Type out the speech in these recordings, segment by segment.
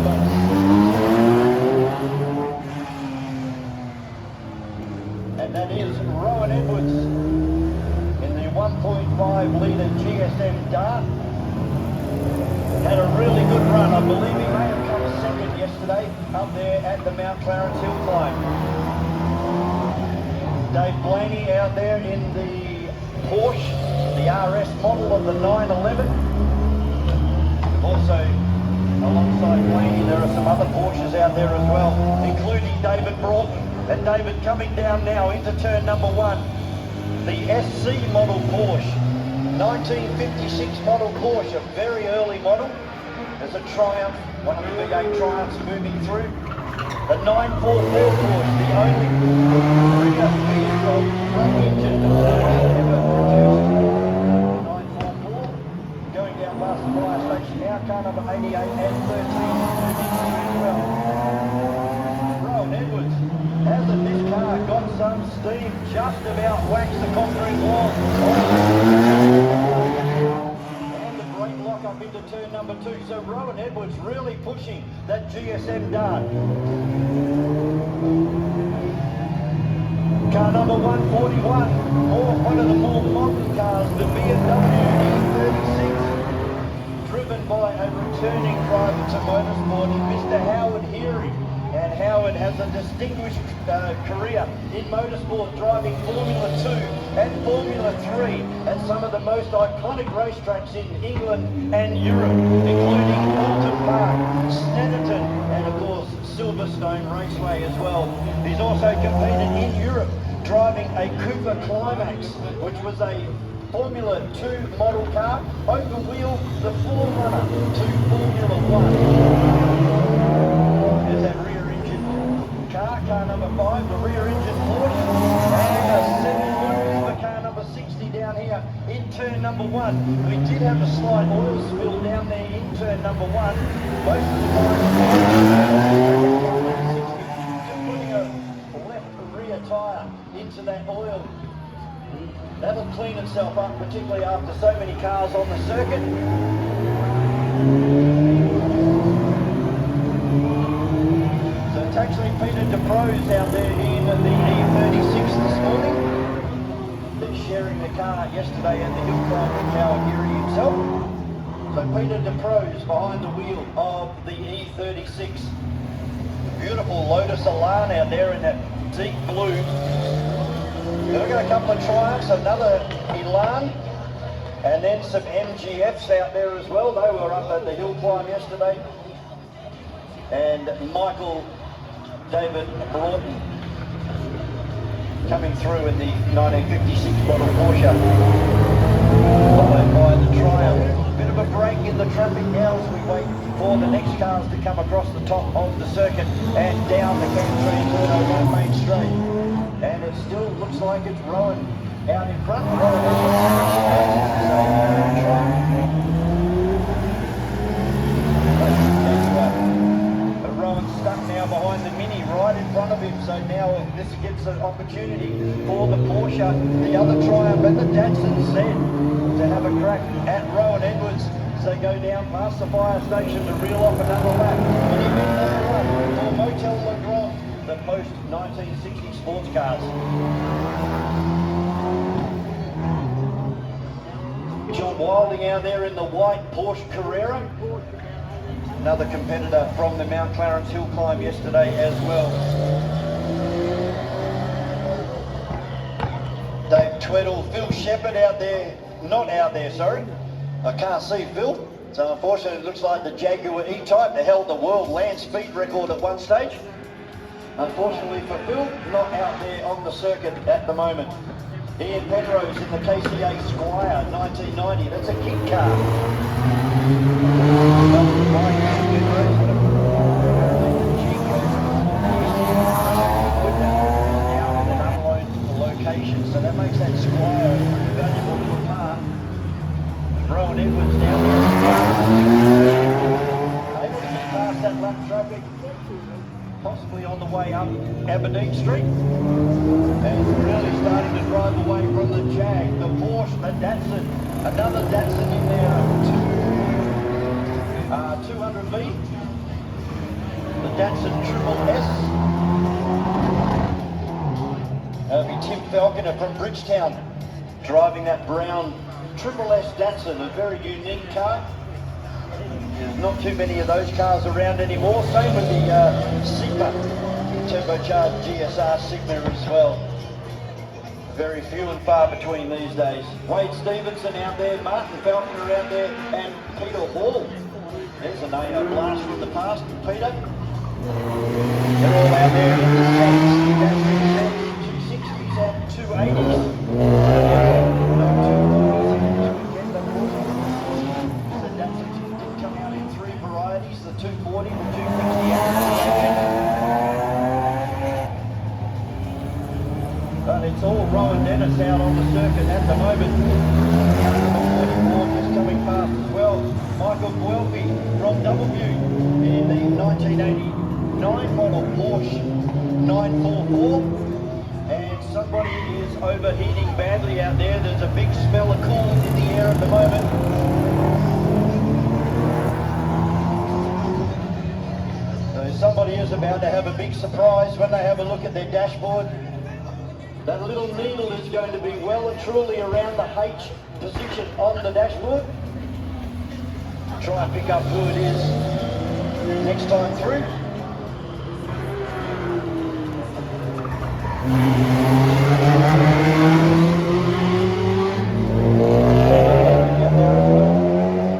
number. And that is Rowan Edwards in the 1.5 litre GSM Dart. Had a really good run. I believe he may have come second yesterday up there at the Mount Clarence Hill Climb. Dave Blaney out there in the Porsche, the RS model of the 911. Also, alongside Blaney, there are some other Porsches out there as well, including David Broughton. And David coming down now into turn number 1. The SC model Porsche, 1956 model Porsche, a very early model. There's a Triumph, one of the V8 Triumphs moving through. The 944 Porsche, the only rear vehicle front engine ever produced. 944, going down past the fire station now, car number 88 and 13 as well. Rowan Edwards, hasn't this car got some steam? Just about waxed the concrete wall. And a great lock up into turn number 2. So Rowan Edwards really pushing that GSM Dart. Car number 141, one of the more modern cars, the BMW E36, driven by a returning driver to motorsport in Mr. Howard Heary. And Howard has a distinguished career in motorsport, driving Formula 2 and Formula 3 at some of the most iconic racetracks in England and Europe, including Alton Park, Snetterton, and of course Silverstone Raceway as well. He's also competed in Europe, driving a Cooper Climax, which was a Formula 2 model car, over-wheeled the Forerunner to Formula 1. There's that rear engine car number 5, the rear engine Porsche, and a 7 for car number 60 down here in turn number 1. We did have a slight oil spill down there in turn number 1. Most of the time, just putting a left rear tyre into that oil. That'll clean itself up, particularly after so many cars on the circuit. So it's actually Peter DePro's out there in the E36 this morning. They're sharing the car yesterday at the hill climb with Howard Heary himself. So Peter DePro's behind the wheel of the E36. Beautiful Lotus Elan out there in that deep blue. We've got a couple of Triumphs, another Elan, and then some MGFs out there as well. They were up at the hill climb yesterday. And Michael David Broughton coming through in the 1956 model Porsche, followed by the Triumph. Bit of a break in the traffic now as we wait for the next cars to come across the top of the circuit and down the Camtrams Auto Main Street. And it still looks like it's Rowan out in front. Rowan's stuck now behind the Mini right in front of him. So now this gets an opportunity for the Porsche, the other Triumph and the Datsun Z to have a crack at Rowan Edwards as they go down past the fire station to reel off another lap. And he wins number 1 for Motel Grande, the post-1960 sports cars. John Wilding out there in the white Porsche Carrera. Another competitor from the Mount Clarence Hill climb yesterday as well. Dave Tweddle, Phil Shepherd out there, not out there, sorry. I can't see Phil. So unfortunately it looks like the Jaguar E-Type that held the world land speed record at one stage. Unfortunately for Phil, not out there on the circuit at the moment. Ian Penrose in the KCA Squire 1990, that's a kit car. So that makes that Squire a valuable little car. Rowan Edwards down there. Able to get past that lap traffic, possibly on the way up Aberdeen Street. And really starting to drive away from the Jag, the Porsche, the Datsun. Another Datsun in there, 200V. Datsun Triple S. That'll be Tim Falconer from Bridgetown driving that brown Triple S Datsun, a very unique car. There's not too many of those cars around anymore. Same with the Sigma, turbocharged GSR Sigma as well. Very few and far between these days. Wade Stevenson out there, Martin Falconer out there, and Peter Hall. There's a name, a blast from the past, Peter. They're all out there in the tanks, 260s and 280s. So that's did come out in three varieties, the 240, the 250 and but it's all Rowan Dennis out on the circuit at the moment. Quattroporte is coming past as well. Michael Guelphy from W in the 1989 model Porsche 944. And somebody is overheating badly out there. There's a big smell of coolant in the air at the moment. So somebody is about to have a big surprise when they have a look at their dashboard. That little needle is going to be well and truly around the H position on the dashboard. Try and pick up who it is next time through.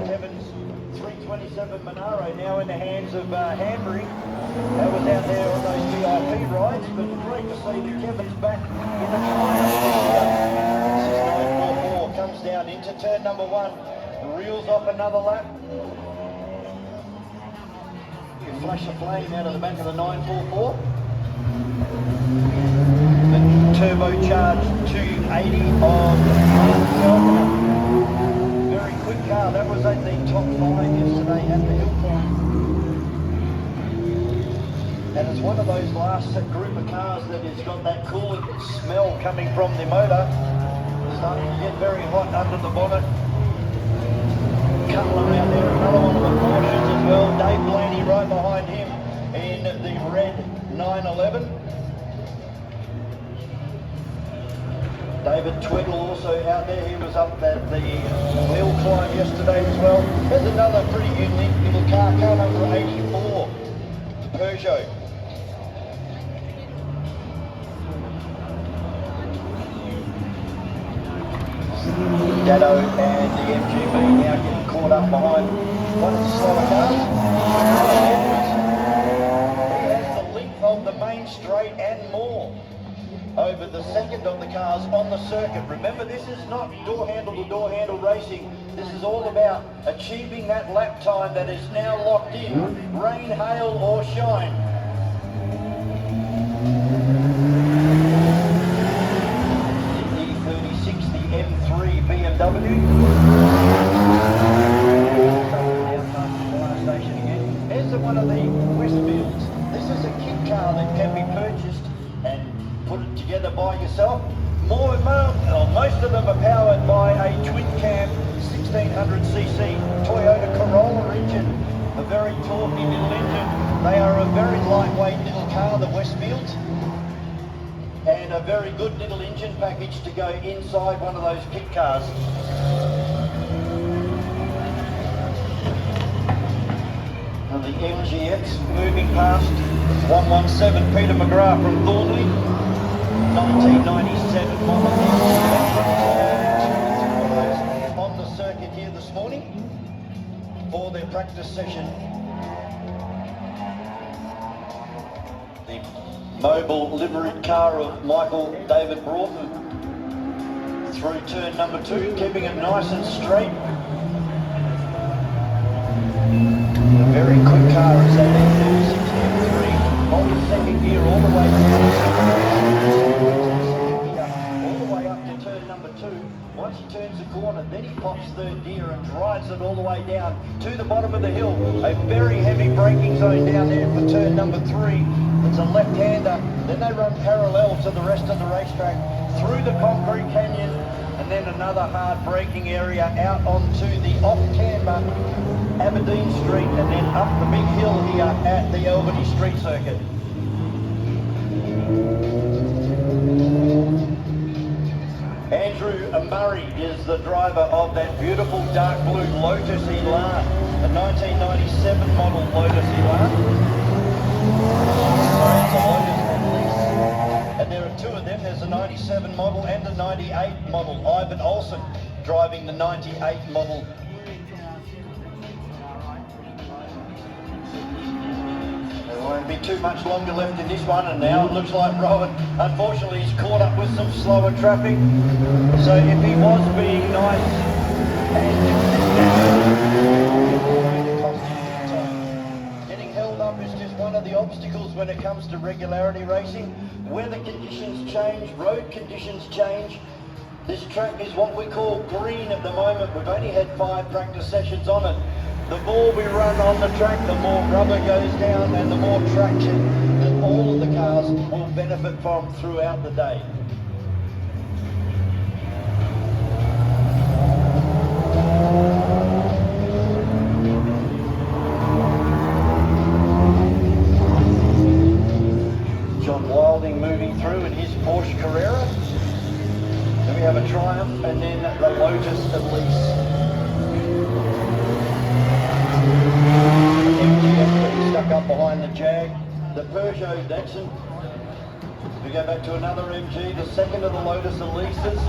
Kevin's 327 Monaro now in the hands of Hanbury. That was out there on those VIP rides, but great to see that Kevin's back in the car. 6944 comes down into turn number one, reels off another lap. You flash a flame out of the back of the 944. The turbocharged 280 of Falconer. Very quick car. That was at the top 5 yesterday at the hill climb. And it's one of those last group of cars that has got that coolant smell coming from the motor. Starting to get very hot under the bonnet. Cutler out there, another one of the Porsches as well. Dave Blaney right behind him in the red 911. David Tweddle also out there. He was up at the hill climb yesterday as well. There's another pretty unique little car number 84, Peugeot. Dado and the MGB now getting caught up behind one of the slower cars. He has the length of the main straight and more over the second of the cars on the circuit. Remember, this is not door handle to door handle racing. This is all about achieving that lap time that is now locked in, rain, hail or shine. M3 BMW. Here's one of the Westfields. This is a kit car that can be purchased and put it together by yourself. Most of them are powered by a twin cam 1600cc Toyota Corolla engine, a very torquey little engine. They are a very lightweight little car, the Westfields. And a very good little engine package to go inside one of those kit cars. And the MGX moving past 117 Peter McGrath from Thornley, 1997 model. On the circuit here this morning for their practice session. Mobile liveried car of Michael David Broughton through turn number 2, keeping it nice and straight. A very quick car is that M36 M3, on the second gear all the way up to turn number 2. Once he turns the corner, then he pops third gear and drives it all the way down to the bottom of the hill. A very heavy braking zone down there for turn number 3. It's a left-hander. Then they run parallel to the rest of the racetrack through the concrete canyon and and then another hard braking area out onto the off-camber Aberdeen Street, and then up the big hill here at the Albany Street Circuit. Andrew Murray is the driver of that beautiful dark blue Lotus Elan, a 1997 model Lotus Elan. Sorry, it's a Lotus at least. And there are two of them. There's a 97 model and a 98 model. Ivan Olsen driving the 98 model. There won't be too much longer left in this one, and now it looks like Rowan, unfortunately, he's caught up with some slower traffic. So if he was being nice and getting held up is just one of the obstacles when it comes to regularity racing. Weather conditions change, road conditions change. This track is what we call green at the moment. We've only had 5 practice sessions on it. The more we run on the track, the more rubber goes down and the more traction that all of the cars will benefit from throughout the day. John Wilding moving through in his Porsche Carrera. Then we have a Triumph and then the Lotus Elise. Stuck up behind the Jag, the Peugeot Datsun. We go back to another MG, the second of the Lotus Elises.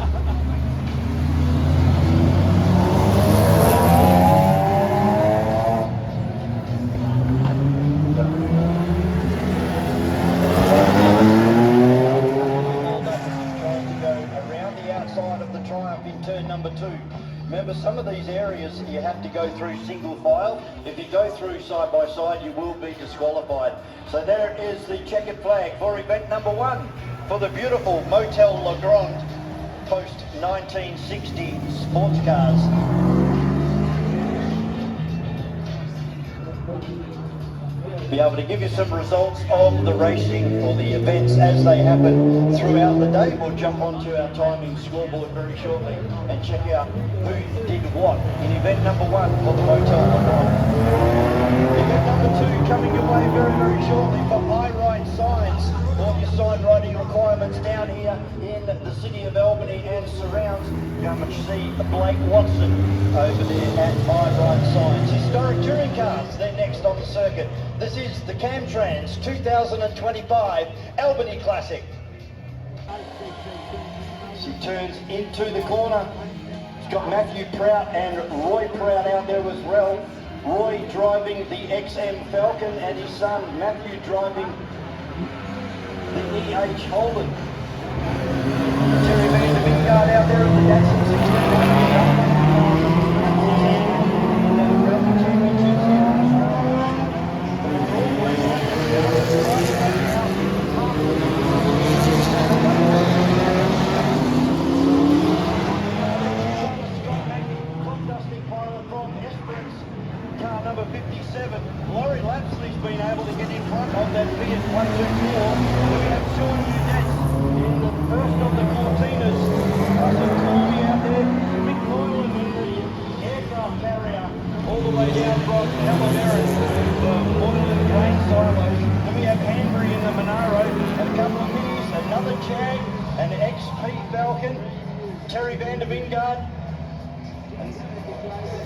Tries to go around the outside of the Triumph in turn number 2. Remember, some of these areas you have to go through single file. If you go through side by side, you will be disqualified. So there is the checkered flag for event number 1 for the beautiful Motel Grande post-1960 sports cars. Be able to give you some results of the racing or the events as they happen throughout the day. We'll jump onto our timing scoreboard very shortly and check out who did what in event number 1 for the Motel Grande. Event number 2 coming your way very, very shortly for Eyerite signs. All your sign writing requirements down here in the city of Albany and surrounds. Come and see Blake Watson over there at Eyerite signs. Historic touring cars, they're next on the circuit. This is the Camtrams 2025 Albany Classic. She turns into the corner. It's got Matthew Pratt and Roy Pratt out there as well. Roy driving the XM Falcon and his son Matthew driving the EH Holden. Terry Van der Vingard out there at the Datsun 16. Car number 57, Laurie Lapsley's been able to get in front of that Fiat 124. We have Sean Udets in the first of the Cortinas. Russell Corby out there, Mick Moylan in the aircraft carrier, all the way down from Albany, the Motel and Grande silos. Then we have Henry in the Monaro, and a couple of minis, another Jag, an XP Falcon, Terry Van der Vingard.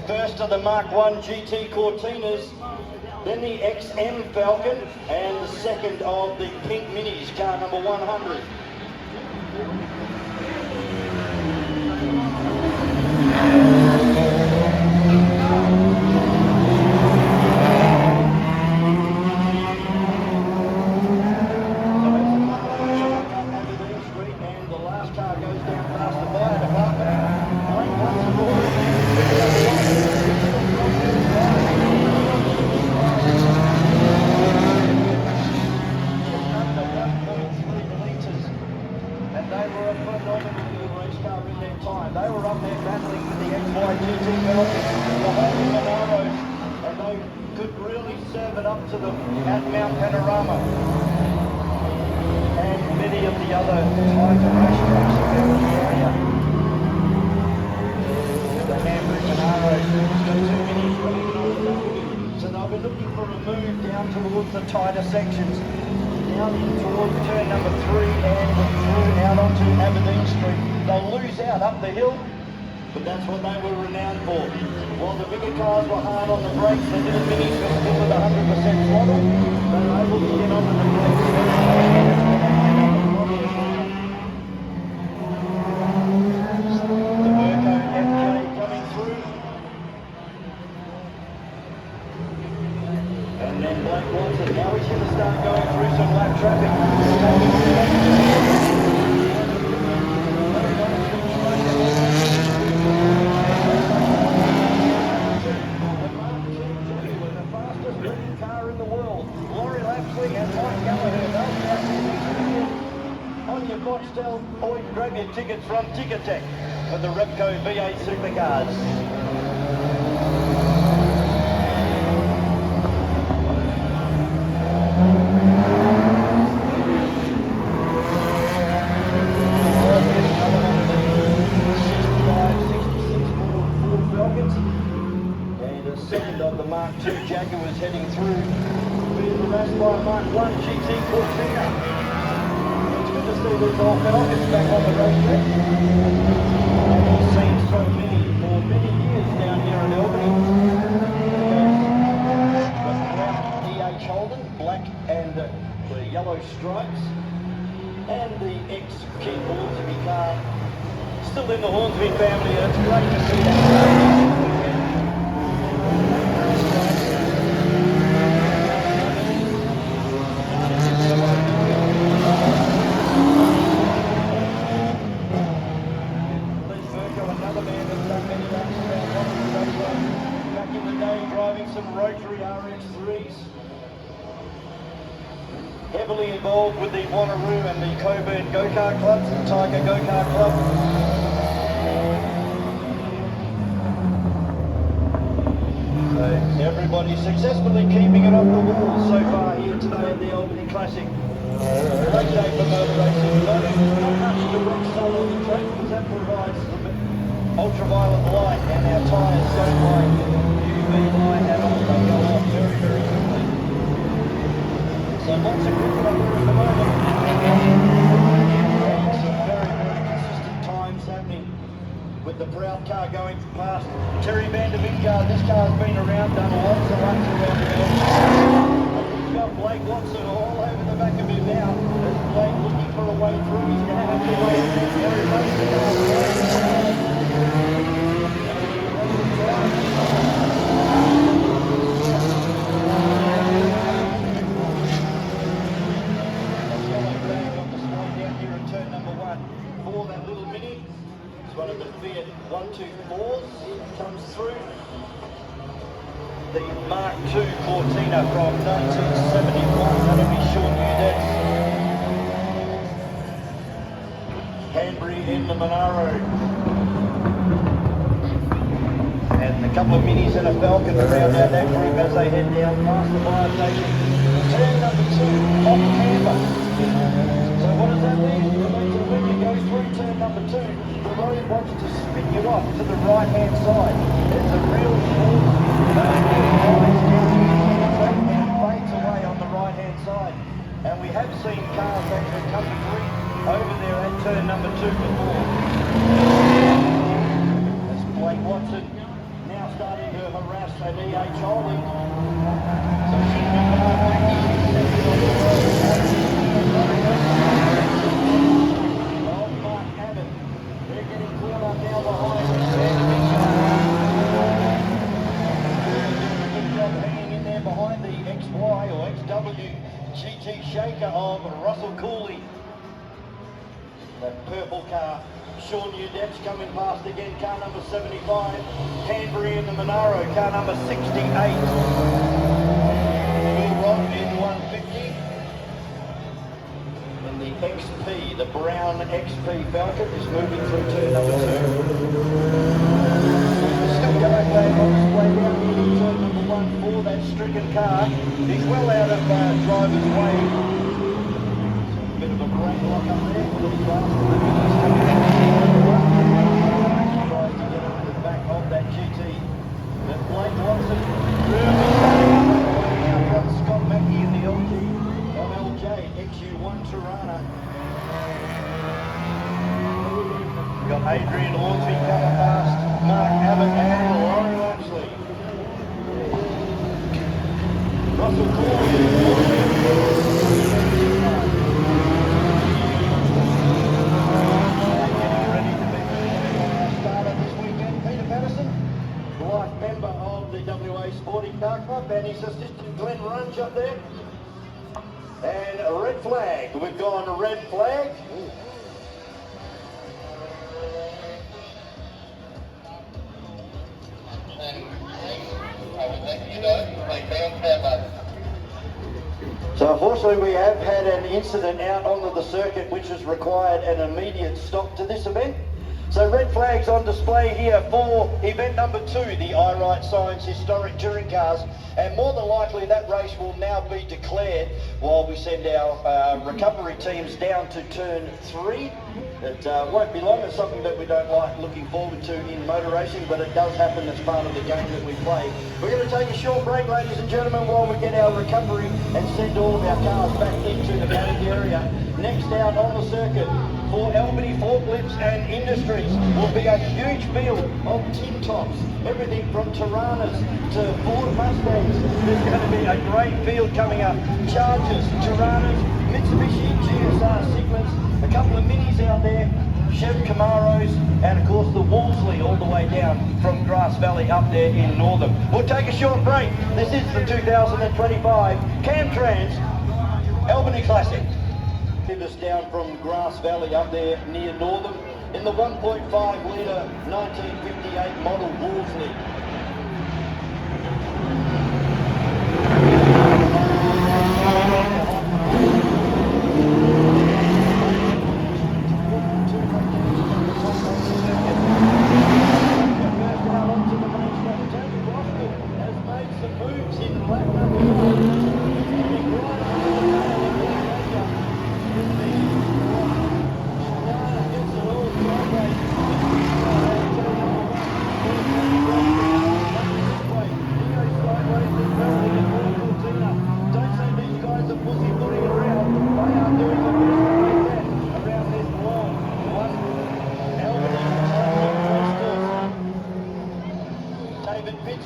First of the Mark 1 GT Cortinas, then the XM Falcon, and the second of the pink minis, car number 100. And the last car goes down past the fire department. They were up there battling with the XY2T Falcon, the Holden Monaro, and they could really serve it up to them at Mount Panorama. And many of the other Tiger racetracks around the area. for a move down towards the tighter sections. Down in towards turn number 3 and through out onto Aberdeen Street. They'll lose out up the hill, but that's what they were renowned for. While the bigger cars were hard on the brakes, the little minis were still with 100% throttle. They were able to get onto the brakes. The Merco FJ coming through. And then Blake Watson. Now he's going to start going through some lap traffic. Or you can grab your tickets from Ticketek for the Repco V8 Supercars. Ford Falcons. And a second of the Mark II Jaguars heading through. Being harassed by a Mark I GT Cortina. There's all Falcons back on the racetrack. And we've seen so many for many years down here in Albany. The Pratt EH Holden, black and the yellow stripes, and the ex-Keith Hornsby car still in the Hornsby family. It's great to see that. Heavily involved with the Wanneroo and the Coburn Go-Kart Clubs, the Tiger Go-Kart Club. So everybody successfully keeping it off the wall so far here today at the Albany Classic. Great day for motor racing. Not much direct sun on the track because that provides ultraviolet light, and our tyres don't like UV light at all. They go off very, very quickly. So lots of cricket up there at the moment. And some very, very consistent times happening with the Pratt car going past Terry Vanderbeek's car. This car's been around, done lots of laps around the bend. He's got Blake Watson all over the back of him now. There's Blake looking for a way through. He's going to have to wait. Very much the car. One of the Fiat 124s comes through. The Mark II Cortina from 1971, that'll be Sean Udet's. Hanbury in the Monaro. And a couple of minis and a Falcon around out that group as they head down past the fire station. Turn number 2 off camber. So what does that mean? It means that when you go through turn number 2, the road wants to spin you off to the right-hand side. There's a real short and fades away on the right-hand side. And we have seen cars actually come to grief over there at turn number 2 before. That's Blake Watson now starting to harass that EH Holding. So she's been GT Shaker of Russell Cooley. That purple car, Sean Udet's coming past again, car number 75. Hanbury in the Monaro, car number 68. Will Rock in 150. And the XP, the brown XP Falcon is moving through turn number 2. Still going back on his way down here to turn number 1 for that stricken car. He's well out of driver's way. So a bit of a brake lock up there. Tries to get into the back of that GT. But Blake Watson really starting way out Adrian Ormsby coming past, Mark Abbott and Laurie Oxley. Russell Corley getting ready to be our starter this weekend. Peter Patterson, the life member of the WA Sporting Car Club, and his assistant Glenn Runge up there. And a red flag. We've gone red flag. So unfortunately we have had an incident out onto the circuit which has required an immediate stop to this event. So red flags on display here for event number 2, the Eyerite Science Historic Touring Cars, and more than likely that race will now be declared while we send our recovery teams down to turn 3. It won't be long. It's something that we don't like looking forward to in motor racing, but it does happen as part of the game that we play. We're going to take a short break, ladies and gentlemen, while we get our recovery and send all of our cars back into the paddock area. Next out on the circuit for Albany Forklifts and Industries will be a huge field of tin tops, everything from Tiranas to Ford Mustangs. There's going to be a great field coming up. Chargers, Tiranas, Mitsubishi, GSR Sigmas, a couple of minis out there, Chev Camaros, and of course the Wolseley all the way down from Grass Valley up there in Northam. We'll take a short break. This is the 2025 Camtrams Albany Classic. Us down from Grass Valley up there near Northam in the 1.5 litre 1958 model Wolseley. Has made some moves in lap number 1.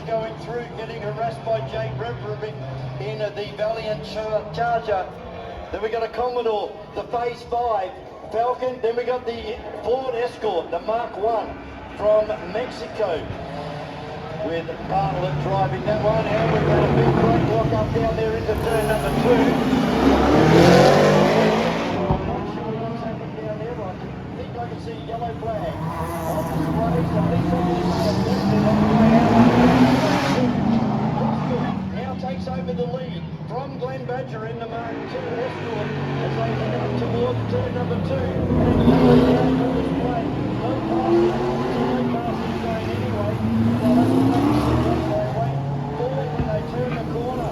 Going through, getting harassed by Jake Reverie in the Valiant Charger. Then we got a Commodore, the Phase 5 Falcon. Then we got the Ford Escort, the Mark 1 from Mexico, with Bartlett driving that one. And we've got a big brake block up down there into turn number 2. I'm not sure what's happening down there. I think I can see a yellow flag on display. So I think somebody's now takes over the lead from Glenn Badger in the Mark 2 Escort as they head up towards turn number 2. And yellow flag on display. No passing, so no passing going anyway. So that's the next they wait forward when they turn the corner.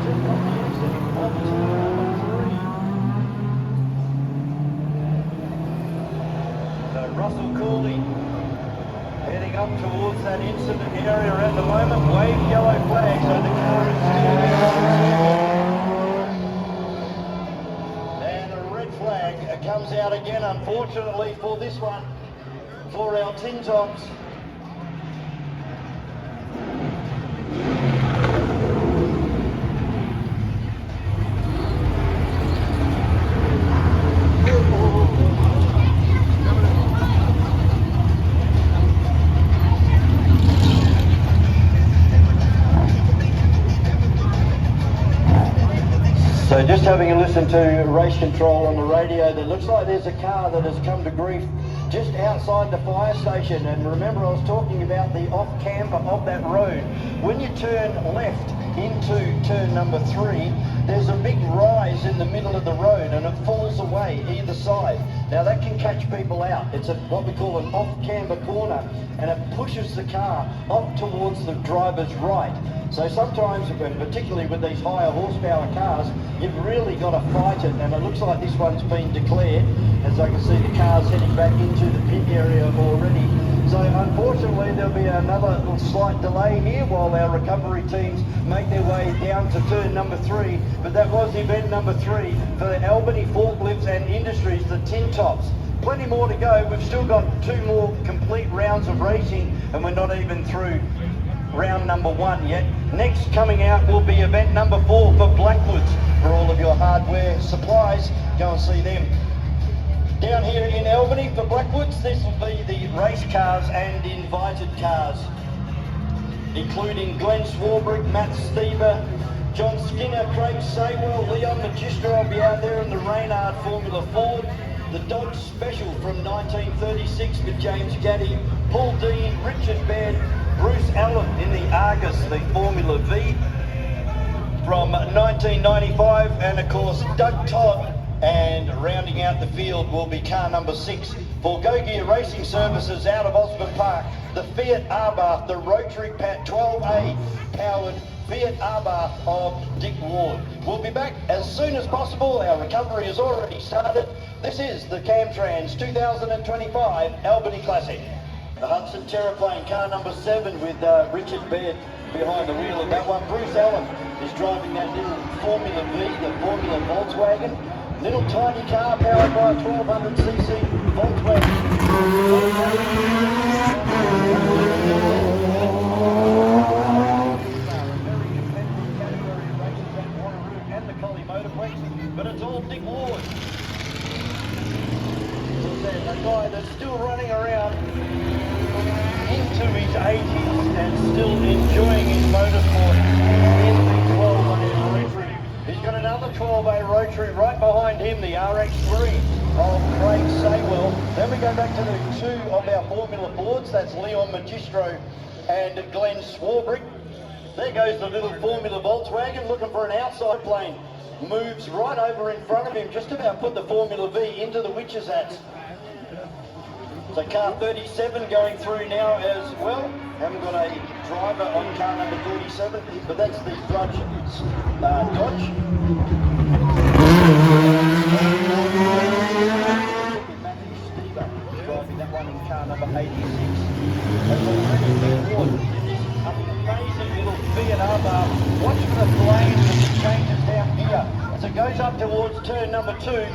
Just on the exit of turn number 3. So Russell Cooley heading up towards that incident area at the moment. Wave yellow flag, so the car is still and a red flag comes out again, unfortunately for this one, for our tin tops. So just having a listen to race control on the radio, that looks like there's a car that has come to grief just outside the fire station. And remember, I was talking about the off-camber of that road. When you turn left into turn number 3, there's a big rise in the middle of the road and it falls away either side. Now that can catch people out. It's what we call an off-camber corner, and it pushes the car up towards the driver's right. So sometimes, particularly with these higher horsepower cars, you've really got to fight it, and it looks like this one's been declared, as I can see the cars heading back into the pit area already. So unfortunately there'll be another little slight delay here while our recovery teams make their way down to turn number 3. But that was event number 3 for the Albany Forklifts and Industries, the tin tops. Plenty more to go. We've still got 2 more complete rounds of racing and we're not even through round number 1 yet. Next coming out will be event number 4 for Blackwoods. For all of your hardware supplies, go and see them. Down here in Albany for Blackwoods, this will be the race cars and invited cars, including Glenn Swarbrick, Matt Stever, John Skinner, Craig Saywell, Leon Magistro will be out there in the Reynard Formula Ford, the Dodge Special from 1936 with James Gaddy, Paul Dean, Richard Baird, Bruce Allen in the Argus, the Formula V from 1995, and of course Doug Todd. And rounding out the field will be car number 6 for Go Gear Racing Services out of Osborne Park, the Fiat Abarth, the Rotary Pat 12A powered Fiat Abarth of Dick Ward. We'll be back as soon as possible. Our recovery has already started. This is the Camtrams 2025 Albany Classic. The Hudson Terraplane, car number 7 with Richard Baird behind the wheel of that one. Bruce Allen is driving that little Formula V, the Formula Volkswagen. Little tiny car powered by a 1200cc Volkswagen. And the Collie Motorplex, but it's all Dick Ward. A guy that's still running around into his 80s and still enjoying his motorsport in the 12A Rotary. He's got another 12A Rotary right behind him, the RX3 of Craig Saywell. Then we go back to the 2 of our Formula Fords, that's Leon Magistro and Glenn Swarbrick. There goes the little Formula Volkswagen looking for an outside plane. Moves right over in front of him, just about put the Formula V into the witches' hats. So car 37 going through now as well. Haven't got a driver on car number 37, but that's the Dodge. Dodge. Driving that one in car number 86. That's already been Ward in this amazing little Fiat Abarth. Watch for the flames as it changes down here. As it goes up towards turn number 2.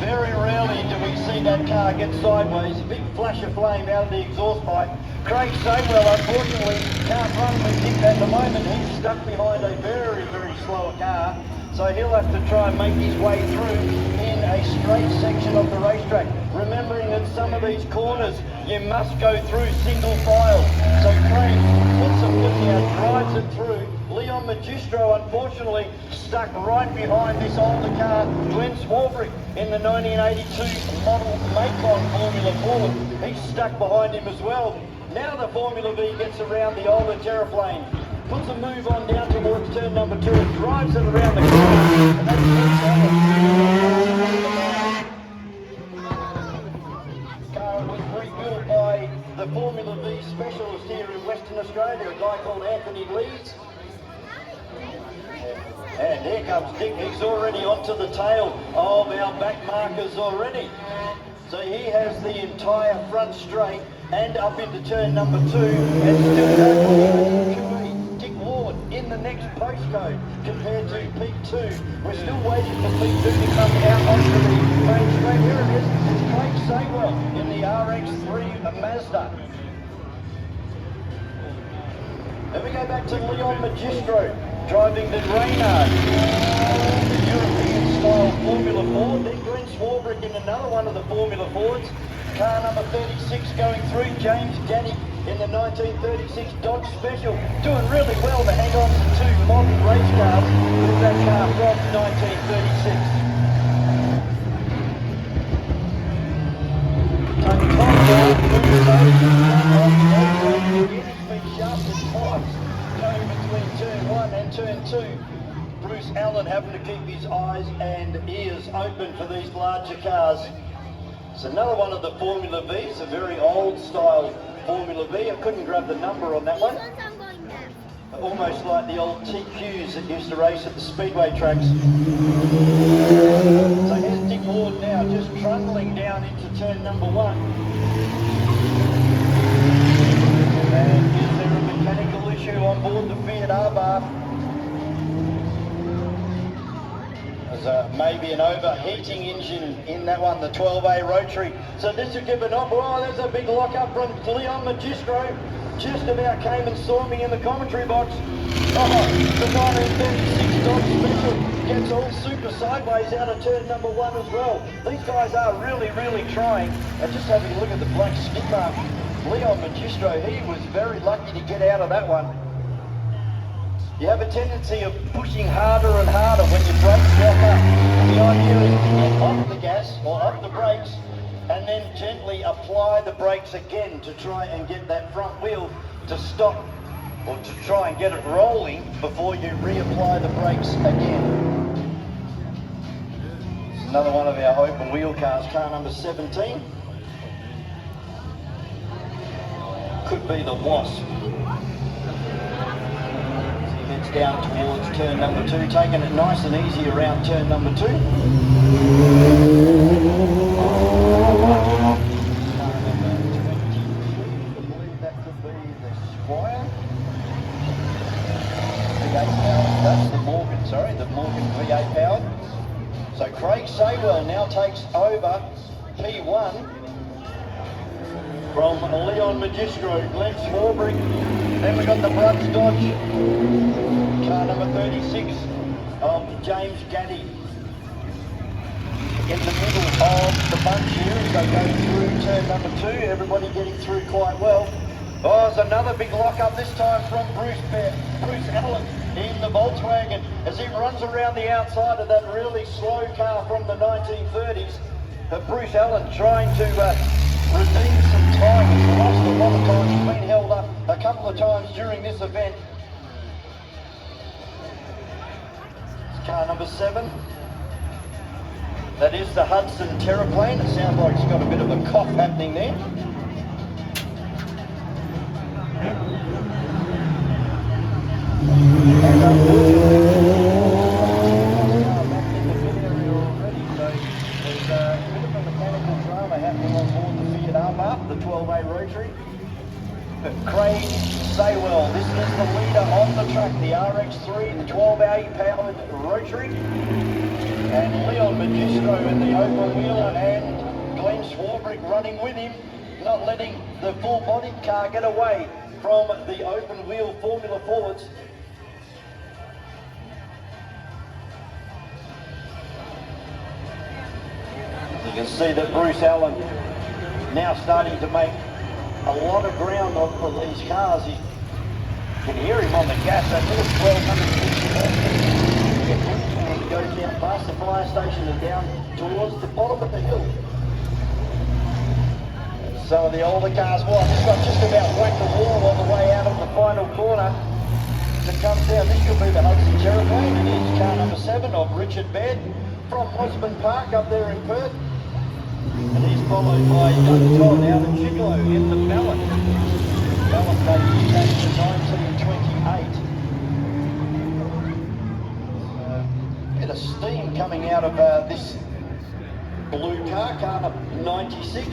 Very rarely do we see that car get sideways. A big flash of flame out of the exhaust pipe. Craig Saywell unfortunately can't run with him at the moment. He's stuck behind a very, very slow car. So he'll have to try and make his way through in a straight section of the racetrack. Remembering that some of these corners you must go through single file. So Craig puts a foot down, drives it through. Leon Magistro unfortunately stuck right behind this older car, Glenn Swarbrick in the 1982 model Macon Formula Ford. He's stuck behind him as well. Now the Formula V gets around the older Terraplane, puts a move on down towards turn number 2 and drives it around the corner. And that's car was rebuilt by the Formula V specialist here in Western Australia, a guy called Anthony Lees. And there comes Dick. He's already onto the tail of our back markers already. So he has the entire front straight and up into turn number 2 and still going. Dick Ward in the next postcode compared to P2. We're still waiting for P2 to come out onto the main straight. Here it is. It's Craig Saywell in the RX3 Mazda. Then we go back to Leon Magistro driving the Reynard, the European-style Formula Ford. Then Glenn Swarbrick in another one of the Formula Fords. Car number 36 going through, James Gaddy in the 1936 Dodge Special. Doing really well to hang on to 2 modern race cars with that car from 1936. Going between turn 1 and turn 2. Bruce Allen having to keep his eyes and ears open for these larger cars. It's another one of the Formula Vs, a very old style Formula V. I couldn't grab the number on that one. Almost like the old TQs that used to race at the speedway tracks. So here's Dick Ward now, just trundling down into turn number 1. And is there a mechanical issue on board the Fiat Abarth? There's maybe an overheating engine in that one, the 12A rotary. So this will give an op. Oh, there's a big lock-up from Leon Magistro. Just about came and saw me in the commentary box. Oh, the 1936 Dodge Special gets all super sideways out of turn number 1 as well. These guys are really, really trying. And just having a look at the black skid mark. Leon Magistro, he was very lucky to get out of that one. You have a tendency of pushing harder and harder when your brakes lock up. The idea is to get off the gas or off the brakes and then gently apply the brakes again to try and get that front wheel to stop or to try and get it rolling before you reapply the brakes again. It's another one of our open wheel cars, car number 17. Could be the Wasp. He heads down towards turn number 2, taking it nice and easy around turn number 2. I believe that could be the Squire. V8 powered, that's the Morgan, sorry, the Morgan V8 powered. So Craig Saywell now takes over P1 from Leon Magistro, Glenn Swarbrick. Then we've got the Bruns Dodge, car number 36 of James Gaddy. In the middle of the bunch here as they go through turn number 2, everybody getting through quite well. Oh, there's another big lock-up, this time from Bruce Allen in the Volkswagen as he runs around the outside of that really slow car from the 1930s. Bruce Allen trying to redeem some time. He's lost a lot of time. He's been held up a couple of times during this event. It's car number 7. That is the Hudson Terraplane. It sounds like it's got a bit of a cough happening there. And the 12A rotary. But Craig Saywell, this is the leader on the track, the RX3, the 12A powered rotary. And Leon Magistro in the open wheeler and Glenn Swarbrick running with him, not letting the full body car get away from the open wheel Formula Forwards. You can see that Bruce Allen now starting to make a lot of ground on these cars. You can hear him on the gas. That's all 1200 He goes down past the fire station and down towards the bottom of the hill. Some of the older cars, well, this got just about whacked the wall on the way out of the final corner. It comes down. This could be the Hudson Terraplane. It is car number 7 of Richard Baird from Osborne Park up there in Perth. And he's followed by Doug Todd out of Chiglo in the Ballot. Ballot date changed to 1928. Bit of steam coming out of this blue car, car number 96.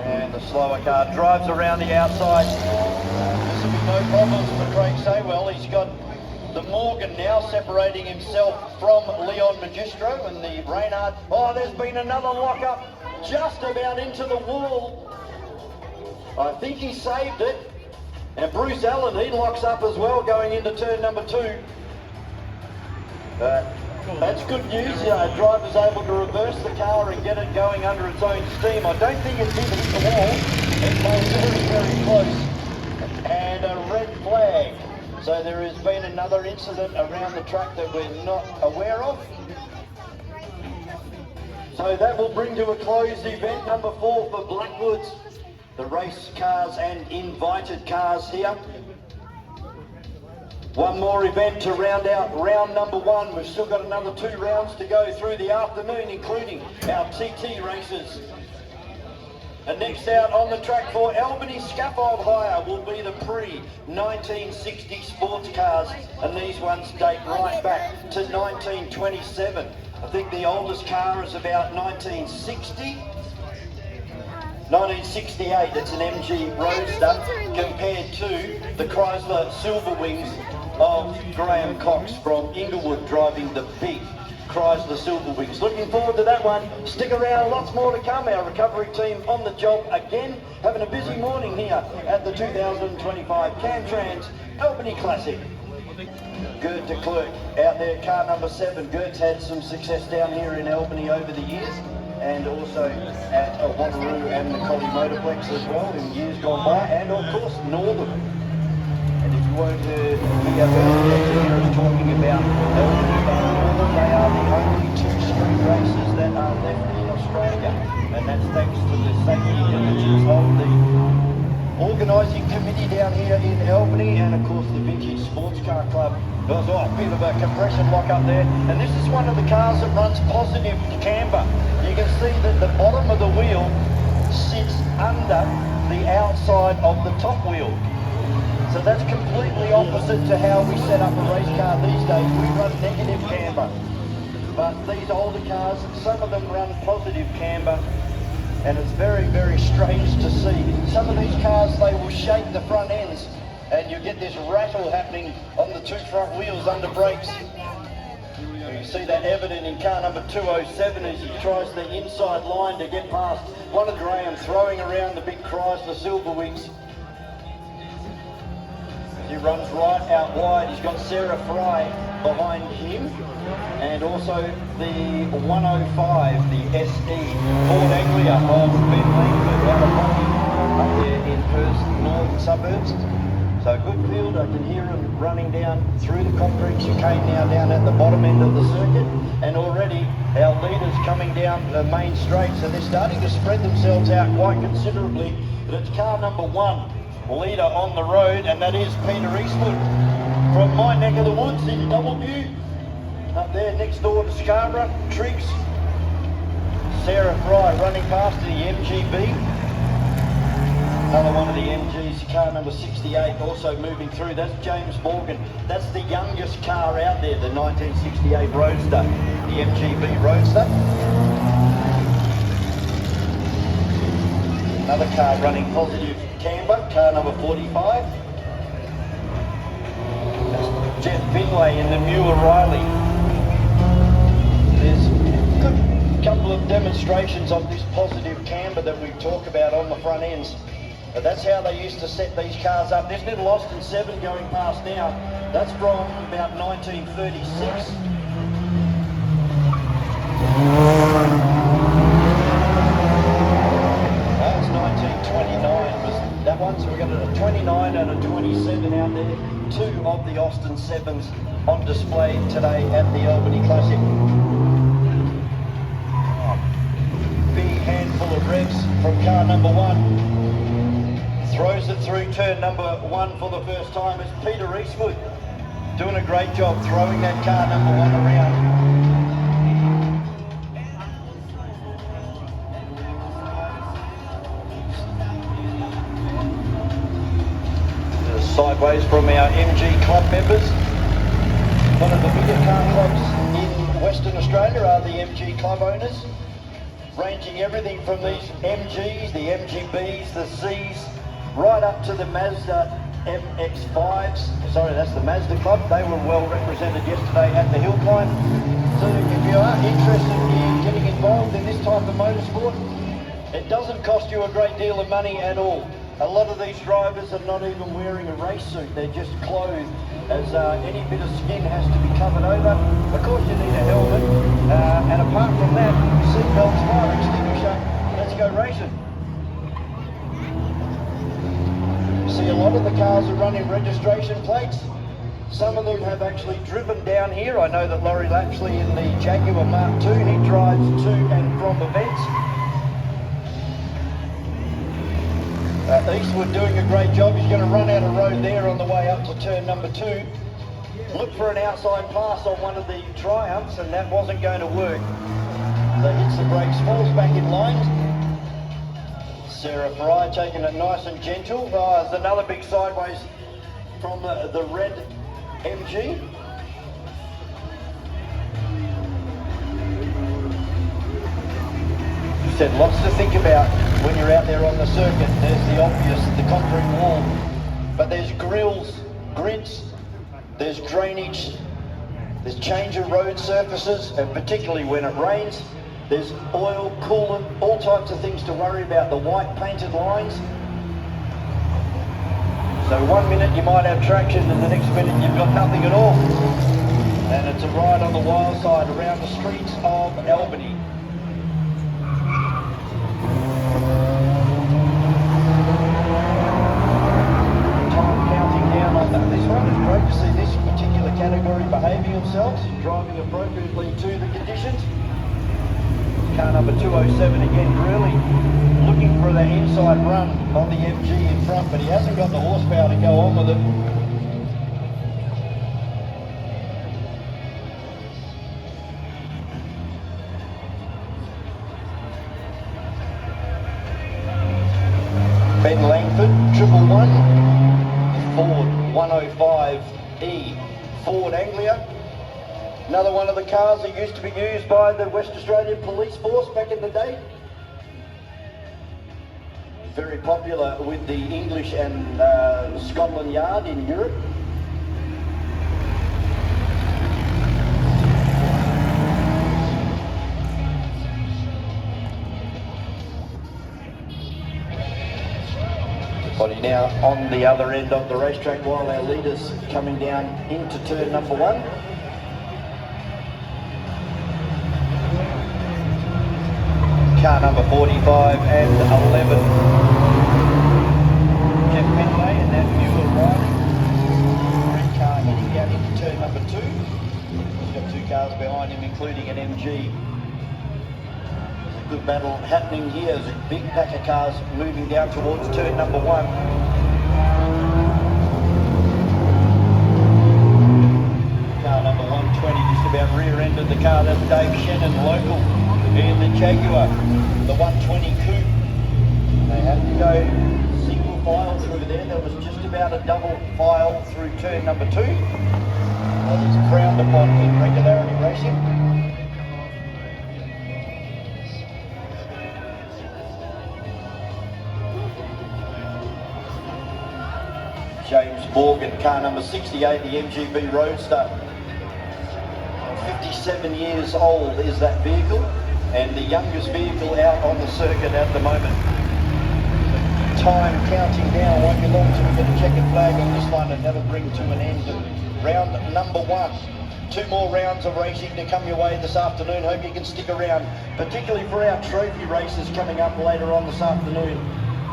And the slower car drives around the outside. This will be no problems for Craig Saywell. He's got the Morgan now separating himself from Leon Magistro and the Reynard. Oh, there's been another lock-up just about into the wall. I think he saved it. And Bruce Allen, he locks up as well going into turn number 2. That's good news. Driver's able to reverse the car and get it going under its own steam. I don't think it's even hit the wall. It came very, very close. And a red flag. So there has been another incident around the track that we're not aware of. So that will bring to a close event number 4 for Blackwoods. The race cars and invited cars here. One more event to round out round number 1. We've still got another 2 rounds to go through the afternoon, including our TT races. And next out on the track for Albany Scaffold hire will be the pre-1960 sports cars, and these ones date right back to 1927. I think the oldest car is about 1960. 1968, it's an MG Roadster compared to the Chrysler Silver Wings of Graham Cox from Inglewood driving the big Chrysler Silver Wings. Looking forward to that one. Stick around, lots more to come. Our recovery team on the job again, having a busy morning here at the 2025 Camtrams Albany Classic. Gert de Klerk out there, car number 7. Gert's had some success down here in Albany over the years, and also at Wanneroo and the Collie Motorplex as well in years gone by, and of course Northern. And if you won't hear us talking about Albany and Northern, they are the only 2 street races that are left in Australia, and that's thanks to the safety diligence of the organising committee down here in Albany, and of course the Vintage Sports Car Club. There's a bit of a compression lock up there, and this is one of the cars that runs positive camber. You can see that the bottom of the wheel sits under the outside of the top wheel. So that's completely opposite to how we set up a race car these days. We run negative camber. But these older cars, some of them run positive camber, and it's very, very strange to see. Some of these cars, they will shake the front ends, and you get this rattle happening on the 2 front wheels under brakes. You see that evident in car number 207 as he tries the inside line to get past one of Graham, throwing around the big Chrysler Silver Wings. He runs right out wide. He's got Sarah Fry behind him, and also the 105, the SE Ford Anglia of Ben Langford out of Bobby up there in Perth's northern suburbs. So good field. I can hear him running down through the concrete chicane now down at the bottom end of the circuit, and already our leaders coming down the main straight, so they're starting to spread themselves out quite considerably. But it's car number 1 leader on the road, and that is Peter Eastwood from my neck of the woods in W, up there next door to Scarborough. Triggs, Sarah Fry running past the MGB, another one of the MGs, car number 68 also moving through. That's James Morgan. That's the youngest car out there, the 1968 Roadster, the MGB Roadster. Another car running positive camber, car number 45. That's Jeff Finlay in the New O'Reilly. There's a good couple of demonstrations of this positive camber that we talk about on the front ends. But that's how they used to set these cars up. This little Austin 7 going past now, that's from about 1936. That's 1929 was that one, so we got a 29 and a 27 out there. 2 of the Austin 7s on display today at the Albany Classic. Big handful of revs from car number 1. Throws it through turn number 1 for the first time. It's Peter Eastwood doing a great job throwing that car number 1 around. Sideways from our MG club members. One of the bigger car clubs in Western Australia are the MG club owners, ranging everything from these MGs, the MGBs, the Cs, right up to the Mazda MX-5s. Sorry, that's the Mazda Club. They were well represented yesterday at the hill climb. So if you are interested in getting involved in this type of motorsport, it doesn't cost you a great deal of money at all. A lot of these drivers are not even wearing a race suit. They're just clothed, as any bit of skin has to be covered over. Of course you need a helmet, and apart from that, seatbelts, fire extinguisher. Let's go racing. See, a lot of the cars are running registration plates. Some of them have actually driven down here. I know that Laurie Lapsley in the Jaguar Mark II, he drives to and from events. Eastwood doing a great job. He's going to run out of road there on the way up to turn number 2. Look for an outside pass on one of the Triumphs, and that wasn't going to work. So hits the brakes, falls back in line. Sarah Fry taking it nice and gentle. There's another big sideways from the red MG. Said lots to think about when you're out there on the circuit. There's the obvious, the concrete wall, but there's grills, grids, there's drainage, there's change of road surfaces, and particularly when it rains, there's oil, coolant, all types of things to worry about, the white painted lines. So 1 minute you might have traction and the next minute you've got nothing at all. And it's a ride on the wild side around the streets of Albany. This one is great to see this particular category behaving themselves, driving appropriately to the conditions. Car number 207 again, really looking for that inside run on the MG in front, but he hasn't got the horsepower to go on with it. Ben Langford, 111. Ford 105E Ford Anglia. Another one of the cars that used to be used by the West Australian Police Force back in the day. Very popular with the English and Scotland Yard in Europe. Body now on the other end of the racetrack while our leaders coming down into turn number 1. Car number 45 and 11. Jeff Penway and that Muir riding. Red car heading down into turn number 2. He's got 2 cars behind him, including an MG. Good battle happening here. There's a big pack of cars moving down towards turn number 1. Car number 120 just about rear-ended the car. That's Dave Shannon, local in the Jaguar, the 120 coupe. They had to go single file through there. There was just about a double file through turn number 2. That is frowned upon in regularity racing. James Morgan, car number 68, the MGB Roadster. 57 years old is that vehicle, and the youngest vehicle out on the circuit at the moment. Time counting down, won't be long till we get a checkered flag on this one, and that'll bring to an end round number 1. 2 more rounds of racing to come your way this afternoon. Hope you can stick around, particularly for our trophy races coming up later on this afternoon.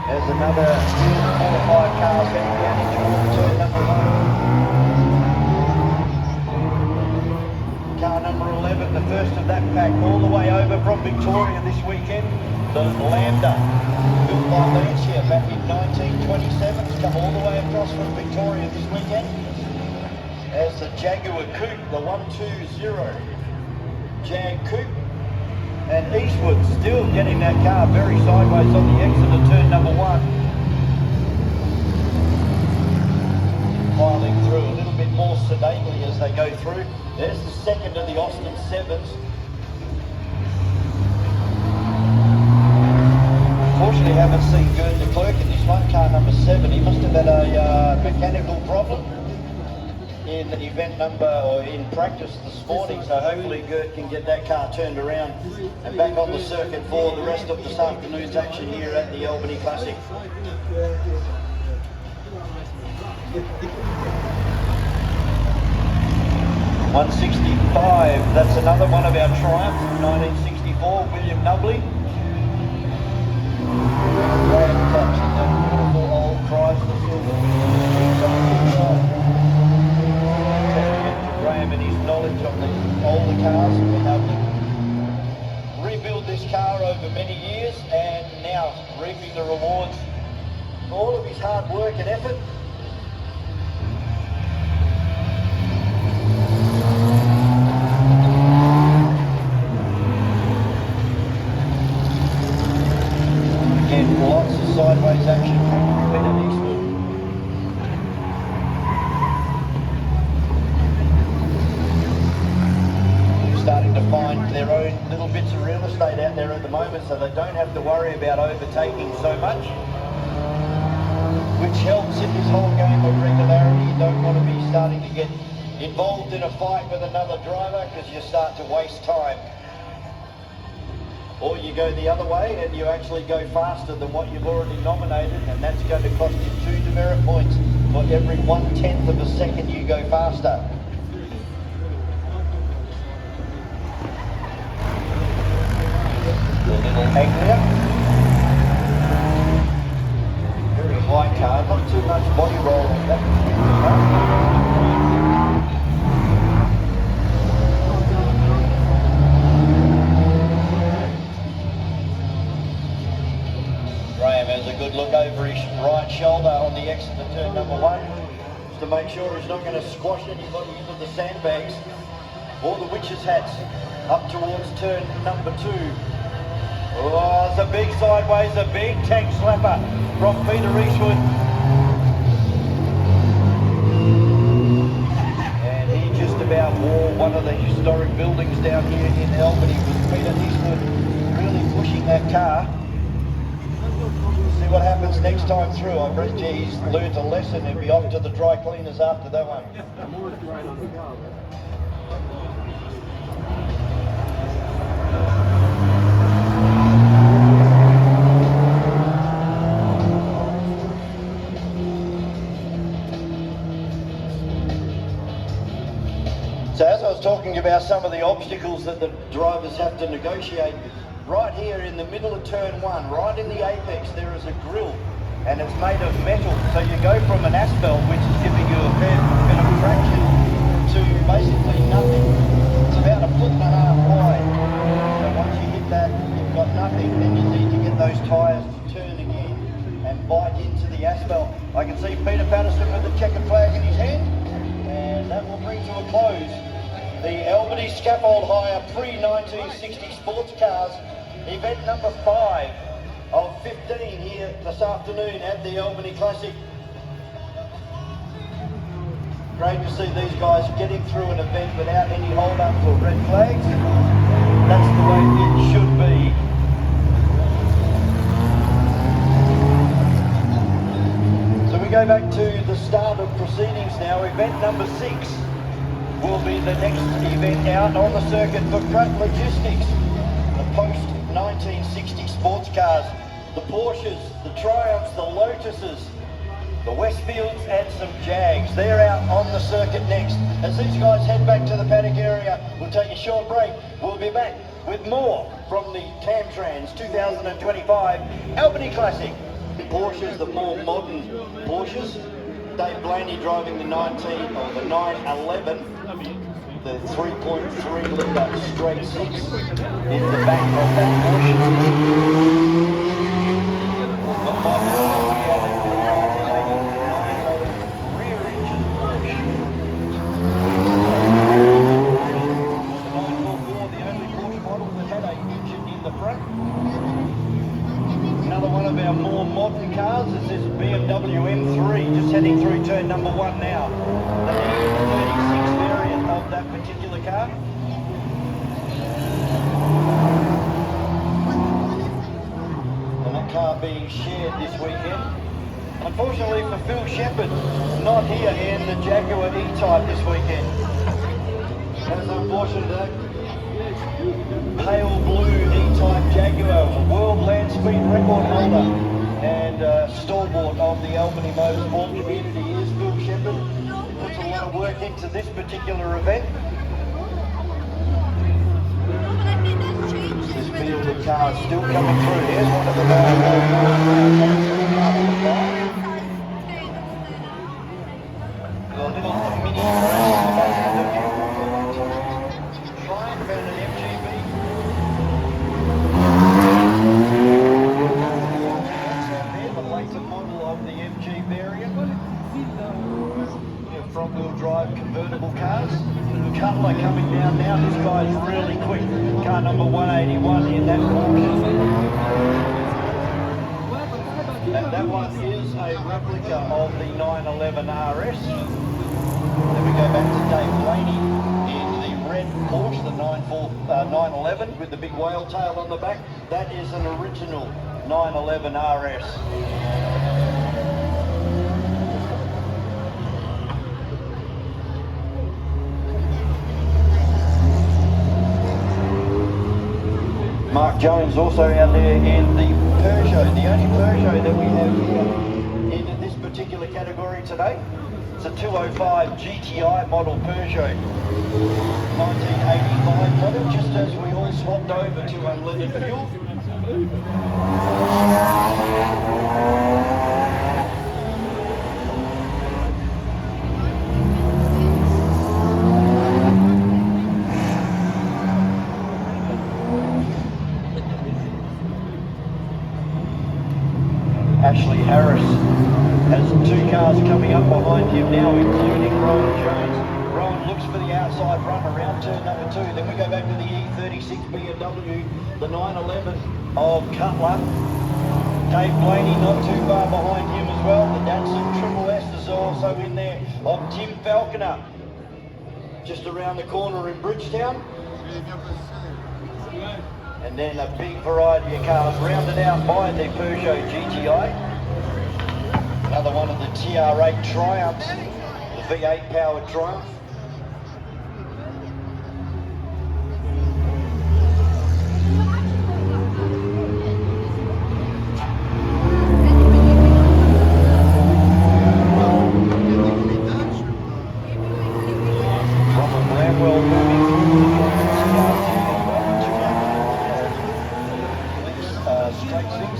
There's another 4 or 5 cars heading down into turn number 1. Car number 11, the first of that pack, all the way over from Victoria this weekend. The Lambda, built by Lancia back in 1927. It's come all the way across from Victoria this weekend. As the Jaguar Coupe, the 120 Jag Coupe. And Eastwood still getting that car very sideways on the exit of turn number 1. Filing through a little bit more sedately as they go through. There's the second of the Austin 7s. Unfortunately, haven't seen Gerd de Klerk in this one, car number 7. He must have had a mechanical problem in event number or in practice this morning, so hopefully Gert can get that car turned around and back on the circuit for the rest of this afternoon's action here at the Albany Classic. 165, that's another one of our Triumphs from 1964, William Nubley. Graham touching that beautiful old Chrysler silver. Graham and his knowledge of the older cars and how to rebuild this car over many years, and now reaping the rewards for all of his hard work and effort. Again, lots of find their own little bits of real estate out there at the moment, so they don't have to worry about overtaking so much, which helps in this whole game of regularity. You don't want to be starting to get involved in a fight with another driver because you start to waste time. Or you go the other way and you actually go faster than what you've already nominated, and that's going to cost you 2 demerit points for every 1/10 of a second you go faster. A little Anglia. Very high car, not too much body roll on that particular car. Graham has a good look over his right shoulder on the exit to turn number 1, just to make sure he's not going to squash anybody into the sandbags or the witches' hats up towards turn number 2. Oh, it's a big sideways, a big tank slapper from Peter Eastwood. And he just about wore one of the historic buildings down here in Albany with Peter Eastwood really pushing that car. See what happens next time through. I bet he's learned a lesson and be off to the dry cleaners after that one. So as I was talking about some of the obstacles that the drivers have to negotiate, right here in the middle of turn 1, right in the apex, there is a grill, and it's made of metal. So you go from an asphalt, which is giving you a fair bit of traction, to basically nothing. It's about 1.5 foot wide. So once you hit that, you've got nothing. Then you need to get those tyres to turn again and bite into the asphalt. I can see Peter Patterson with the checkered flag in his hand, and that will bring to a close the Albany Scaffold Hire pre-1960 sports cars, event number 5 of 15 here this afternoon at the Albany Classic. Great to see these guys getting through an event without any hold-ups or red flags. That's the way it should be. So we go back to the start of proceedings now. Event number 6 will be the next event out on the circuit for Pratt Logistics. The post-1960 sports cars, the Porsches, the Triumphs, the Lotuses, the Westfields and some Jags. They're out on the circuit next. As these guys head back to the paddock area, we'll take a short break. We'll be back with more from the Camtrams 2025 Albany Classic. The Porsches, the more modern Porsches. Dave Blaney driving the 911, the 3.3 litre straight 6 in the back of that Porsche. Rear engine Porsche. The 944, the only Porsche model that had an engine in the front. Another one of our more modern cars is this BMW M3, just heading through turn number 1 now. The E36 variant of that particular car. And that car being shared this weekend. Unfortunately for Phil Shepherd, not here in the Jaguar E-Type this weekend. That's unfortunate. Pale blue E-Type Jaguar, world land speed record holder and stalwart of the Albany motorsport community is Phil Shepherd. Puts a lot of work into this particular event. This field of cars still coming through. Here's one of the guys coming through. A little mini Triumph and an MGB. The later model of the MG variant. Front-wheel drive convertible cars. Cutler coming down now. This guy's really quick. Car number 181 in that Porsche. And that one is a replica of the 911 RS. Then we go back to Dave Blaney in the red Porsche, the 9 911 with the big whale tail on the back. That is an original 911 RS. Mark Jones also out there in the Peugeot, the only Peugeot that we have here in this particular category today. It's a 205 GTI model Peugeot, 1985 model, just as we all swapped over to unleaded fuel. Ashley Harris has two cars coming up behind him now, including Rowan Jones. Rowan looks for the outside run around turn number 2. Then we go back to the E36 BMW, the 911 of Cutler. Dave Blaney not too far behind him as well. The Datsun Triple S is also in there of Tim Falconer. Just around the corner in Bridgetown. And then a big variety of cars rounded out by the Peugeot GTI. Another one of the TR8 Triumphs, the V8 powered Triumph. Robert Blamwell moving through straight six.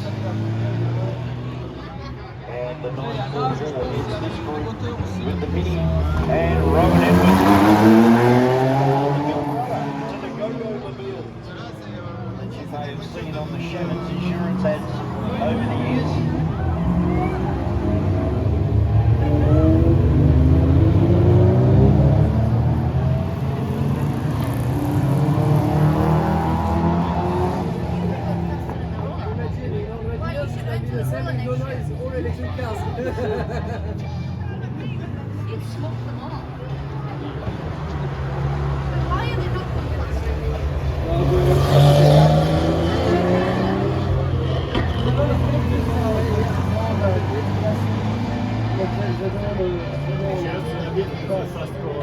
And the 944 hits this group with the Mini and Rowan Edwards to the Go-Go Mobile that you may have seen on the Shannon's insurance ads over the years.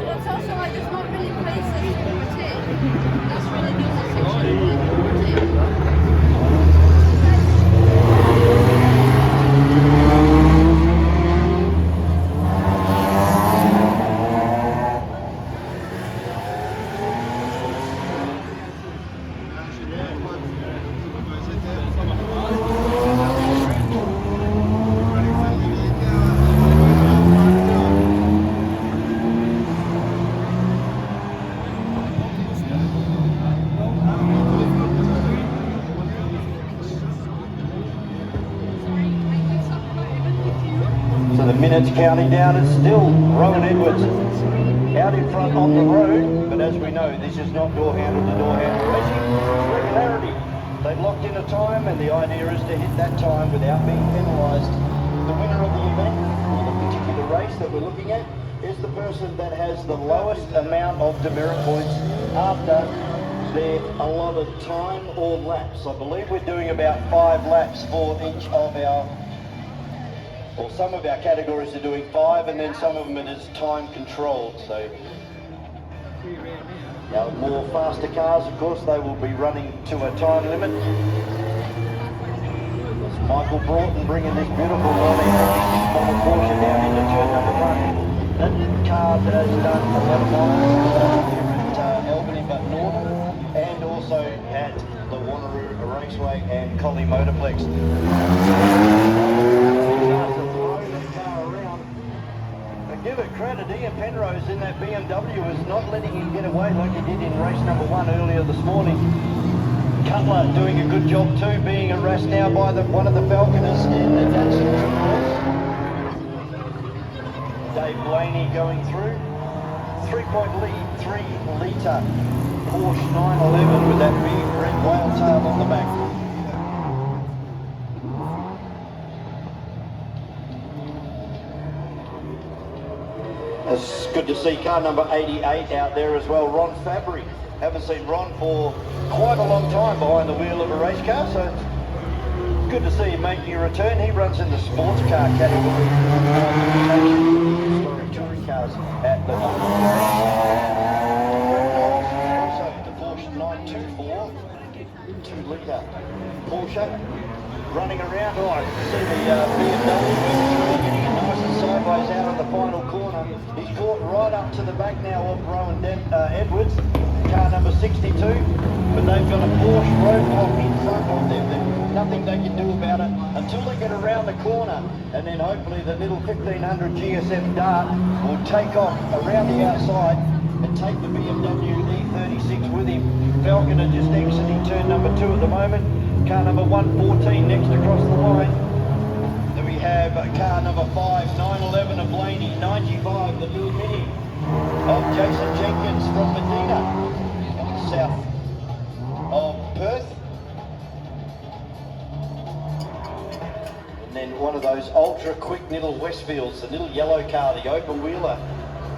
It's also like there's not really places to put it. That's really good section to put it. Minutes counting down, it's still Rowan Edwards out in front on the road, but as we know, this is not door handle to door handle racing, it's regularity. They've locked in a time and the idea is to hit that time without being penalised. The winner of the event, or the particular race that we're looking at, is the person that has the lowest amount of demerit points after their allotted time or laps. I believe we're doing about 5 laps for each of our, or some of our categories are doing 5, and then some of them it is time controlled. So our more faster cars, of course, they will be running to a time limit. There's Michael Broughton bringing this beautiful 1986 model Porsche down into turn number 1. That car has done a lot of miles here at Albany but Northern, and also at the Wanneroo Raceway and Collie Motorplex. Give it credit, Ian Penrose in that BMW is not letting him get away like he did in race number 1 earlier this morning. Cutler doing a good job too, being harassed now by one of the Falconers in the Datsun Triple S. Dave Blaney going through. 3-point lead, 3-litre Porsche 911 with that big red whale tail on the back. It's good to see car number 88 out there as well. Ron Fabry Haven't seen Ron for quite a long time behind the wheel of a race car, so it's good to see him making a return. He runs in the sports car category, historic touring cars at the also the Porsche 924 2-litre Porsche running around. Oh, I can see the BMW getting it nice and sideways out of the final corner. He's caught right up to the back now of Rowan Edwards, car number 62, but they've got a Porsche roadblock in front of them. There's nothing they can do about it until they get around the corner, and then hopefully the little 1500 GSM Dart will take off around the outside and take the BMW E36 with him. Falconer just exiting turn number 2 at the moment. Car number 114 next across the line. Then we have car number 5, 911 of Blaney, 95, the little mini of Jason Jenkins from Medina, south of Perth. And then one of those ultra quick little Westfields, the little yellow car, the open wheeler.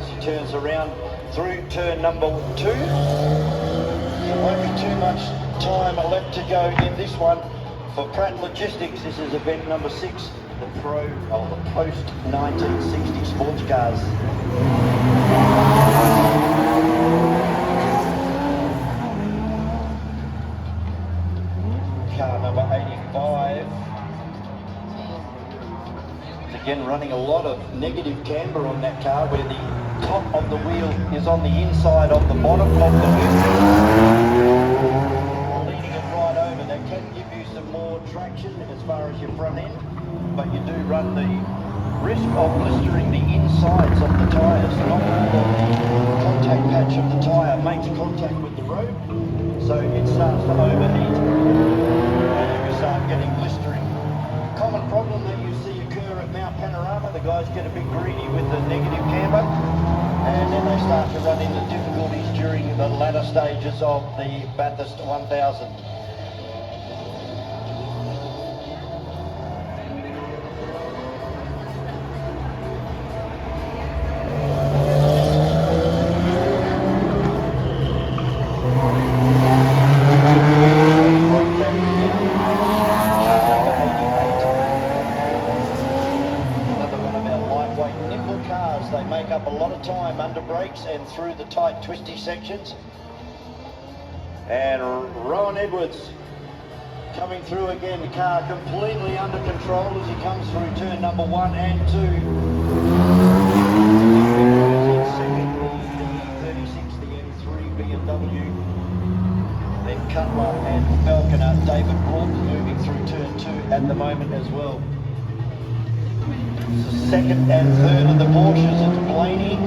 She turns around through turn number 2. There won't be too much time left to go in this one for Pratt Logistics. This is event number 6, the post 1960 sports cars. Car number 85. Again, running a lot of negative camber on that car, where the top of the wheel is on the inside of the bottom of the wheel. Leaning it right over, that can give you some more traction as far as your front end, but you do run the risk of blistering the insides of the tyres. Not all the contact patch of the tyre makes contact with the road, so it starts to overheat and you start getting blistering. Common problem that you see occur at Mount Panorama. The guys get a bit greedy with the negative camber, and then they start to run into difficulties during the latter stages of the Bathurst 1000. And through the tight twisty sections. And Rowan Edwards coming through again, the car completely under control as he comes through turn number 1 and 2. The 36, the M3 BMW. Then Cutler and Falconer, David Broughton moving through turn 2 at the moment as well. So second and third of the Porsches, it's Blaney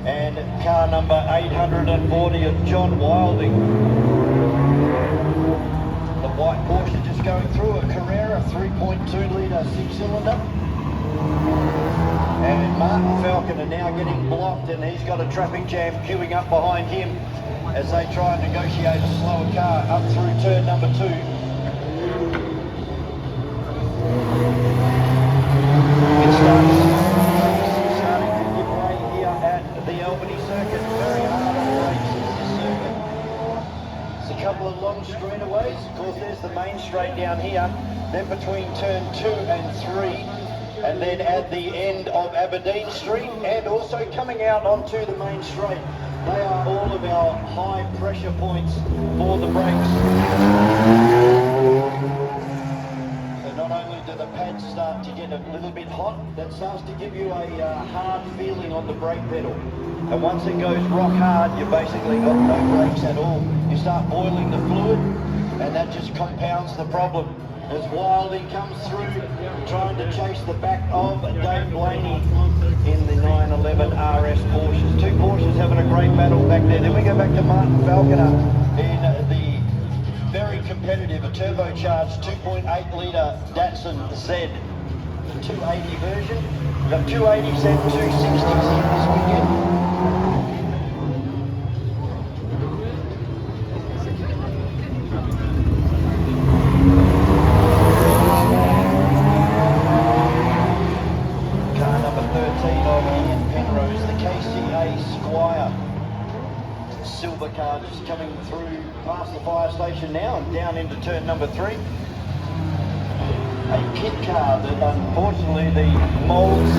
and car number 840 of John Wilding. The white Porsche just going through, a Carrera 3.2 litre 6-cylinder. And Martin Falconer now getting blocked, and he's got a traffic jam queuing up behind him as they try and negotiate a slower car up through turn number 2. It starting to give way here at the Albany circuit. Very hard on brakes in this circuit. It's a couple of long straightaways. Of course, there's the main straight down here. Then between turn 2 and 3, and then at the end of Aberdeen Street, and also coming out onto the main straight. They are all of our high pressure points for the brakes. So not only do the pads start to get a little bit hot, that starts to give you a hard feeling on the brake pedal. And once it goes rock hard, you've basically got no brakes at all. You start boiling the fluid, and that just compounds the problem. As Wilding comes through, trying to chase the back of Dave Blaney in the 911 RS Porsches. Two Porsches having a great battle back there. Then we go back to Martin Falconer in the very competitive, a turbocharged 2.8 litre Datsun Z 280 version. We've got 280s and 260s here this weekend. through past the fire station now and down into turn number 3. A kit car that unfortunately the moulds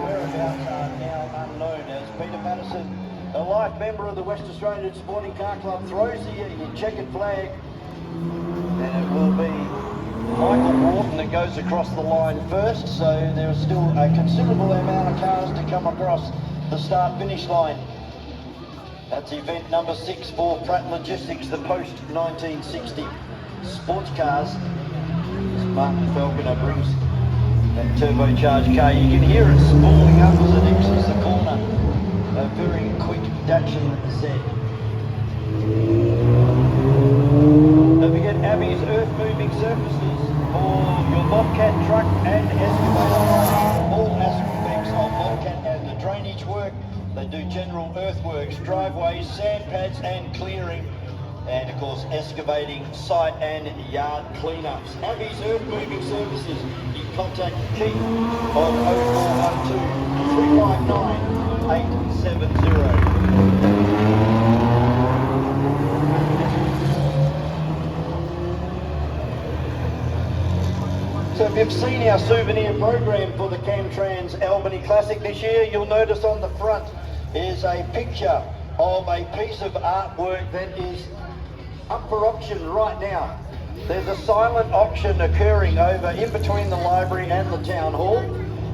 whereabouts are now unknown, as Peter Patterson, a life member of the West Australian Sporting Car Club, throws the checkered flag, and it will be Michael Wharton that goes across the line first, so there is still a considerable amount of cars to come across the start-finish line. That's event number 6 for Pratt Logistics, the post-1960 sports cars. As Martin Falconer brings that turbocharged car, you can hear it spooling up as it exits the corner. A very quick Datsun Z. Don't forget Abby's earth-moving surfaces for your Bobcat truck and excavator. All aspects of Bobcat and the drainage work. They do general earthworks, driveways, sand pads and clearing. And of course excavating, site and yard cleanups. Abby's earth-moving services. You contact Keith on 0412 359 870. So if you've seen our souvenir program for the Camtrams Albany Classic this year, you'll notice on the front is a picture of a piece of artwork that is up for auction right now. There's a silent auction occurring over in between the library and the town hall.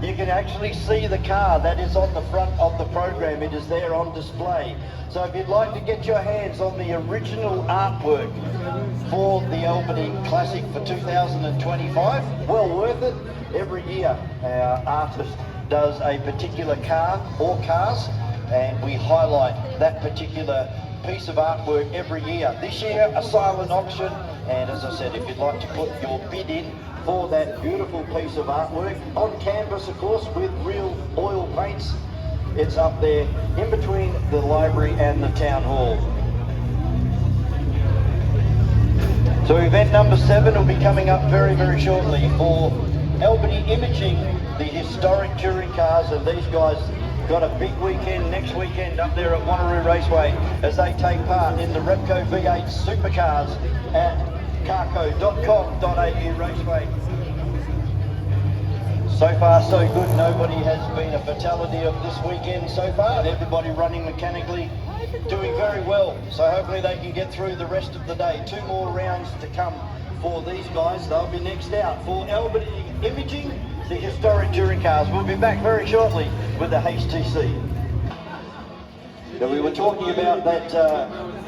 You can actually see the car that is on the front of the program. It is there on display. So if you'd like to get your hands on the original artwork for the Albany Classic for 2025, well worth it. Every year our artist does a particular car or cars, and we highlight that particular piece of artwork every year. This year a silent auction, and as I said, if you'd like to put your bid in for that beautiful piece of artwork on canvas, of course, with real oil paints, it's up there in between the library and the town hall. So event number 7 will be coming up very, very shortly for Albany Imaging, the historic touring cars, and these guys got a big weekend next weekend up there at Wanneroo Raceway as they take part in the Repco V8 Supercars at carco.com.au Raceway. So far so good, nobody has been a fatality of this weekend so far. Everybody running mechanically, doing very well. So hopefully they can get through the rest of the day. 2 more rounds to come for these guys. They'll be next out for Albany Imaging, the historic touring cars. We'll be back very shortly with the HTC. Now we were talking about that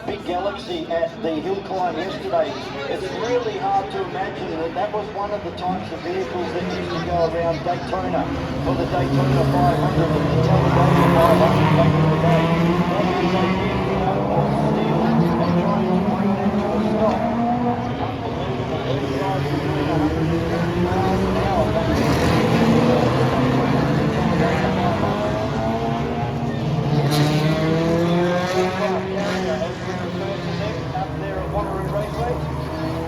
big Galaxy at the hill climb yesterday. It's really hard to imagine that that was one of the types of vehicles that used to go around Daytona for the Daytona 500 and the Talladega 500 back in the day. That is a vehicle of steel and trying to bring that to a stop. Unbelievable. These guys are doing 150 miles an hour back in the day. Up there at Wanneroo Raceway,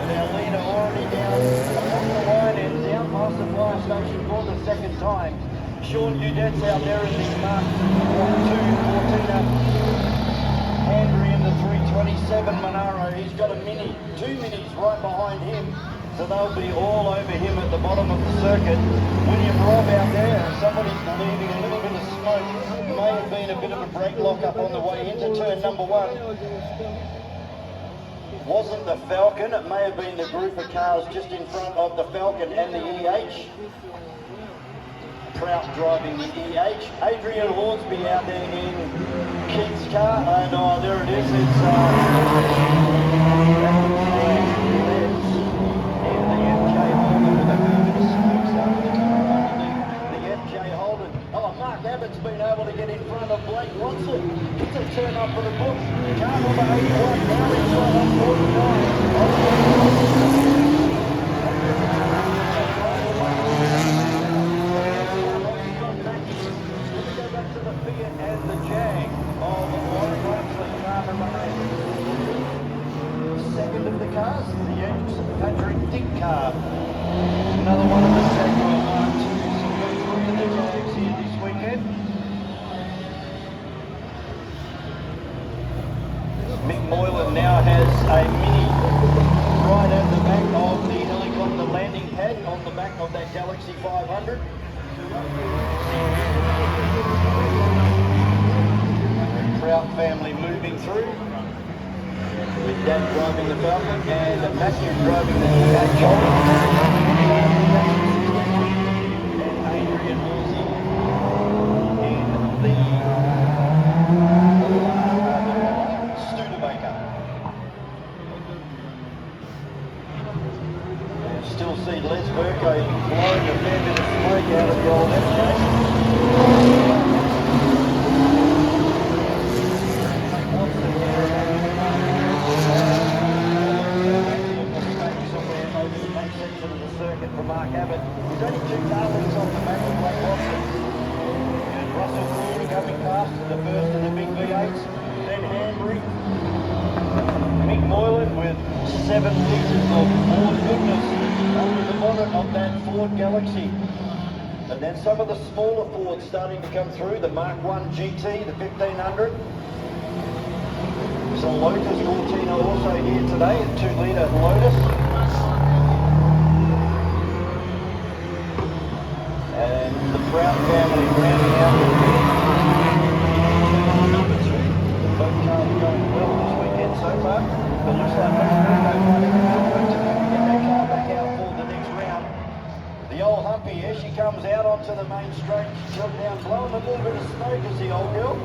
and our leader already down along the line and down past the fire station for the second time. Sean Udet's out there in the Mark 214 Henry in the 327 Monaro. He's got a mini, 2 minis right behind him, so they'll be all over him at the bottom of the circuit. William Robb out there, somebody's leaving a little bit of smoke. May have been a bit of a brake lock-up on the way into turn number 1. Wasn't the Falcon, it may have been the group of cars just in front of the Falcon and the EH. Pratt driving the EH. Adrian Hornsby out there in Keith's car, and oh, there it is, it's Mark Abbott's been able to get in front of Blake Watson. It's a turn up for the book. Car number 81, now inside on 49. Go back to the Fiat and the Jag of Warren Ramsey, car number 8. Second of the cars, the Patrick Dick car. Another one of the Jaguar Mark IIs. Three of the Jags here this weekend. Moylan now has a Mini right at the back of the helicopter landing pad on the back of that Galaxy 500. Pratt family moving through, with Dad driving the Falcon and Matthew driving the Caddy. And Adrian Halsey in the Studebaker. Still see Les Burko blowing a fair bit of smoke out of the old FJ. For Mark Abbott. There's only 2 carlings off the back of Blackwoods. And Russell Cooley coming past the first of the big V8s. Then Hanbury. Mick Moylan with 7 litres of Ford goodness under the bonnet of that Ford Galaxy. And then some of the smaller Fords starting to come through. The Mark 1 GT, the 1500. There's a Lotus Cortina also here today, a 2-litre Lotus. And the Pratt family rounding out number 2. Both cars are going well this weekend so far. But looks like most of them might have to get that car back out for the next round. The old Humpy, here she comes out onto the main straight. She's got down, blowing a little bit of smoke as the old girl.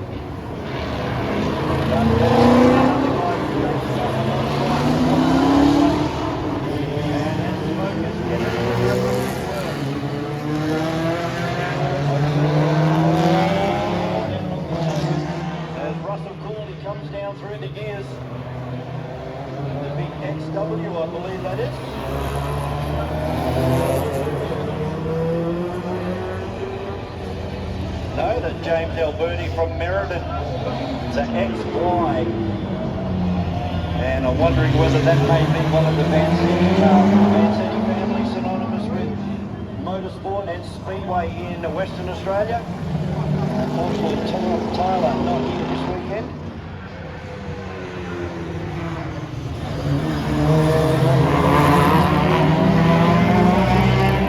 Comes down through the gears. The big XW, I believe that is. No, that James Alberti from Meriden. It's an XY. And I'm wondering whether that may be one of the Vancetti family synonymous with motorsport and speedway in Western Australia. Unfortunately, Tom Tyler not here this weekend.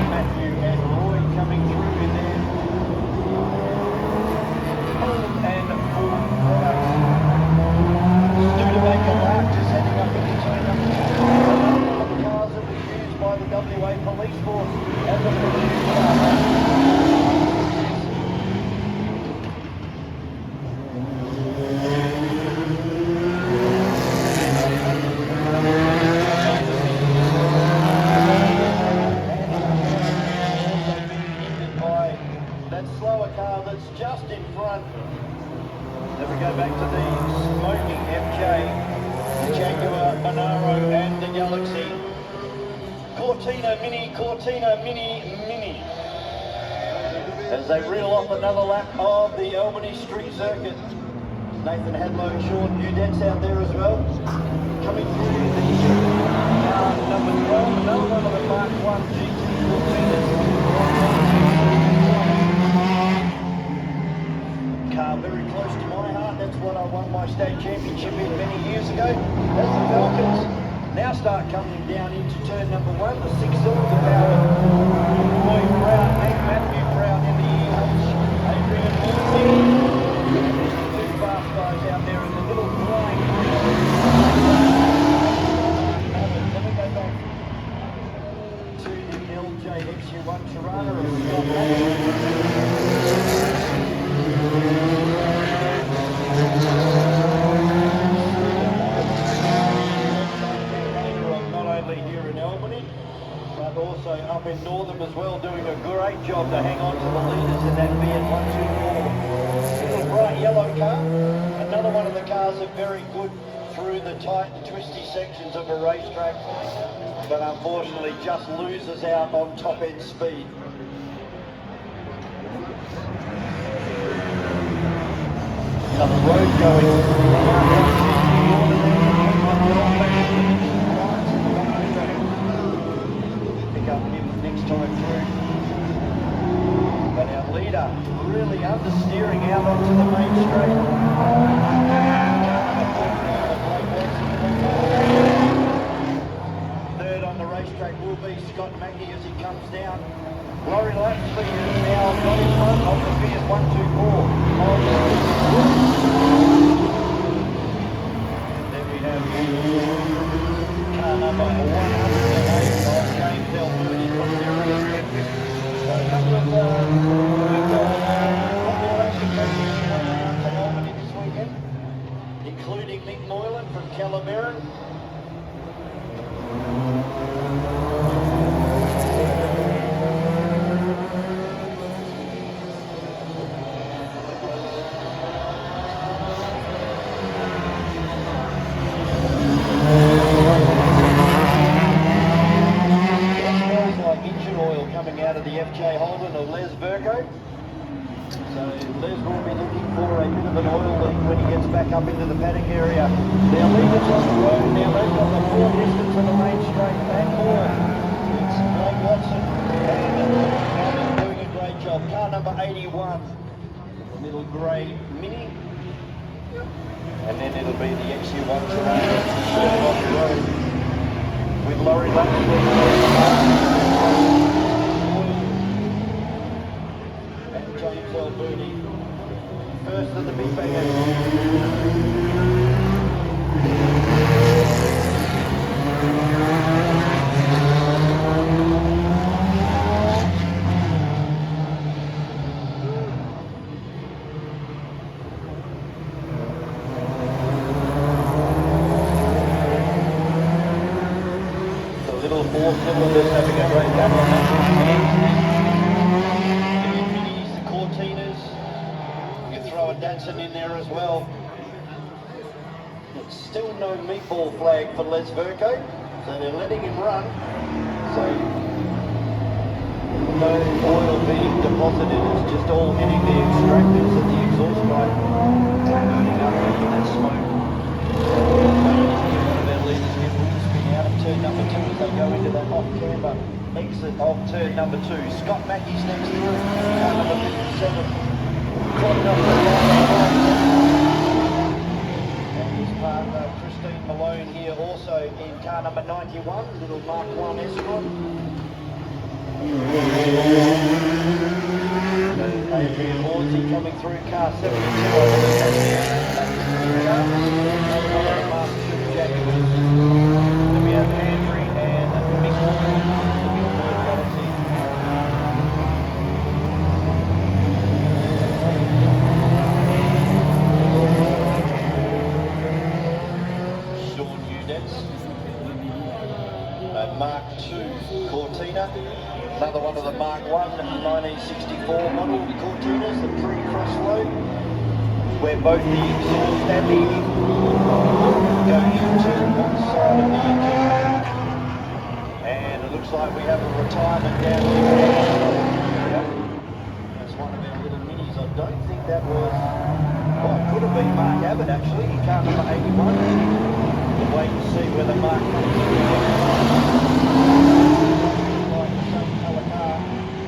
Matthew and Roy coming through in there. And Ford Studebaker Lark just heading up into turn number 2. The cars that were used by the WA Police Force as a pursuit car. Just in front. Then we go back to the smoking FJ, the Jaguar, Monaro and the Galaxy. Cortina Mini. As they reel off another lap of the Albany Street Circuit. Nathan Hadlow and Sean Newdent's out there as well. Coming through the car number 12, another one of the Mark 1 GT Cortinas. Very close to my heart. That's what I won my state championship in many years ago. As the Falcons now start coming down into turn number 1, the 6-cylinder power. Roy Pratt and Matthew Pratt in the Adrian Halsey. Two fast guys out there in the middle flying. Then we go back to the LJ XU1 Tirana of Scott not only here in Albany, but also up in Northam as well, doing a great job to hang on to the leaders in that Fiat 124. Little bright yellow car, another one of the cars that very good through the tight and twisty sections of a racetrack, but unfortunately just loses out on top end speed. Another road going. Pick up him next time through. But our leader really understeering out onto the main straight. including Mick Moylan from Calaveran. Out of the FJ Holden of Les Virgo. So Les will be looking for a bit of an oil leak when he gets back up into the paddock area. Now leaders on the road, now they've got the full distance on the main straight back more. It's Blake Watson and doing a great job. Car number 81, the little grey Mini. And then it'll be the XU1 Terrain on the road with Laurie Lutton. James Albany, first of the big bangers. The little four cylinders having a great battle. Datsun in there as well. It's still no meatball flag for Les Virgo, so they're letting him run. So no oil being deposited, it's just all hitting the extractors and the exhaust pipe, burning up that smoke. One of our leaders get all spin out of turn number 2 as they go into that off-camber exit of turn number 2. Scott Mackey's next through, car number 57. And his partner Christine Malone here also in car number 91, little Mark 1 Escort. Adrian Hornsey coming through car 72. Then we have Andrew and Mick Mark II Cortina, another one of the Mark I 1964 model Cortinas, the pre-cross load, where both the exhaust and the go into one side of the engine. And it looks like we have a retirement down here. Yep. That's one of our little minis. I don't think that was, well, it could have been Mark Abbott actually, in car number 81. We'll wait and see whether Mark comes in.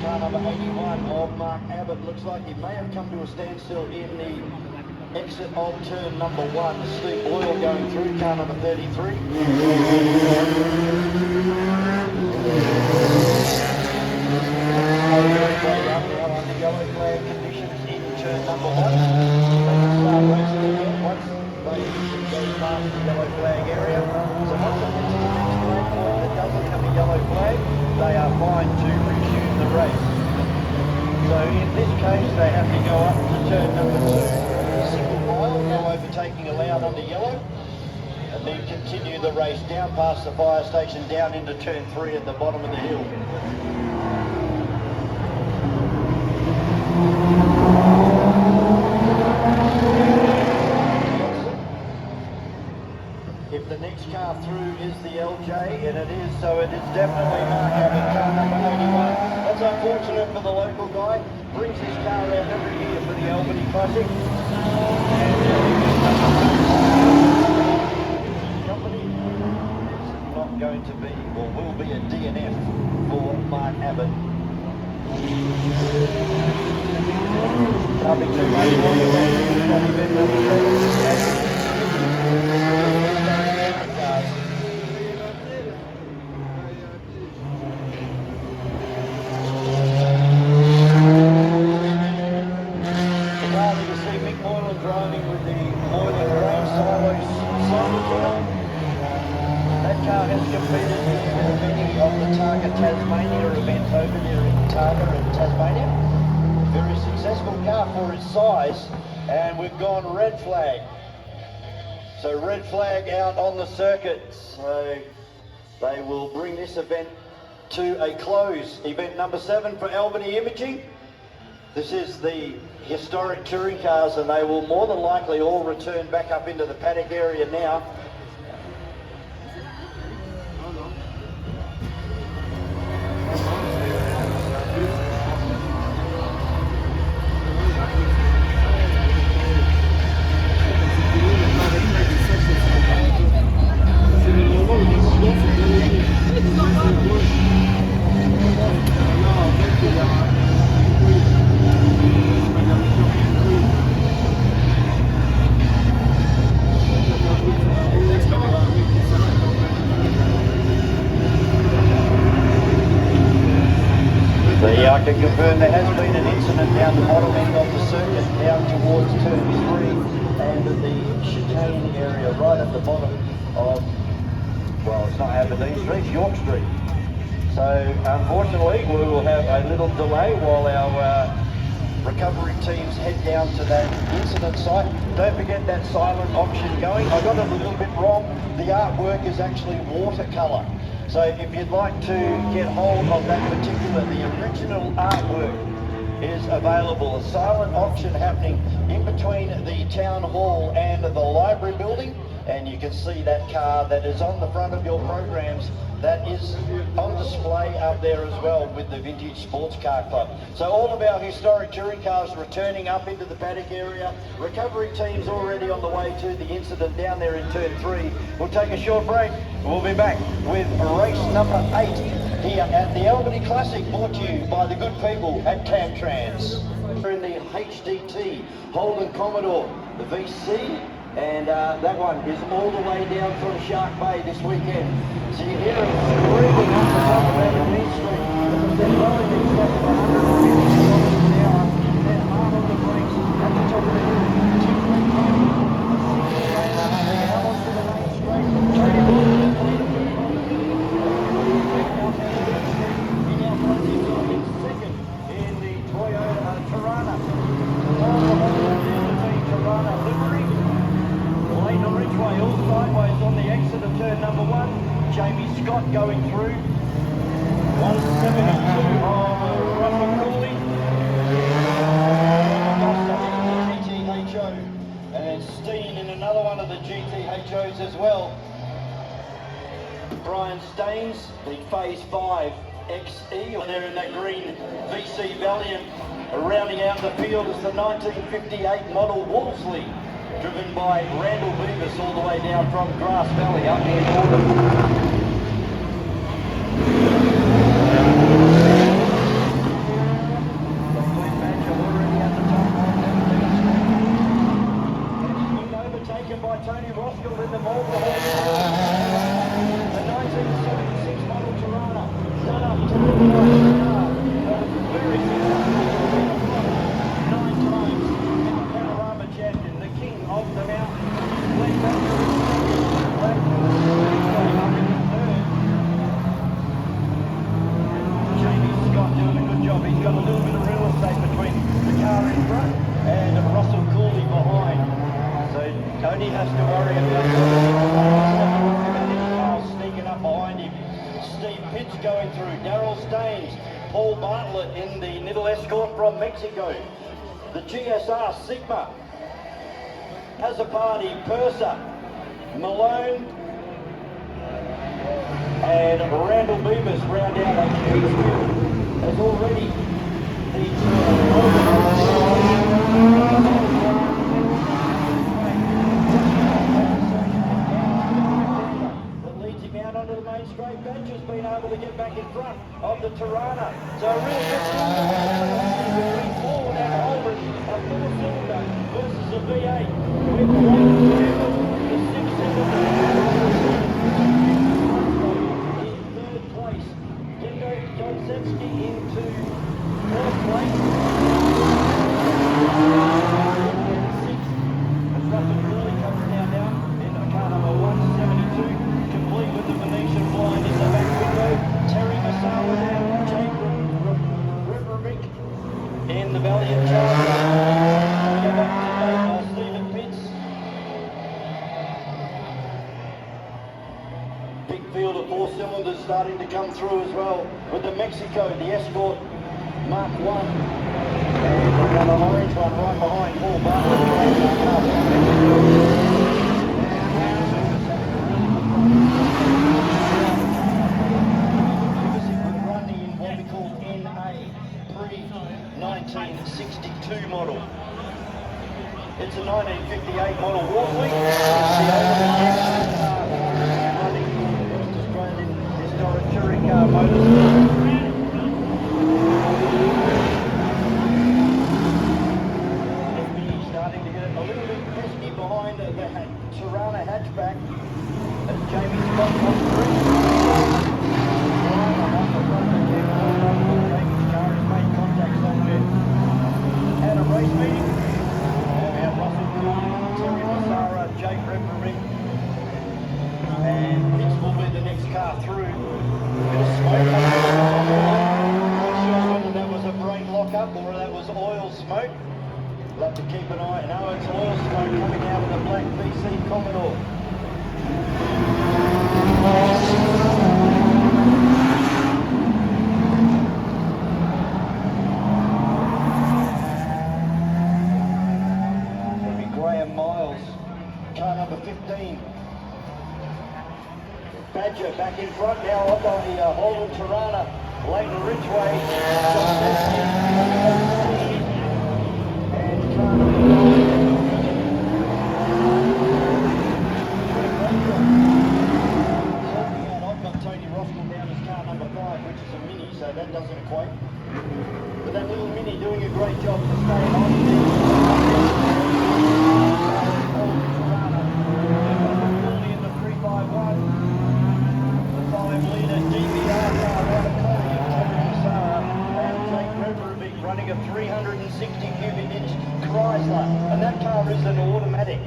Car number 81 of Mark Abbott. Looks like he may have come to a standstill in the exit of turn number 1. Steve Boyle going through car number 33. Under yellow flag conditions in turn number 1. They can start racing again once they go past the yellow flag area. So once they get to the next flag point that doesn't have a yellow flag, they are fine to resume the race. So in this case, they have to go up to turn number 2, single file, no overtaking allowed under yellow, and then continue the race down past the fire station, down into turn 3 at the bottom of the hill. If the next car through is the LJ, and it is, so it is definitely Mark Abbott, car number 81. That's unfortunate for the local guy. Brings his car out every year for the Albany Classic. Company is not going to be, or will be, a DNF for Mark Abbott. Can't be too much longer. Driving with the Moylan Range silo that car has competed in many of the Targa Tasmania events over there in Targa in Tasmania. Very successful car for its size, and we've gone red flag. So red flag out on the circuit. So they will bring this event to a close. Event number 7 for Albany Imaging. This is the historic touring cars, and they will more than likely all return back up into the paddock area now. I can confirm there has been an incident down the bottom end of the circuit, down towards turn 3 and the chicane area right at the bottom of, well, it's not Aberdeen Street, it's York Street. So unfortunately we will have a little delay while our recovery teams head down to that incident site. Don't forget that silent option going. I got it a little bit wrong. The artwork is actually watercolour. So if you'd like to get hold of that particular, the original artwork is available. A silent auction happening in between the town hall and the library building, and you can see that car that is on the front of your programs that is on display up there as well with the Vintage Sports Car Club. So all of our historic touring cars returning up into the paddock area. Recovery teams already on the way to the incident down there in turn 3. We'll take a short break. We'll be back with race number 8 here at the Albany Classic, brought to you by the good people at Camtrams. We're in the HDT Holden Commodore, the VC. And that one is all the way down from Shark Bay this weekend. So you hear it screaming up the top of Main Street. They're blowing these stuff at 150 kilometres an hour. Then hard on the brakes at the top of the hill. They come onto the main straight. Tony Borden is leading the front. He now finds himself in second in the Toyota Tirana. All the way down the Tirana livery. Lane on Ridgeway, all sideways on the exit of turn number 1. Jamie Scott going through. 172 of Russell Cooley. GTHO. And then Steen in another one of the GTHOs as well. Brian Staines, the Phase 5 XE. There in that green VC Valiant. Rounding out the field is the 1958 model Wolseley, driven by Randall Beavis all the way down from Grass Valley up near Gordon. Overtaken by Tony Roskill in the Malta. The 1976 model Tirana, done up to the car. Very good. 9 times in the Panorama champion, the king of the mountain. Jamie Scott doing a good job. He's got a little bit of real estate between the car in front and Russell Cooley behind. So Tony has to worry about the sneaking up behind him. Steve Pitts going through. Daryl Staines. Paul Bartlett in the Niddle Escort from Mexico. The GSR Sigma. Azapati, Purser, Malone, and Randall Beavis round out a Kingsfield as already that leads him out onto the main straight. Badger's been able to get back in front of the Tirana. So a real good between Ford and Holden, a 4-cylinder versus a V8. With the 6-cylinder in third place. Dindo Josepski into fourth place. Sixth. As Russell Cooley comes now in car number 172, complete with the Venetian blind in the back window. Terry Massawa down, Jake Riverick in the Valiant Charger. Go back to Stephen Pitts. big field of 4 cylinders starting to come through as well. With the Mexico, the Escort Mark 1. And we've got an orange one right behind Paul Grande in what we call NA, pre-1962 model. It's a 1958 model Walkley. It's the Australian historic touring car motorsport. Starting to get it a little bit pesky behind the Tirana hatchback as Jamie Scott comes through. Jamie's car has made contact somewhere at a race meeting. Terry Massara, Jake Reverie, and this will be the next car through. Bit of smoke coming out. Not sure whether that was a brake lock-up or that was oil smoke. We'll have to keep an eye. No, it's oil smoke coming out of the black VC Commodore. Car number 15. Badger back in front now up on the Holden Tirana, Leighton Ridgeway. And car number 9. I've got Tony Roskell down as car number 5, which is a Mini, so that doesn't equate. But that little Mini doing a great job to stay on. Running a 360 cubic inch Chrysler, and that car is an automatic.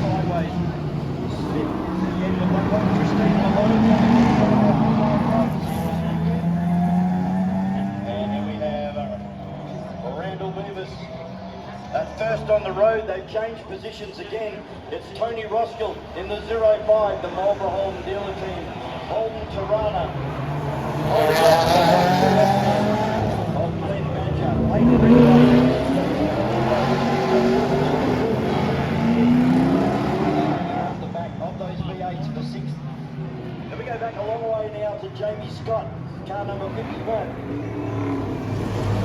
Sideways. Smith, the end of that one, Christine Malone. And here we have Randall Beavis. At first on the road, they've changed positions again. It's Tony Roskell in the 05, the Marlborough Holden dealer team. Holden Tirana. Holden Glen Badger. The back of those V8s for 6th. Then we go back a long way now to Jamie Scott, car number 51.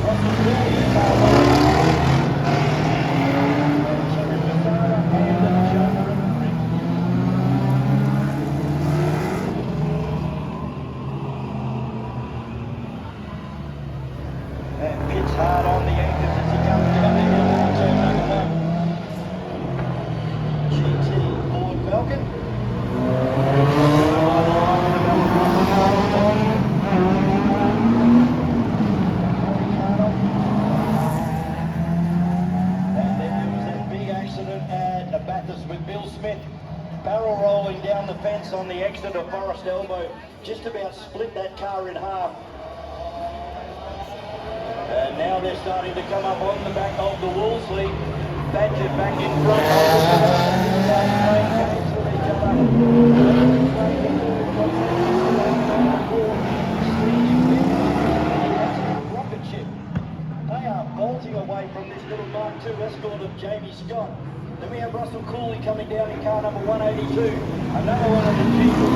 Russell Williams, car and pits hard on the anchors as he comes down into turn number 1. GT Ford Falcon. And then there was that big accident at Bathurst with Bill Smith. Barrel rolling down the fence on the exit of Forest Elbow. Just about split that car in half. And now they're starting to come up on the back of the Wolseley. Badger back in front. Rocket ship. They are bolting away from this little Mark II Escort of Jamie Scott. Then we have Russell Cooley coming down in car number 182. Another one of the people.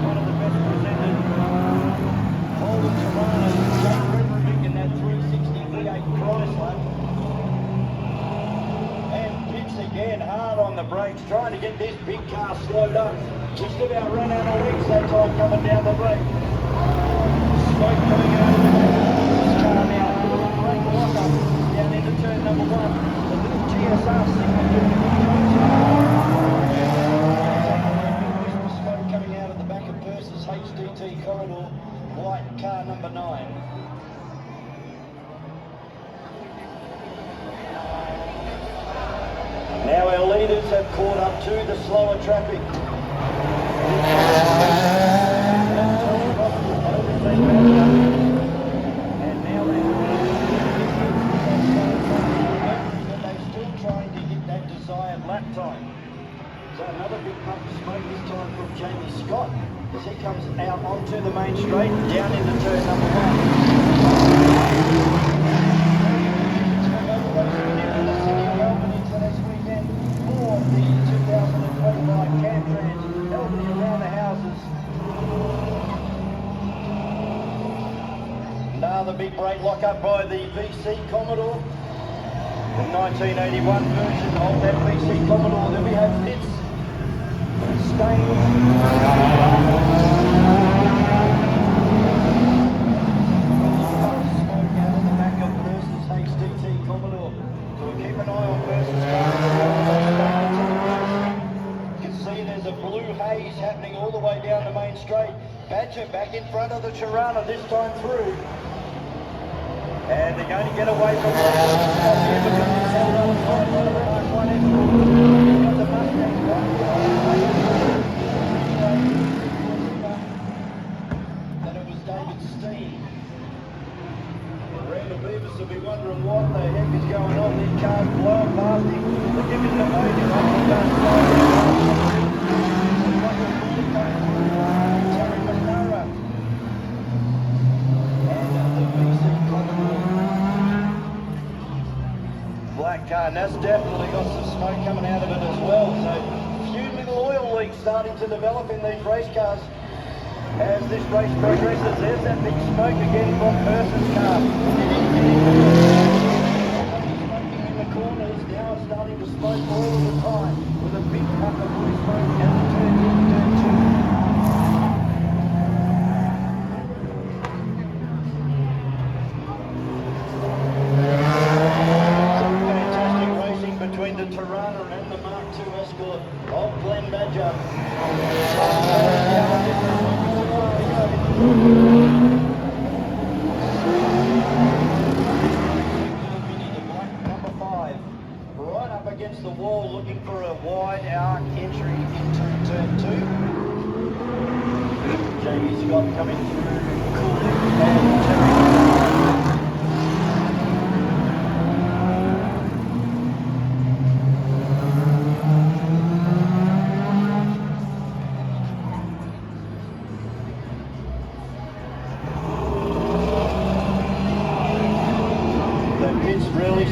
One of the best presented. Holden Tirana, Jake Reverie in that 360 V8 Chrysler. And pits again, hard on the brakes, trying to get this big car slowed up. Just about run out of legs that time coming down the brake. Smoke coming out of the back of this car now. Brake lock-up down into turn number 1. The little GSR signature. Smoke coming out of the back of Purse's HDT corridor. White car number 9. Now our leaders have caught up to the slower traffic. out onto the main straight, down into turn number 1. The city of Albany for this weekend for the 2025 Camtrams, Albany around the houses. Another big brake lock-up by the VC Commodore. The 1981 version of that VC Commodore. Then we have Fitz, Stains, smoke out of the back of Versus HDT Commodore. So we'll keep an eye on Versus cars. You can see there's a blue haze happening all the way down the main straight. Badger back in front of the Tirana this time through. And they're going to get away from the Then it was David Steen. Random Beavis will be wondering what the heck is going on. These cars blowing past him. They're giving the motor black car, and that's definitely got some smoke coming out of it as well. So a few little oil leaks starting to develop in these race cars as this race progresses. There's that big smoke again from Person's car. Smoking in the corners, now it's starting to smoke all the time with a big puff of blue smoke as it turns into turn 2. Between the Tirana and the Mark II Escort of Glenn Badger. Number 5, right up against the wall, looking for a wide arc entry into turn 2. Jamie Scott coming through, cool and Terry.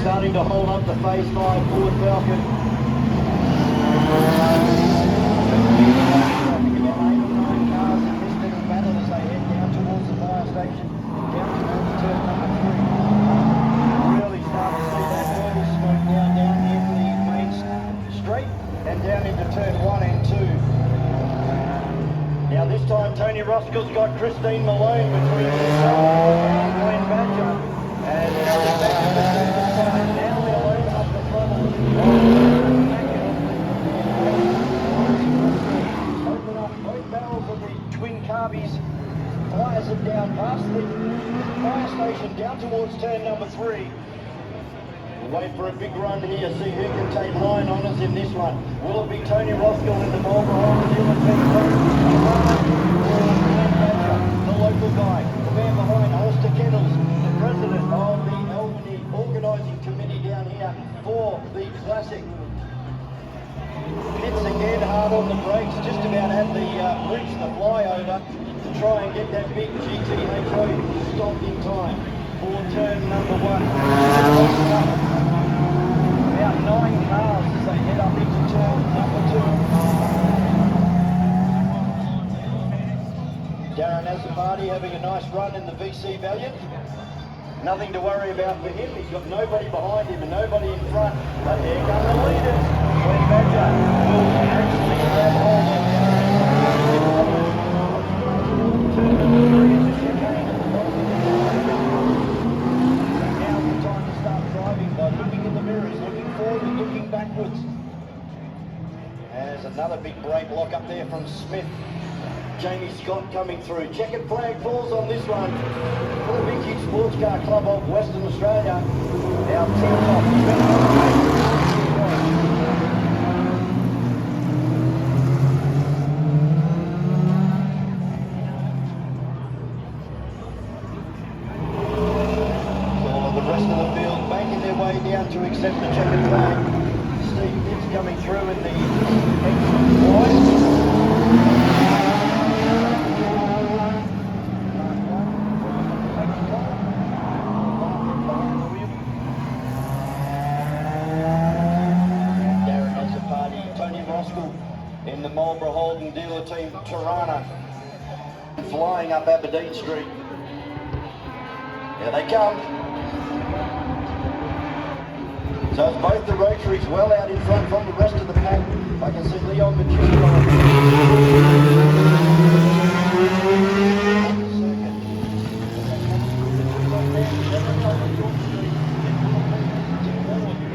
Starting to hold up the phase 5 Ford Falcon. I think about 8 or 9 cars in this little battle as they head down towards the fire station, down towards turn number 3. Really start to see that oil smoke now down in the main straight and down into turn 1 and 2. Now this time Tony Roscoe's got Christine Malone between himself and Glenn Badger. And now they're back in the side. Now they'll open up the throttle. Open up both barrels of the twin carbies. Fires it down past the fire station, down towards turn number 3. We'll wait for a big run here, see who can take line honours in this one. Will it be Tony Roscoe in the ball behind him and the local guy? The man behind Holster Kettles, the president of the Albany organising committee down here for the Classic. Pitts again hard on the brakes, just about had the reach the flyover to try and get that big GTHO stopped in time for turn number 1. About 9 cars as they head up into turn number 2. Darren Azzopardi having a nice run in the VC Valiant. Nothing to worry about for him. He's got nobody behind him and nobody in front. But here come the leaders. Glenn Badger will actually grab hold of turn number 3 is a chicane at the bottom. Now's the time to start driving by looking in the mirrors, looking forward and looking backwards. There's another big brake lock up there from Smith. Jamie Scott coming through. Checkered flag falls on this one for the Big Hit Sports Car Club of Western Australia. Our team off. So the rest of the field making their way down to accept the checkered flag. Steve Gibbs coming through in the exit wide. racing dealer team Tirana, flying up Aberdeen Street. Here they come. So it's both the Rotaries well out in front from the rest of the pack. I can see Leon Magistro.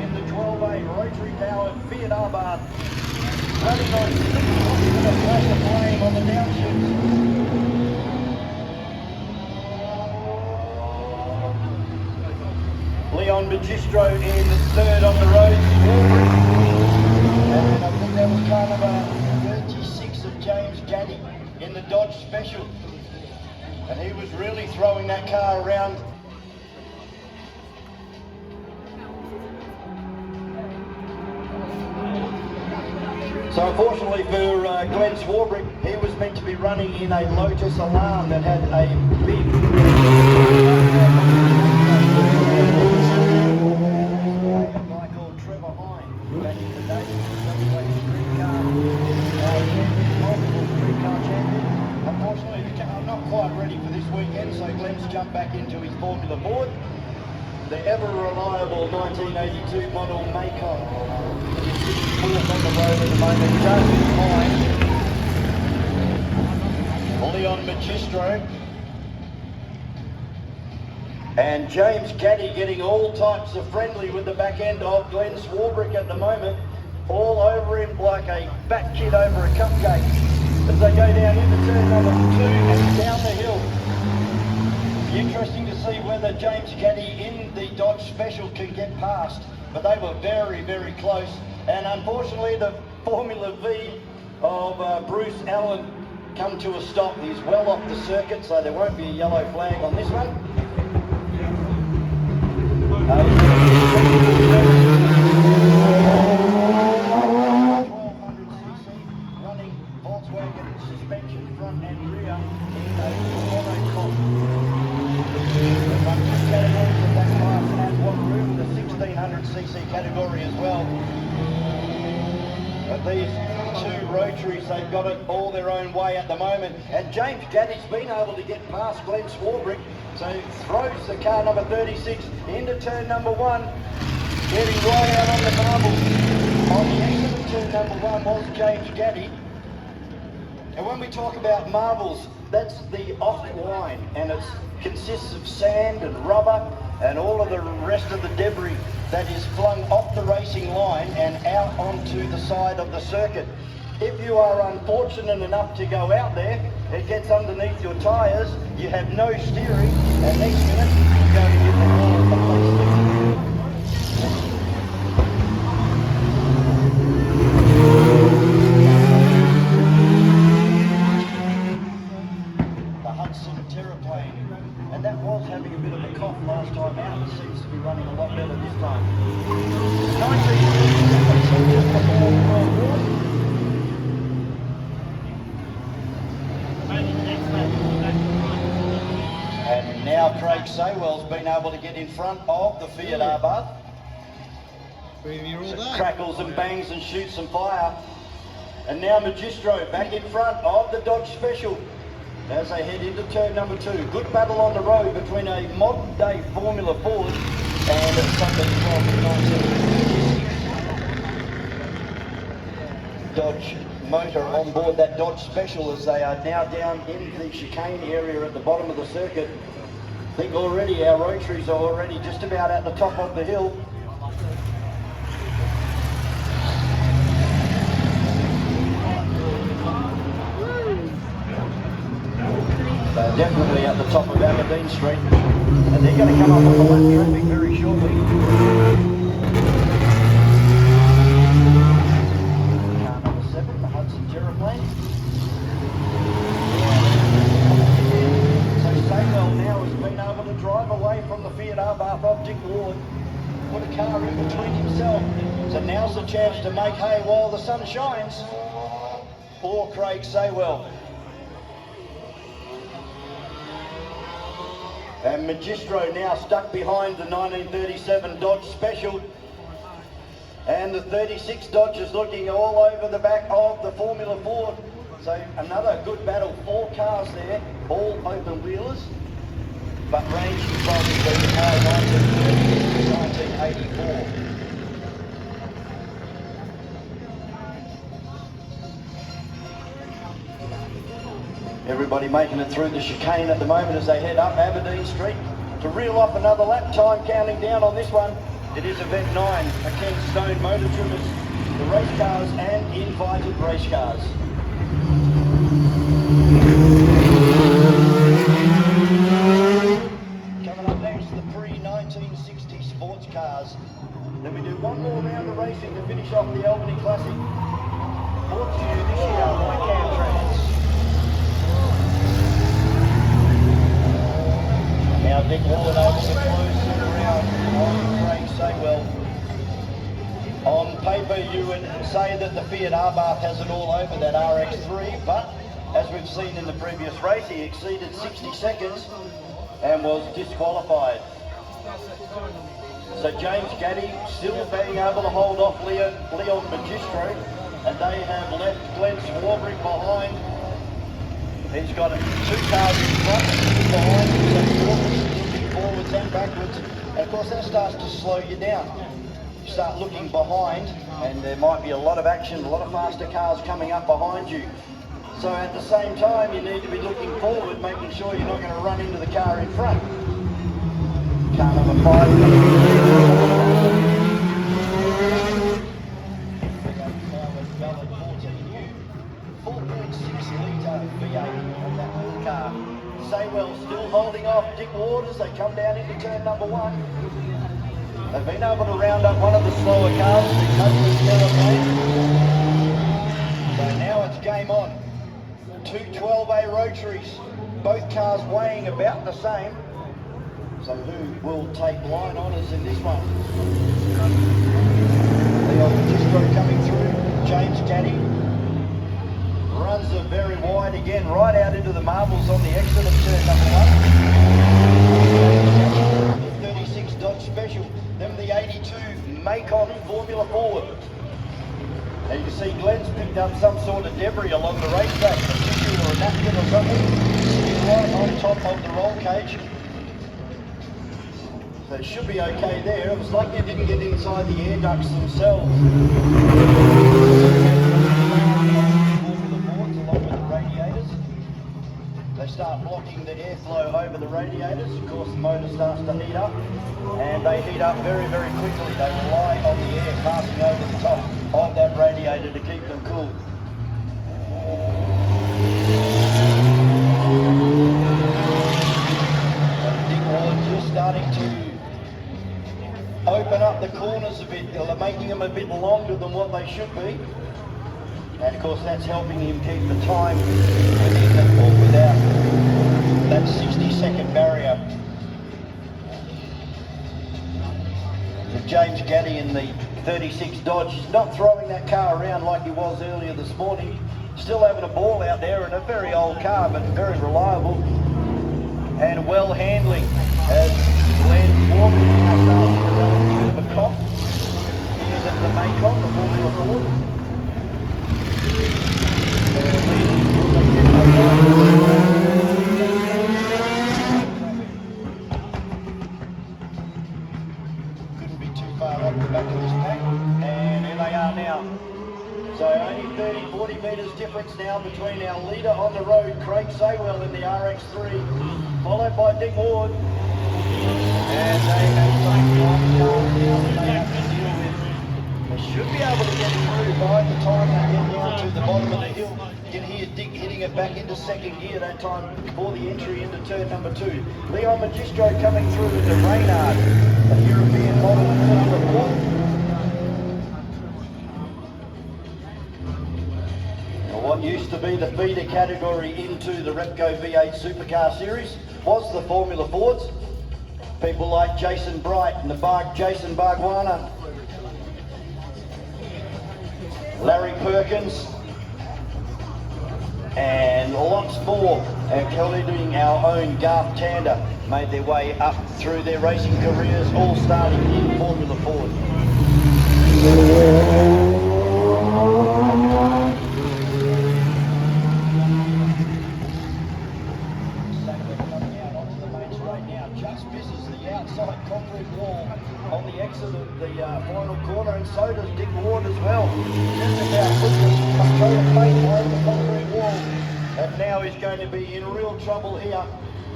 In the 12A Rotary powered Fiat Abarth, running on 6 with a flash of flame on the downshifts. Leon Magistro in third on the road. And I think that was car number 36 of James Gaddy in the Dodge Special. And he was really throwing that car around. So unfortunately for Glenn Swarbrick, he was meant to be running in a Lotus Alarm that had a big... back in the day, multiple street car champion. Unfortunately, the car not quite ready for this weekend, so Glenn's jumped back into his Formula Board. The ever-reliable 1982 model Macon. Fourth on the road at the moment, just behind Leon Magistro. And James Gaddy getting all types of friendly with the back end of Glenn Swarbrick at the moment. All over him like a fat kid over a cupcake as they go down into turn number 2 and down the hill. Interesting to see whether James Gaddy in the Dodge Special can get past, but they were very, very close. And unfortunately the Formula V of Bruce Allen come to a stop. He's well off the circuit, so there won't be a yellow flag on this one. 1200cc running Volkswagen suspension front and rear in a monocop. The front two categories of that class and one room, the 1600cc category as well. But these two Rotaries, they've got it all their own way at the moment. And James Gaddy's been able to get past Glenn Swarbrick, so throws the car number 36 into turn number 1, getting right out on the marbles. On the exit of turn number 1 was James Gaddy. And when we talk about marbles, that's the off line, and it consists of sand and rubber and all of the rest of the debris that is flung off the racing line and out onto the side of the circuit. If you are unfortunate enough to go out there, it gets underneath your tyres, you have no steering, and next minute you're going to get the wall of the place. The Hudson Terraplane, and that was having a bit of a cough last time out. It seems to be running a lot better this time. 1987, just before World War. And now Craig Saywell's been able to get in front of the Fiat Abarth. Crackles and bangs and shoots some fire. And now Magistro back in front of the Dodge Special as they head into turn number 2. Good battle on the road between a modern day Formula Ford and something from 1956 Dodge motor on board that Dodge Special as they are now down in the chicane area at the bottom of the circuit. I think already our Rotaries are already just about at the top of the hill. They're definitely at the top of Aberdeen Street, and they're going to come up with the lap traffic very shortly. Car number 7, the Hudson Terraplane. So Saywell now has been able to drive away from the Fiat Abarth of Dick Ward, put a car in between himself. So now's the chance to make hay while the sun shines for Craig Saywell. And Magistro now stuck behind the 1937 Dodge Special. And the 36 Dodge is looking all over the back of the Formula Ford. So another good battle, 4 cars there, all open wheelers, but ranging from the 1930s to 1984. Everybody making it through the chicane at the moment as they head up Aberdeen Street to reel off another lap. Time counting down on this one. It is event 9, a Ken Stone Motor Trimmers, the race cars and invited race cars. Coming up next, the pre-1960 sports cars. Then we do one more round of racing to finish off the Albany Classic. Brought to you this year by Camtrams. Now Dick Ward able to close it around on Craig Saywell. On paper you would say that the Fiat Abarth has it all over that RX3, but as we've seen in the previous race, he exceeded 60 seconds and was disqualified. So James Gaddy still being able to hold off Leon Magistro, and they have left Glenn Swarbrick behind. He's got 2 cars in front and 2 behind, so looking forwards and backwards. And of course that starts to slow you down. You start looking behind and there might be a lot of action, a lot of faster cars coming up behind you. So at the same time you need to be looking forward, making sure you're not going to run into the car in front. Car number 5. 4.6 litre V8 on that little car. Saywell still holding off Dick Ward as they come down into turn number 1. They've been able to round up one of the slower cars, the Copeland Celebrate. So now it's game on. 2 12A rotaries, both cars weighing about the same. So who will take line honours in this one? Leon Magistro coming through, James Gaddy. Runs are very wide again, right out into the marbles on the exit of turn number 1. The 36 Dodge Special, then the 82 Macon Formula Ford. And you can see Glenn's picked up some sort of debris along the racetrack, a tissue or a napkin or something, sitting right on top of the roll cage. So it should be okay there. It was like they didn't get inside the air ducts themselves. They start blocking the airflow over the radiators. Of course, the motor starts to heat up, and they heat up very, very quickly. They rely on the air passing over the top of that radiator to keep them cool. Dick Ward just starting to open up the corners a bit. They're making them a bit longer than what they should be. And of course that's helping him keep the time within or without that 60-second barrier. So James Gaddy in the 36 Dodge, he's not throwing that car around like he was earlier this morning. Still having a ball out there, and a very old car, but very reliable and well handling. As Glenn Foreman now starting to run a bit of a cop. Here's at the Macon, the Formula Ford. Couldn't be too far up the back of this pack, and here they are now. So only 30-40 metres difference now between our leader on the road, Craig Saywell in the RX3, followed by Dick Ward. And they have some long cars now that they have to deal with. They should be able to get through by the time they get down to the bottom of the hill. You can hear Dick hitting it back into second gear that time before the entry into turn number 2. Leon Magistro coming through into Reynard, a European model Formula Ford. What used to be the feeder category into the Repco V8 Supercar Series was the Formula Fords. People like Jason Bright and the Jason Bargwana, Larry Perkins, and lots more, including our own Garth Tander, made their way up through their racing careers, all starting in Formula Ford. concrete wall on the exit of the final corner, and so does Dick Ward as well. Just about quickly trying to paint behind the concrete wall, and now he's going to be in real trouble here.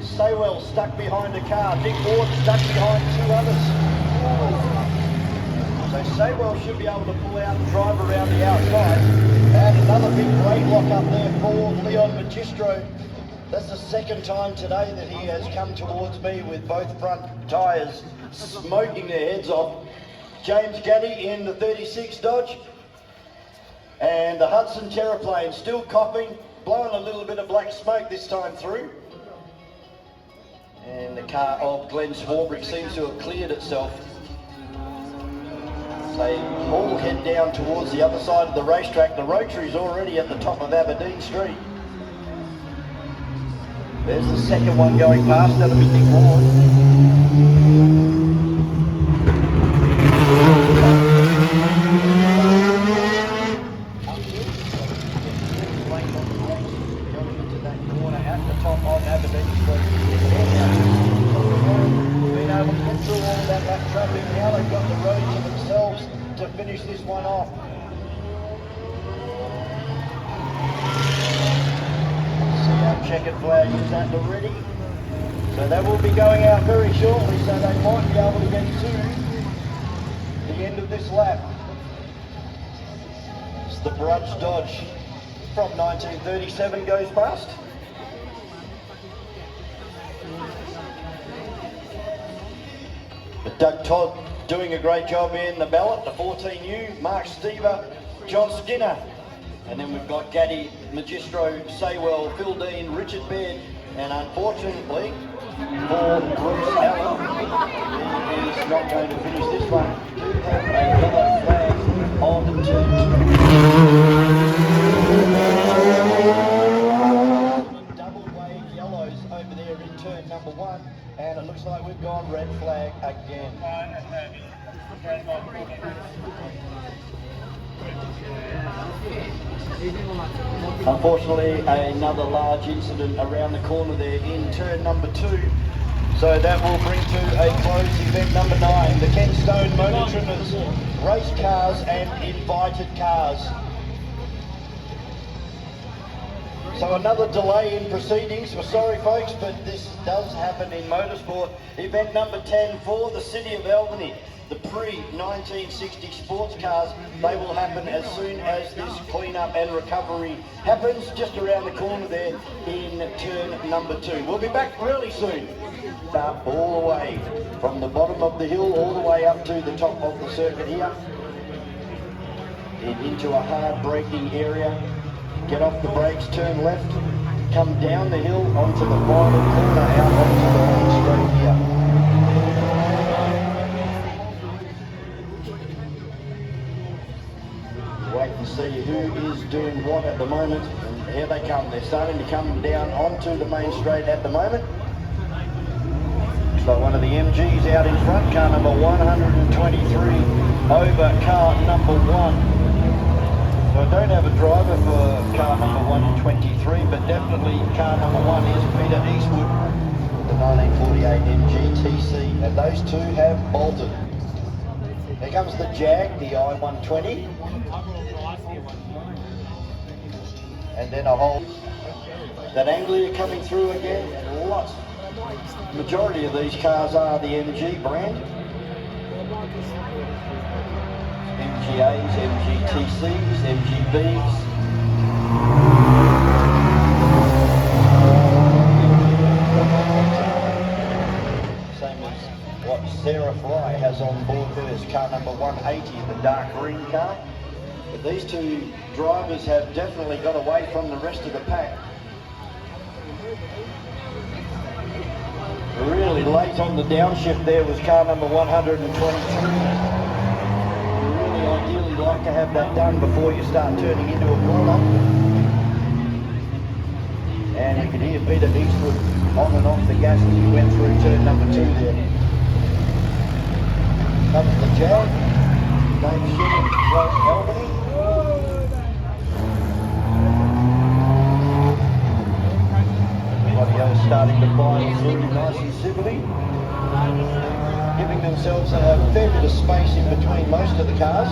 Saywell stuck behind a car, Dick Ward stuck behind two others. So Saywell should be able to pull out and drive around the outside. And another big brake lock up there for Leon Magistro. That's the second time today that he has come towards me with both front tyres smoking their heads off. James Gaddy in the 36 Dodge. And the Hudson Terraplane still coughing, blowing a little bit of black smoke this time through. And the car of Glenn Swarbrick seems to have cleared itself. They all head down towards the other side of the racetrack. The Rotary's already at the top of Aberdeen Street. There's the second one going past, that'll be Dick Ward. Going into that corner at the top of Aberdeen Street. Being able to get through all that lap traffic, now they've got the road to themselves to finish this one off. Checkered flag is at the ready. So they will be going out very shortly, so they might be able to get to the end of this lap. It's the Brudge Dodge from 1937 goes past. But Doug Todd doing a great job in the ballot, the 14U, Mark Stever, John Skinner. And then we've got Gaddy, Magistro, Saywell, Phil Dean, Richard Baird, and unfortunately for Bruce Allen, he is not going to finish this one. We do have a yellow flag on turn 2. Double wave yellows over there in turn number 1, and it looks like we've gone red flag again. Unfortunately, another large incident around the corner there in turn number 2. So that will bring to a close event number 9, the Ken Stone Motor Trimmers, race cars and invited cars. So another delay in proceedings. We're sorry folks, but this does happen in motorsport. Event number 10 for the City of Albany. The pre-1960 sports cars, they will happen as soon as this clean-up and recovery happens, just around the corner there in turn number 2. We'll be back really soon. Start all the way from the bottom of the hill all the way up to the top of the circuit here. Into a hard braking area. Get off the brakes, turn left, come down the hill onto the final corner out onto the main straight here. Wait and see who is doing what at the moment, and here they come. They're starting to come down onto the main straight at the moment. So one of the MGs out in front, car number 123 over car number 1. So I don't have a driver for car number 123, but definitely car number 1 is Peter Eastwood, the 1948 MG TC, and those two have bolted. Here comes the Jag, the I-120. And then a whole, that Anglia coming through again, and lots. Majority of these cars are the MG brand. MGAs, MGTCs, MGBs. Same as what Sarah Fry has on board hers, car number 180, the dark green car. But these two drivers have definitely got away from the rest of the pack. Really late on the downshift there was car number 123. You really ideally like to have that done before you start turning into a corner. And you can hear Peter Eastwood on and off the gas as he went through turn number 2 there. Comes the Jag, Dave Shilling from Albany. Everybody else starting to fly through nice and civilly. Giving allowing themselves a fair bit of space in between most of the cars.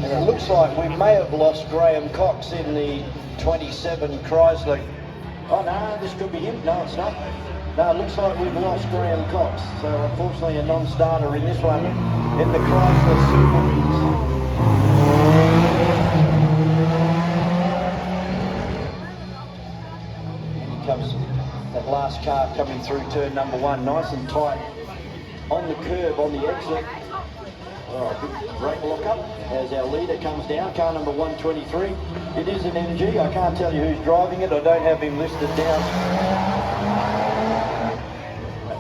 And it looks like we may have lost Graham Cox in the 27 Chrysler. Oh no, this could be him. No, it's not. No, it looks like we've lost Graham Cox. So unfortunately a non-starter in this one in the Chrysler Super Wings. Here comes that last car coming through turn number 1, nice and tight on the curb on the exit. Oh, big brake lock up as our leader comes down, car number 123. It is an MG, I can't tell you who's driving it, I don't have him listed down.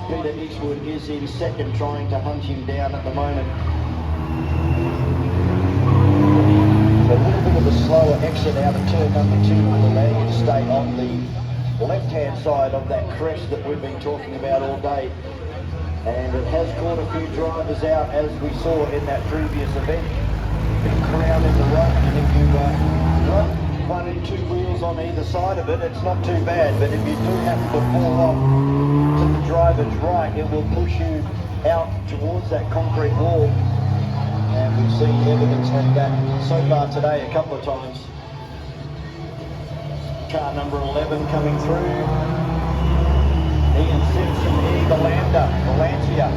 Peter Eastwood is in second, trying to hunt him down at the moment. So a little bit of a slower exit out of turn number 2 will allow you to stay on the left-hand side of that crest that we've been talking about all day. And it has caught a few drivers out, as we saw in that previous event. Big crown in the right, and if you got 1 and 2 wheels on either side of it, it's not too bad. But if you do happen to fall off to the driver's right, it will push you out towards that concrete wall. And we've seen evidence of that so far today a couple of times. Car number 11 coming through. Ian Simpson, the Lander, the Lancia,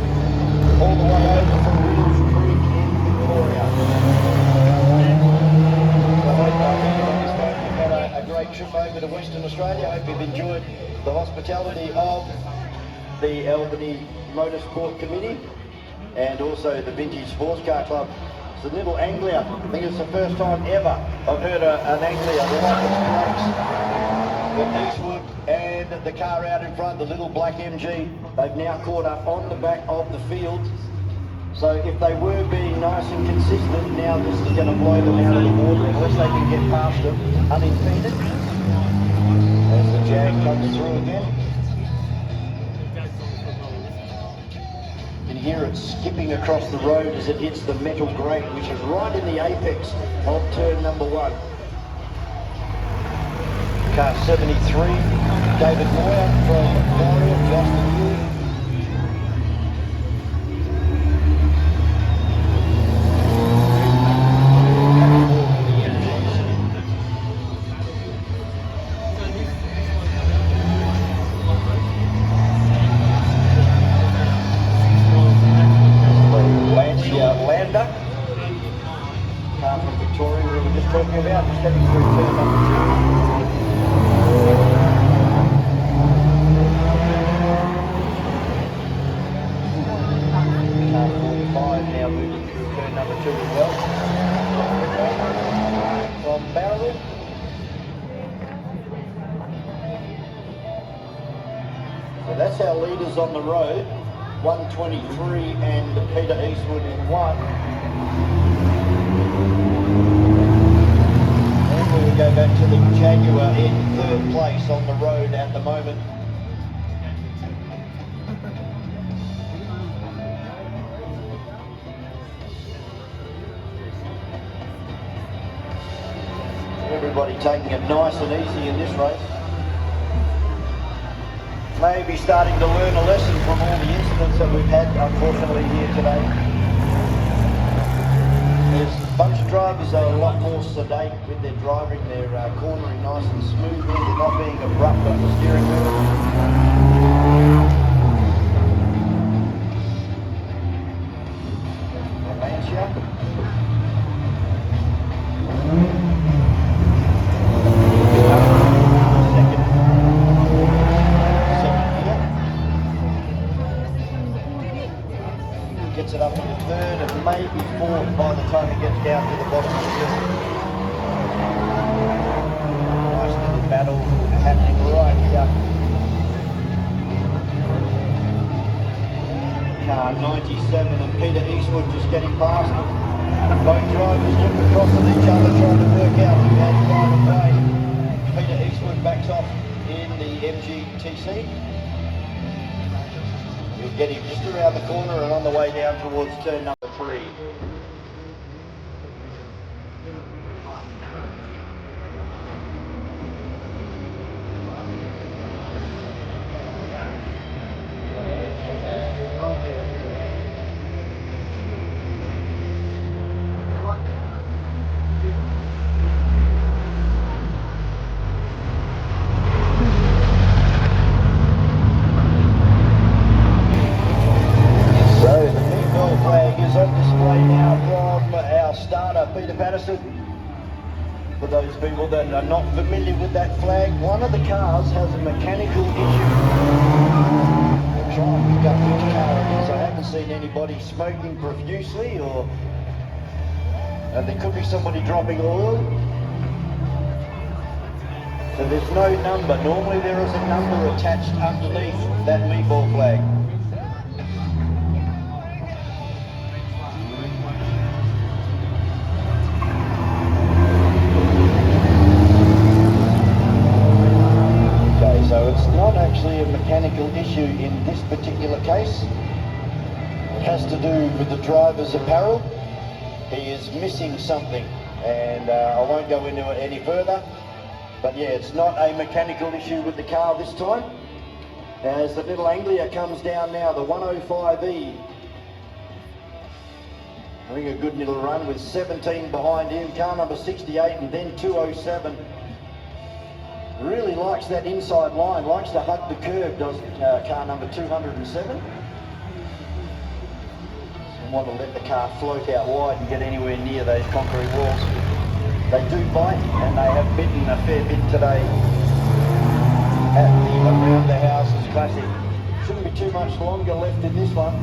all the way over from Wills Creek in Victoria. So I hope everybody's had a great trip over to Western Australia. I hope you've enjoyed the hospitality of the Albany Motorsport Committee and also the Vintage Sports Car Club. It's a little Anglia. I think it's the first time ever I've heard an Anglia. The like with Eastwood and the car out in front, the little black MG. They've now caught up on the back of the field. So if they were being nice and consistent, now this is going to blow them out of the water unless they can get past them unimpeded. As the Jag comes through again. You can hear it skipping across the road as it hits the metal grate, which is right in the apex of turn number 1. Car 73, David Moyer from Victoria, Justin Yu. Lancia Lander, car from Victoria we were just talking about, just heading through turn number 2. Now moving through turn number 2 as well. From Barrel. So that's our leaders on the road. 123 and Peter Eastwood in 1. And we will go back to the Jaguar in 3rd place on the road at the moment. Everybody taking it nice and easy in this race. Maybe starting to learn a lesson from all the incidents that we've had, unfortunately, here today. There's a bunch of drivers that are a lot more sedate with their driving. They're cornering nice and smoothly. They're not being abrupt on the steering wheel. Lancia. Gets it up into 3rd and maybe 4th by the time it gets down to the bottom of the field. Nice little battle happening right here. Car 97 and Peter Eastwood just getting past them. Both drivers look across at each other trying to work out who has driven away. Peter Eastwood backs off in the MGTC. We're getting just around the corner and on the way down towards turn number 3. those people that are not familiar with that flag, one of the cars has a mechanical issue. We'll try and pick up which car it is. I haven't seen anybody smoking profusely, or and there could be somebody dropping oil. So there's no number. Normally there is a number attached underneath that meatball flag. Okay, so it's not actually a mechanical issue in this particular case. It has to do with the driver's apparel. He is missing something, and I won't go into it any further. But yeah, it's not a mechanical issue with the car this time. As the little Anglia comes down now, the 105E. Having a good little run with 17 behind him, car number 68 and then 207. Really likes that inside line, likes to hug the curb, does car number 207. Doesn't want to let the car float out wide and get anywhere near those concrete walls. They do bite, and they have bitten a fair bit today at the Around the Houses Classic. Shouldn't be too much longer left in this one.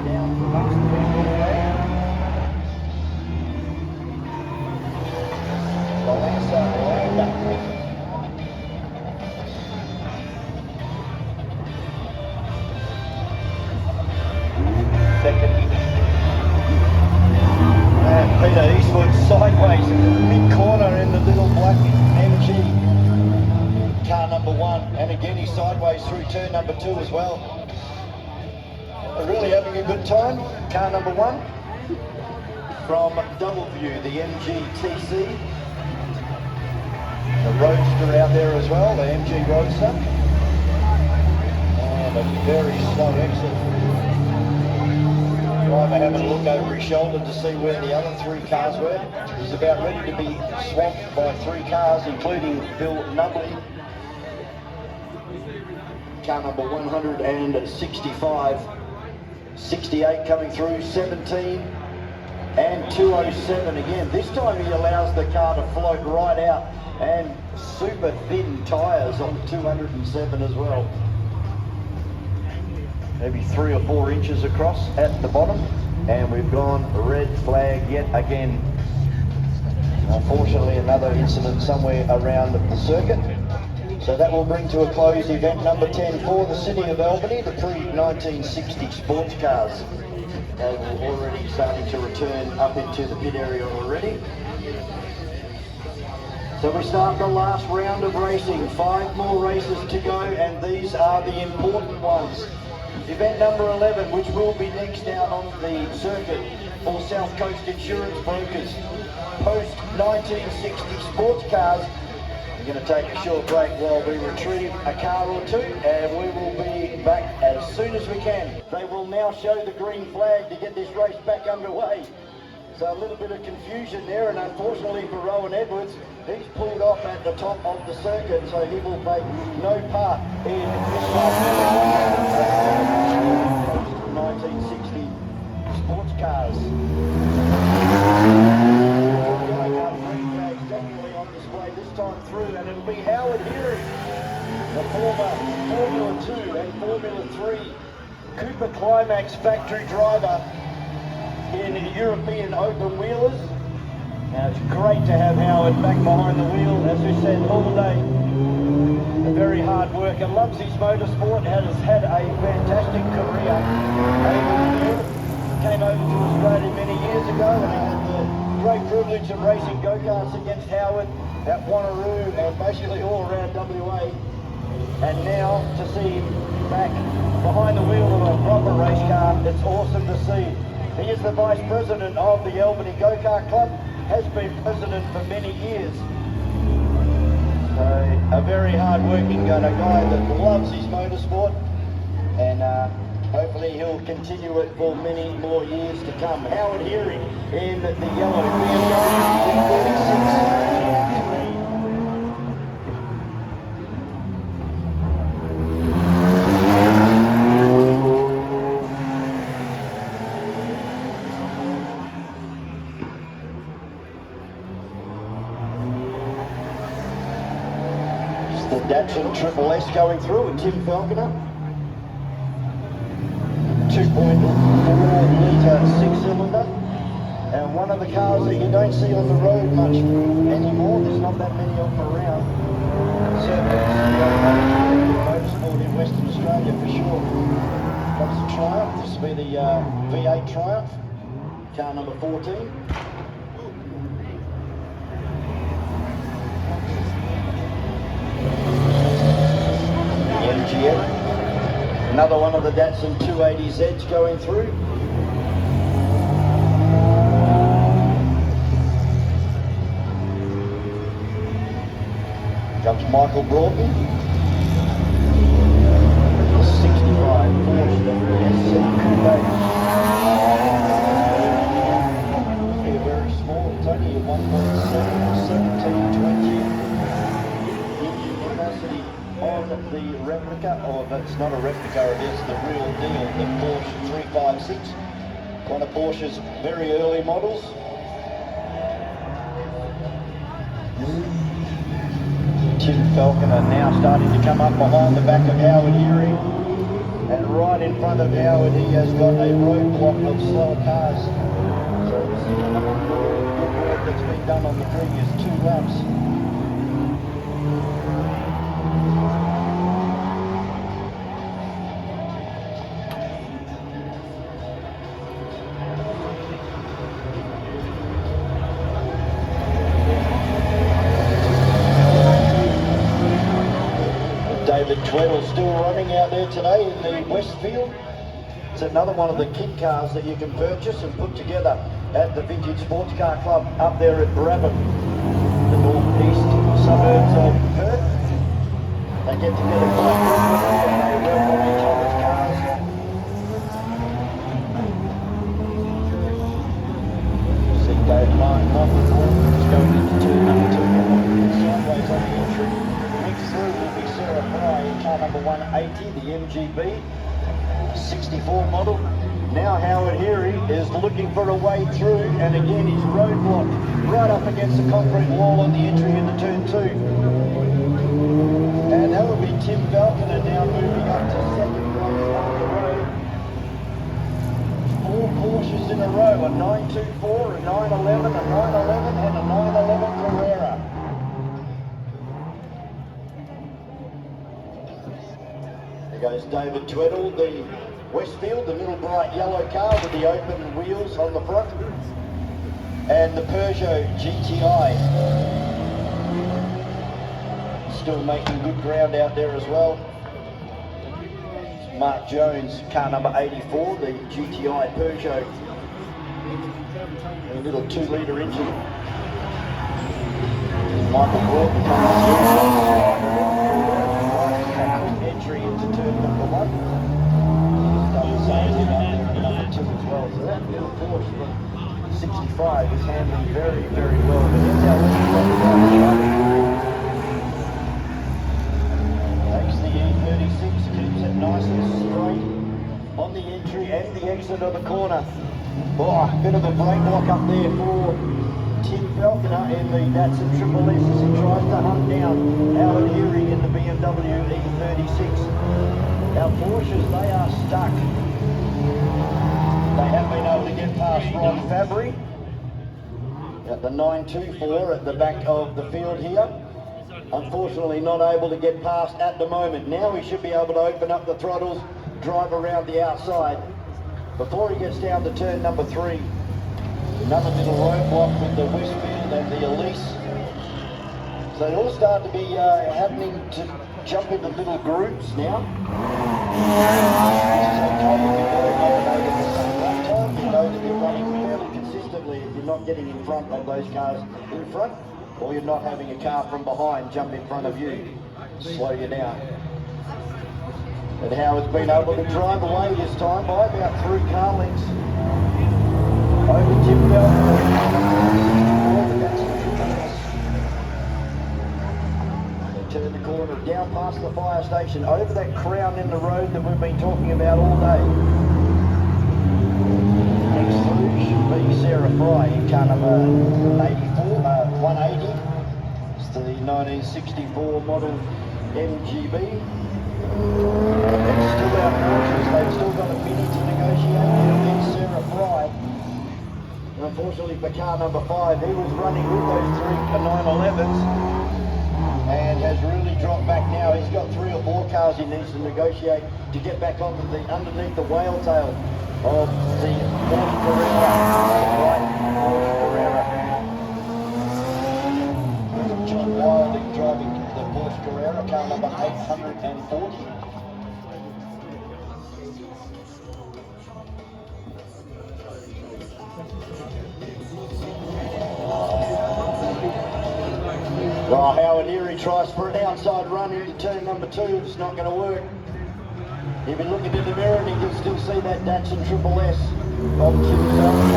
Down amongst the people there. The Lancer Lander. Second. And Peter Eastwood sideways in the mid-corner in the little black MG, car number 1, and again he's sideways through turn number 2 as well. Really having a good time, car number 1 from Doubleview, the MG TC. The Roadster out there as well, the MG Roadster, and a very slow exit. Driver having a look over his shoulder to see where the other 3 cars were. He's about ready to be swamped by 3 cars, including Bill Nubley. Car number 165, 68 coming through, 17 and 207 again. This time he allows the car to float right out, and super thin tyres on 207 as well. Maybe 3 or 4 inches across at the bottom, and we've gone red flag yet again. Unfortunately, another incident somewhere around the circuit. So that will bring to a close event number 10 for the City of Albany, the pre-1960 sports cars. They were already starting to return up into the pit area already. So we start the last round of racing. 5 more races to go, and these are the important ones. Event number 11, which will be next down on the circuit for South Coast Insurance Brokers. Post-1960 sports cars. We're going to take a short break while we retrieve a car or 2, and we will be back as soon as we can. They will now show the green flag to get this race back underway. So a little bit of confusion there, and unfortunately for Rowan Edwards, he's pulled off at the top of the circuit, so he will take no part in this 1960 sports cars. Definitely on display this time through, and it'll be Howard Hearing, the former Formula 2 and Formula 3 Cooper Climax factory driver in European open wheelers. Now it's great to have Howard back behind the wheel, as we said all day. A very hard worker, loves his motorsport, has had a fantastic career over here. Came over to Australia many years ago, and I had the great privilege of racing go-karts against Howard at Wanneroo and basically all around WA. And now to see him back behind the wheel of a proper race car, it's awesome to see. He is the Vice President of the Albany Go-Kart Club, has been president for many years. So a very hard-working guy that loves his motorsport, and hopefully he'll continue it for many more years to come. Howard Hearing in the yellow BMW 46. the Datsun Triple S going through, a Tim Falconer. 2.4 litre 6-cylinder. And one of the cars that you don't see on the road much anymore, there's not that many of them around. Certainly motorsport in Western Australia for sure. That's a Triumph, this will be the V8 Triumph, car number 14. The MGM, another one of the Datsun 280Zs going through. Comes Michael Broughton. The 65 Porsche, the SC Coupe. They're very small, it's only a 1.1720 engine capacity on the replica, or if it's not a replica, it is the real deal, the Porsche 356. One of Porsche's very early models. Tim Falconer now starting to come up behind the back of Howard Erie, and right in front of Howard he has got a roadblock of slow cars. So this is good work that's been done on the previous 2 laps. David Tweddle still running out there today in the Westfield. It's another one of the kit cars that you can purchase and put together at the Vintage Sports Car Club up there at Brabham, the northeast suburbs of Perth. They get together quite frequently and they work on each other's cars. See Dave Michael Broughton is going into turn number 2, sideways on the entry. Next through will be Sarah Fry in car number 180, the MGB 64 model. Now Howard Erie is looking for a way through, and again he's roadblocked right up against the concrete wall on the entry into turn 2. And that would be Tim Falconer now moving up to second place on the road. 4 Porsches in a row, a 924, a 911, a 911 and a 911 Carrera. There goes David Tweddle, the Westfield, the little bright yellow car with the open wheels on the front, and the Peugeot GTI. Still making good ground out there as well. Mark Jones, car number 84, the GTI Peugeot. A little 2-litre engine. Michael Broughton entry into turn number 1. Number 2 as well. So that little Porsche 65 is handling very, very well. But here's how takes the E36, keeps it nice and straight on the entry and the exit of the corner. Oh, a bit of a brake lock up there for Tim Falconer in the Datsun Triple S as he tries to hunt down Howard Erie in the BMW E36. Our Porsches, they are stuck. They have been able to get past Ron Fabry at the 924 at the back of the field here. Unfortunately not able to get past at the moment. Now we should be able to open up the throttles, drive around the outside before he gets down to turn number 3. Another little roadblock with the Westfield and the Elise. So they all start to be happening to jump into little groups now. You know that you're running fairly consistently if you're not getting in front of those cars in front, or you're not having a car from behind jump in front of you, slow you down. And Howard's been able to drive away this time by about 3 car lengths over Tim Falconer. They turn the corner down past the fire station, over that crown in the road that we've been talking about all day. Next through should be Sarah Fry in car number 180. It's the 1964 model MGB. It's still our Porsches. They've still got a Mini to negotiate. It'll be Sarah Fry. Unfortunately for car number 5, he was running with those 3 911s and has really dropped back now. He's got 3 or 4 cars he needs to negotiate to get back onto the underneath the whale tail of the Porsche Carrera. Right, Porsche Carrera. John Wilding driving the Porsche Carrera, car number 840. Oh, Howard here, he tries for an outside run into turn number 2, it's not going to work. He'll be looking in the mirror and he can still see that Datsun Triple S on to his own.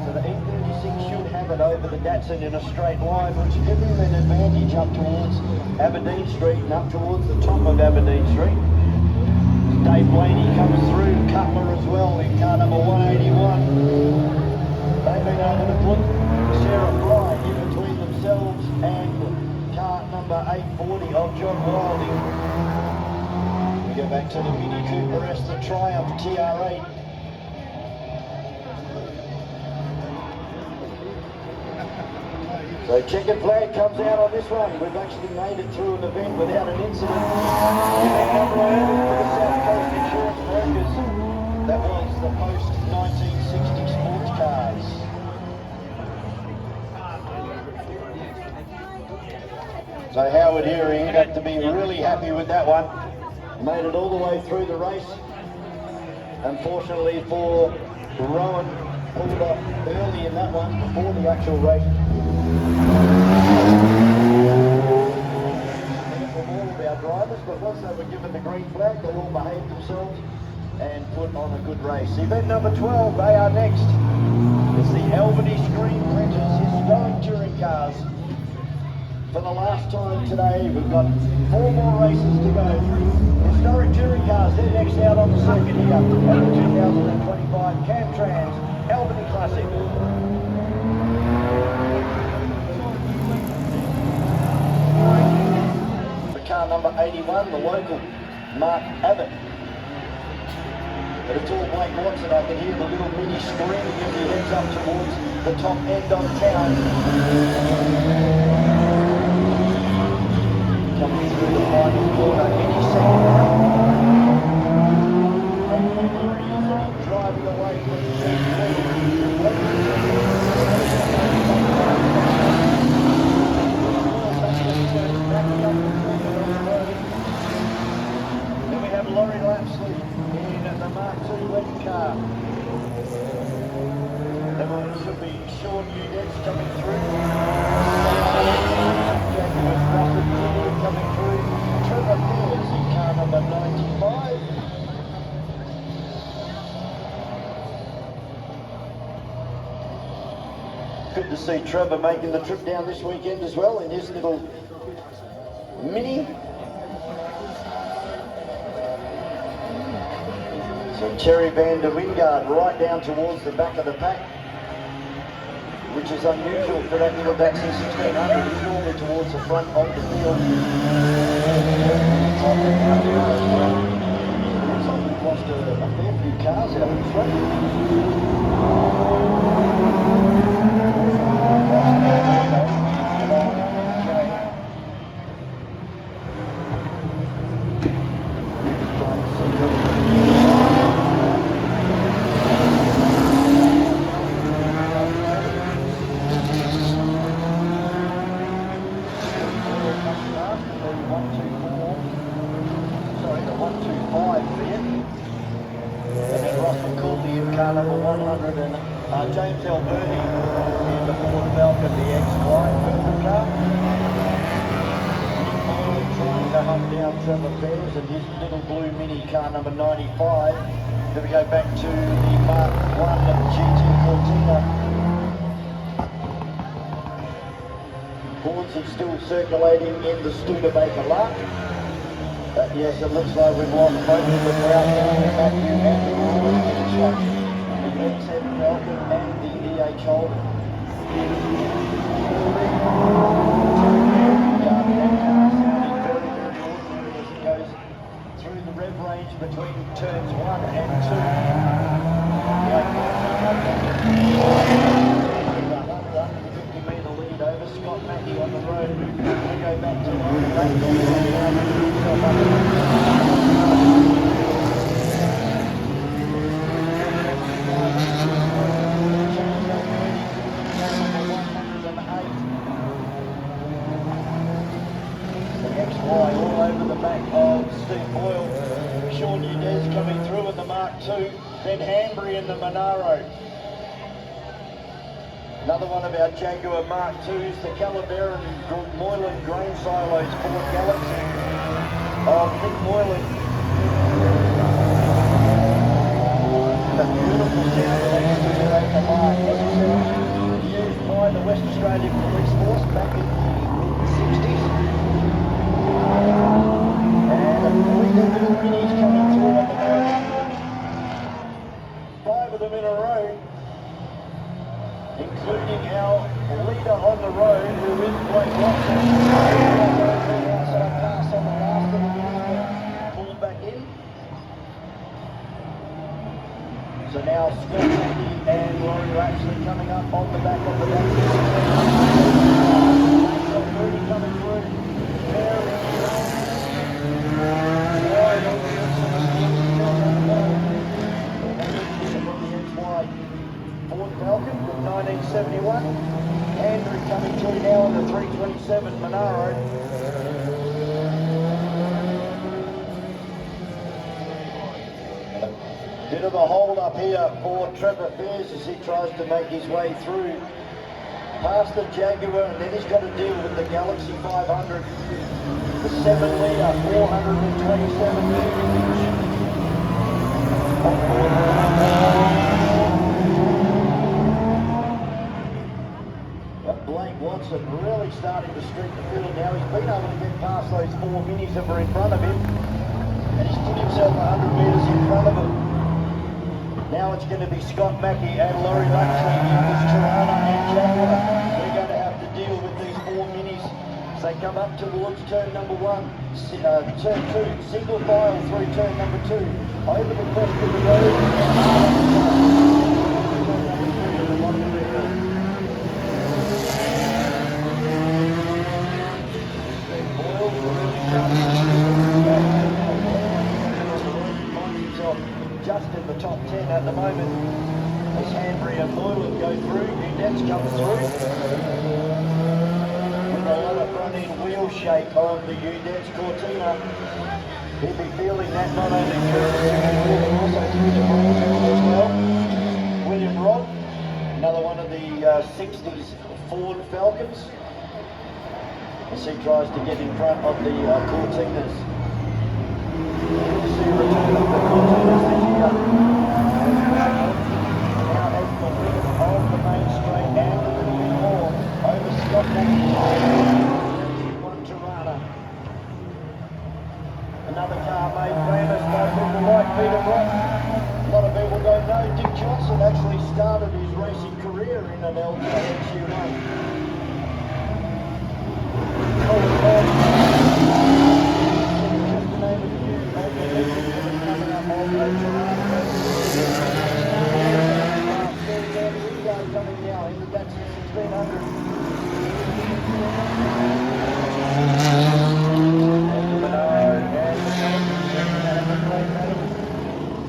So the E36 should have it over the Datsun in a straight line, which will give him an advantage up towards Aberdeen Street and up towards the top of Aberdeen Street. Dave Blaney comes through, Cutler as well in car number 181. They've been able to put Sarah Fry in between themselves and car number 840 of John Wilding. We go back to the Mini Cooper S, the Triumph TR8. So checkered flag comes out on this one. We've actually made it through an event without an incident. Event number 11 for the South Coast Insurance Brokers. That was the post-1960 sports cars. So Howard here, he had to be really happy with that one. Made it all the way through the race. Unfortunately for Rowan, pulled off early in that one before the actual race. From all of our drivers, but once they were given the green flag, they all behaved themselves and put on a good race. Event number 12, they are next. It's the Albany Screen Printers Historic Touring Cars. For the last time today, we've got 4 more races to go. Historic touring cars, they're next out on the circuit here at the 2025 Camtrams Albany Classic. For car number 81, the local Mark Abbott. But it's all Blake Watson. I can hear the little mini screaming as he heads up towards the top end of town. Coming through the final corner any second now. And here he is driving away from the lead. Then we have Laurie Lapsley in the Mark II red car. Then it should be Sean Udets coming through. Coming through, Trevor Pears in car number 95. Good to see Trevor making the trip down this weekend as well in his little Mini. So Terry van der Wingard right down towards the back of the pack, which is unusual for that little Datsun 1600. He's normally towards the front of the field. Looks like we've lost a fair few cars out in front. James Alberti in the Ford Falcon, the X-White purple car. Trying to hunt down Trevor Pears and his little blue Mini car number 95. Then we go back to the Mark I GT Cortina. Horns are still circulating in the Studebaker lot. But yes, it looks like we've lost both of the Pratt and Matthew and the X7 Falcon and the EH Holden. 150-metre lead over Scott Mackey on the road. They go back to XY all over the back of Steve Boyle. Sean Udez coming through in the Mark II, then Hanbury in the Monaro. Another one of our Jaguar Mark IIs, the Calaveran Moylan Grain Silos Ford Galaxy of Nick Moylan. The beautiful sound of that simulator mark used by the West Australian Police Force back in the mid-60s. And a fleet of little minis coming through at the moment. 5 of them in a row, including our leader on the road, who is Blake Watson. Outside pass on the last of the mini, pulled back in. So now Scott Mackey and Laurie Ratchley coming up on the back of the back. Coming through. Ford Falcon from 1971. Andrew coming through now on the 327 Monaro. Bit of a hold up here for Trevor Fairs as he tries to make his way through past the Jaguar, and then he's got to deal with the Galaxy 500, the 7-litre, 427 But Blake Watson really starting to streak the field now. He's been able to get past those 4 minis that were in front of him, and he's put himself 100 metres in front of him. Now it's going to be Scott Mackey and Laurie Ratchley in this Tirana and Jaguar. They're going to have to deal with these 4 minis as they come up towards turn number 1, turn 2, single file through turn number 2, over the crest of the road. Just in the top 10 at the moment as Hanbury and Moylan go through. Udets comes through with a lower front end wheel shake on the Udets Cortina. He'll be feeling that not only through the second wheel but also through the front wheel as well. William Robb, another one of the 60s Ford Falcons, as he tries to get in front of the Cortinas. See a return of the Cortinas this year. Now has the wing of the main straight and a little bit more over Scott Mackey. One Tirana. Another car made famous by people like Peter Pratt. A lot of people don't know Dick Johnson actually started his racing career in an LJXU1. Coming now into that 1600.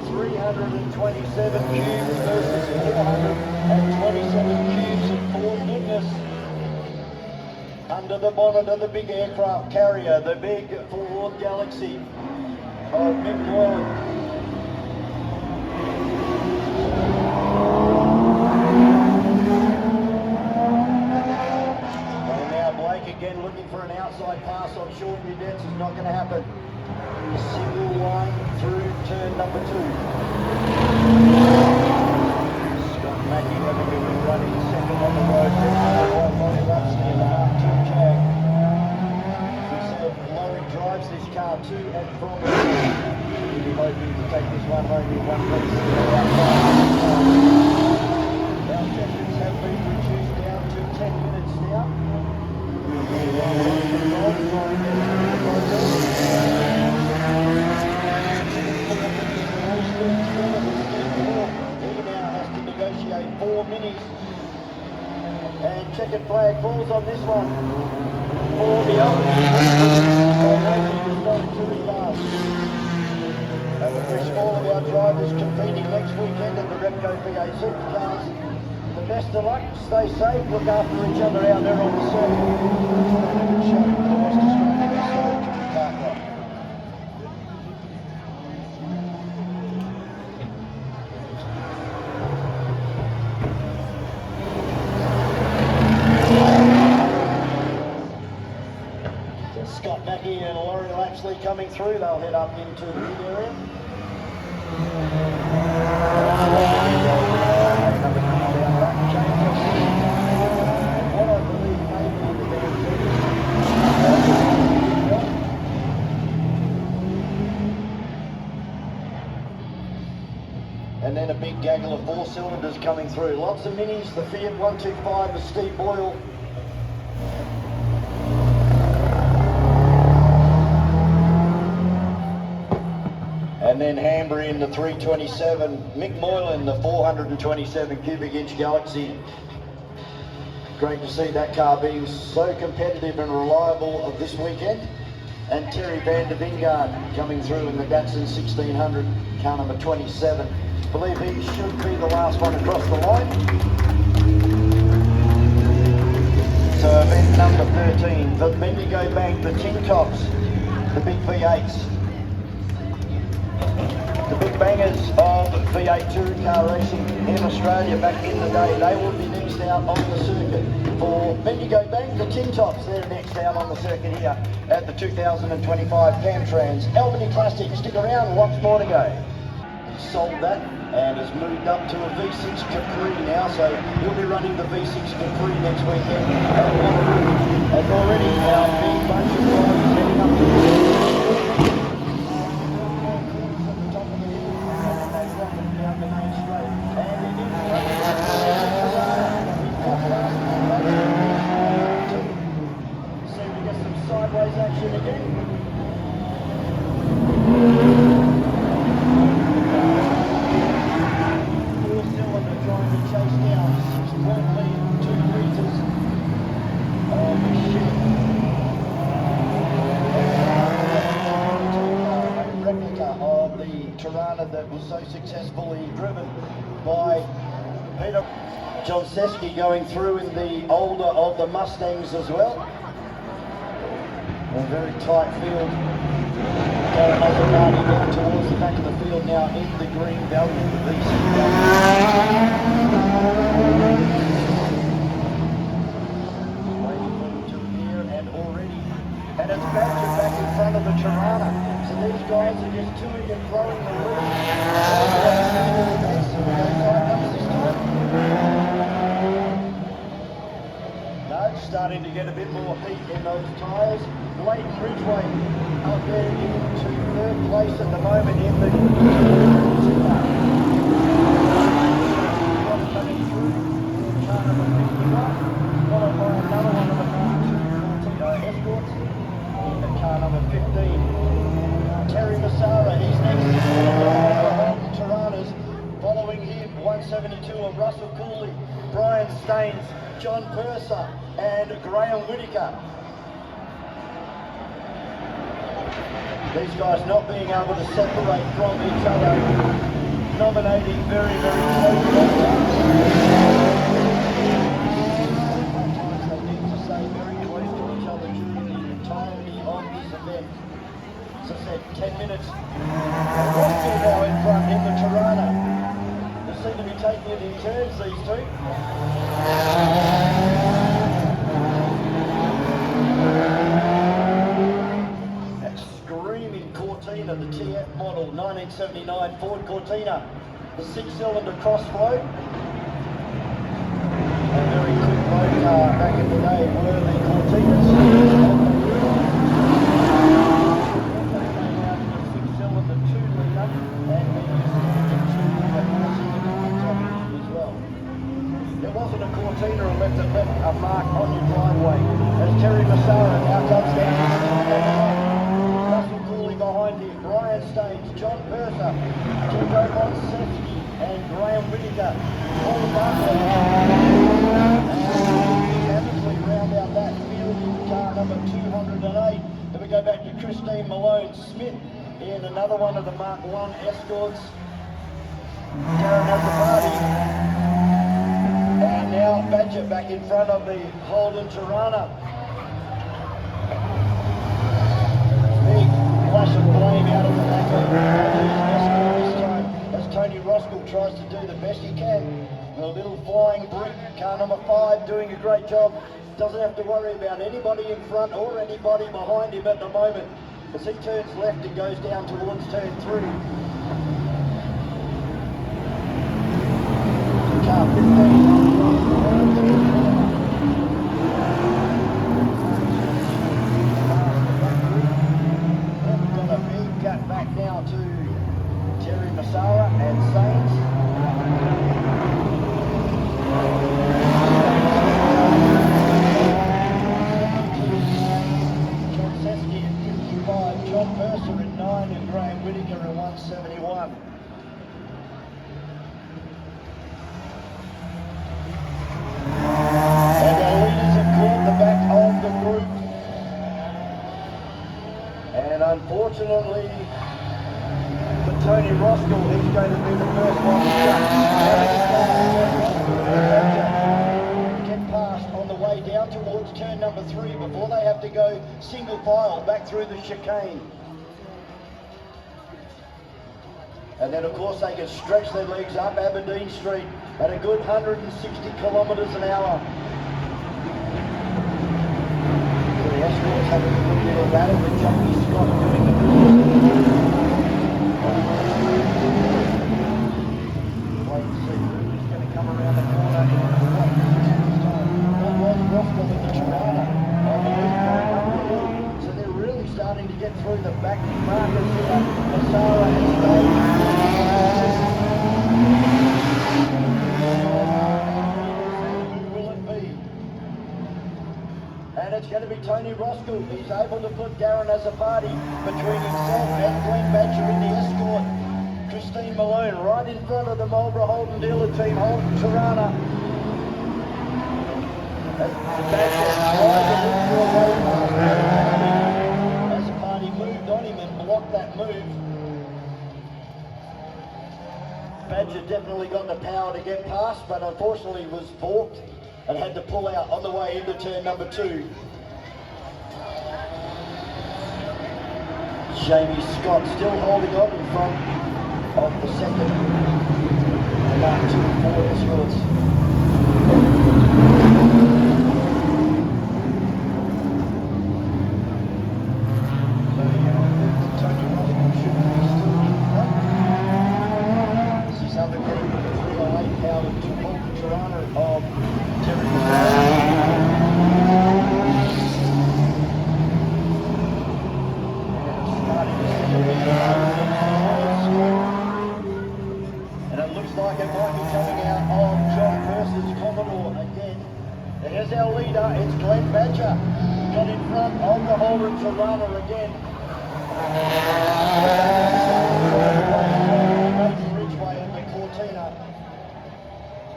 327 cubes versus 427 cubes of Ford goodness. Under the bonnet of the big aircraft carrier, the big Ford Galaxy of Mick Moylan. Again looking for an outside pass on Sean Udets is not going to happen. A single line through turn number 2. Scott Mackey having been running second on the road. Laurie Ratchley in the Mark II Jag. Laurie drives this car to and from. We'll be hoping 4 minis. And checkered flag falls on this one for the Albany touring cars. And we wish all of our drivers competing next weekend in the Repco VA Supercars the best of luck, stay safe, look after each other out there on the circuit. And a good show for the West Australian Touring Car Club. Scott Mackey and Laurie Latchley coming through. They'll head up into the pit area. And then a big gaggle of 4 cylinders coming through. Lots of minis, the Fiat 125 with Steve Boyle. And then Hambury in the 327, Mick Moylan the 427 cubic inch Galaxy. Great to see that car being so competitive and reliable of this weekend. And Terry van der Vingard coming through in the Datsun 1600, car number 27. I believe he should be the last one across the line. So event number 13, the Bendigo Bank, the Tin Tops, the big V8s. The big bangers of V8 touring car racing in Australia back in the day, they will be next out on the circuit. For Bendigo Bank, the Tin Tops, they're next out on the circuit here at the 2025 Camtrams Albany Classic. Stick around, lots more to go. He sold that and has moved up to a V6 Capri now, so he'll be running the V6 Capri next weekend. And already our big bunch of drivers heading up to the sideways action again. Four cylinder trying to chase down 6.2 litres of shit. A replica of the Tirana that was so successfully driven by Peter. John Seski going through in the older of the Mustangs as well. A very tight field. Maserati down towards the back of the field now in the green Valiant VC. Waiting for them to appear and already. And it's back in front of the Tirana. So these guys are just toing and throwing the lead. Starting to get a bit more heat in those tyres. Leighton Ridgway up there into 3rd place at the moment in the coming through car number 51, followed by another one of the Escorts in the car number 15. Terry Massara, he's next to the Tiranas. Following him, 172 of Russell Cooley, Brian Staines, John Purser and Graham Whittaker. These guys not being able to separate from each other, nominating very, very close. Sometimes they need to stay very close to each other during the entirety of this event. As I said, 10 minutes. Rossville now in front in the Tirana. They seem to be taking it in turns, these two. That screaming Cortina, the TF model, 1979 Ford Cortina, the 6-cylinder cross-flow. A very quick road car back in the day were the Cortinas. The 6-cylinder 2-litre and the 2-litre as well. It wasn't a Cortina and left a mark on your driveway. As Terry Massara now comes down. Russell Cooley behind him, Brian Staines, John Purser, Jinko Monsevsky and Graham Whittaker. Paul Bartlett another one of the Mark 1 Escorts. Darren has the party. And now Badger back in front of the Holden Tirana. Big flash of flame out of the back of Escort this time as Tony Roskell tries to do the best he can. A little flying brick, car number 5 doing a great job. Doesn't have to worry about anybody in front or anybody behind him at the moment as he turns left and goes down towards turn 3. Car 15. Got a big cut back now to Terry Masara and Sainz. John Purser in 9 and Graham Whittaker in 171. And our leaders have cleared the back of the group. And unfortunately for Tony Roskell, he's going to be the first one to get past on the way down towards turn number 3 before they have to go single file back through the chicane. And then of course they can stretch their legs up Aberdeen Street at a good 160 kilometres an hour. So the Escorts having a good little battle with Jamie Scott doing the business. Wait and see who's going to come around the corner in the white this time. That was Roskell in the Tirana, I believe, going up the hill. So they're really starting to get through the back markers here. Masara and Dave. Who will it be? And it's going to be Tony Roskell. He's able to put Darren as a party between himself and Glenn Badger in the Escort. Christine Malone right in front of the Marlborough Holden dealer team, Holden Tirana. As Badger tried to look for a way past as the party moved on him and blocked that move. Badger definitely got the power to get past, but unfortunately was balked and had to pull out on the way into turn number 2. Jamie Scott still holding on in front of the second. And Mark 2 and 4 Escorts.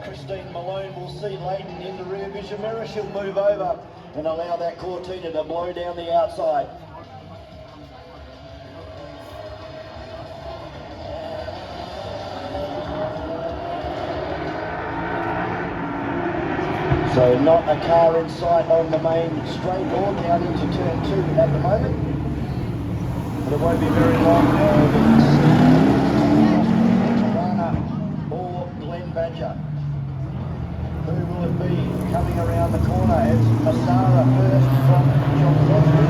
Christine Malone will see Leighton in the rear vision mirror. She'll move over and allow that Cortina to blow down the outside. So not a car in sight on the main straight or down into turn 2 at the moment. But it won't be very long Tirana or Glenn Badger. Who will it be coming around the corner? It's Masara first from John Crosby.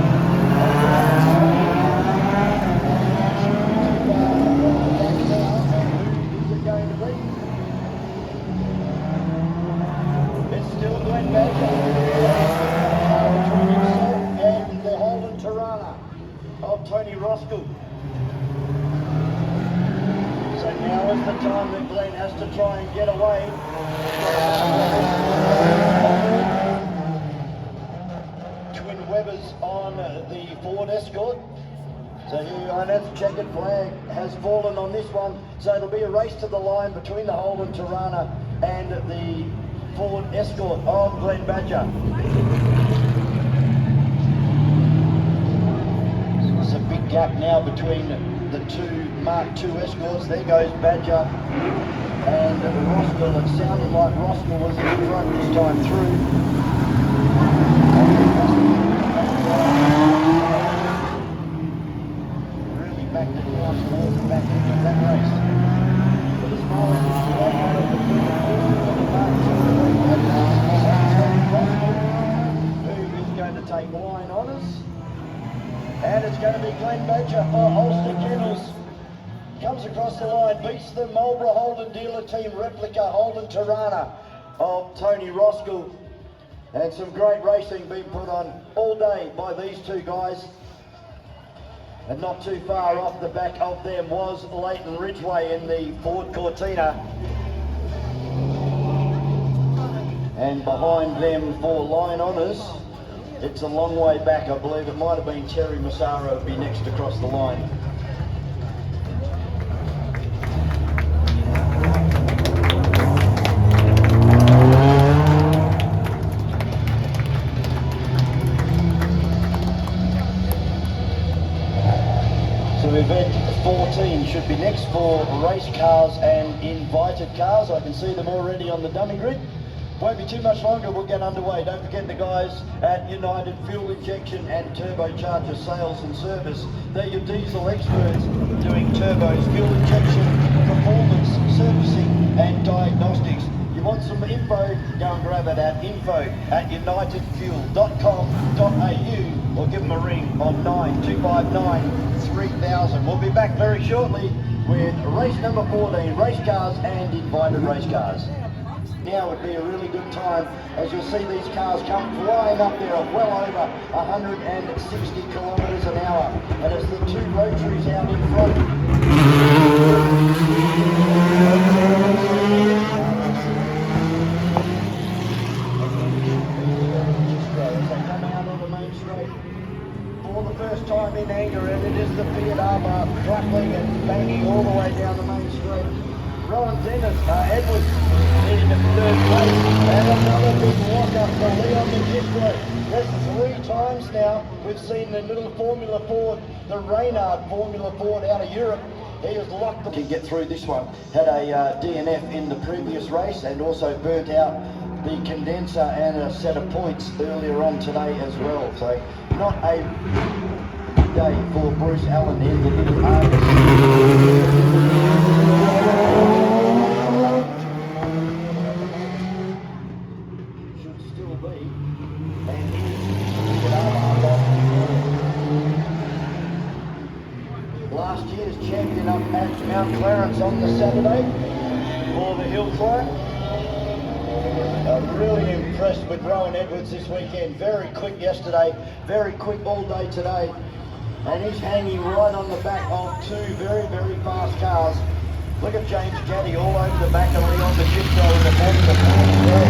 Who is it going to be? It's still Glenn Badger. Between himself and the Holden Tirana of Tony Roskell. So now is the time that Glenn has to try and get away. Twin Webbers on the Ford Escort. So I know the checkered flag has fallen on this one. So it'll be a race to the line between the Holden Tirana and the Ford Escort of Glenn Badger. There's a big gap now between the two Mark II Escorts. There goes Badger and Roskill. It sounded like Roskill was in front this time through. Really backed it down towards the back end of that race. This morning, who is going to take line honours. And it's going to be Glenn Badger for Ulster Kennels. Comes across the line, beats the Marlborough Holden dealer team replica Holden Tirana of Tony Roskill. And some great racing being put on all day by these two guys. And not too far off the back of them was Leighton Ridgway in the Ford Cortina. And behind them for line honours, it's a long way back. I believe it might have been Terry Massaro would be next across the line. So event 14 should be next for race cars and invited cars. I can see them already on the dummy grid. Won't be too much longer, we'll get underway. Don't forget the guys at United Fuel Injection and Turbocharger Sales and Service. They're your diesel experts doing turbos, fuel injection, performance, servicing and diagnostics. You want some info? Go and grab it at info@unitedfuel.com.au or give them a ring on 9259 3000. We'll be back very shortly with race number 14, race cars and invited race cars. Now would be a really good time as you'll see these cars come flying up there at well over 160 kilometres an hour. And it's the two rotaries out in front. As they come out on the main straight for the first time in anger, and it is the Fiat Armour crackling and banging all the way down the main straight. Rowan Edwards in third place, and another big walk-up for Leon Magistro. That's 3 times now we've seen the little Formula Ford, the Reynard Formula Ford out of Europe. He has locked them. Can get through this one. Had a DNF in the previous race and also burnt out the condenser and a set of points earlier on today as well. So not a good day for Bruce Allen in the little Argus. Last year's champion up at Mount Clarence on the Saturday for the hill climb. Really impressed with Rowan Edwards this weekend. Very quick yesterday, very quick all day today. And he's hanging right on the back of 2 very, very fast cars. Look at James Gaddy all over the back of Leon Magistro in the Formula Ford.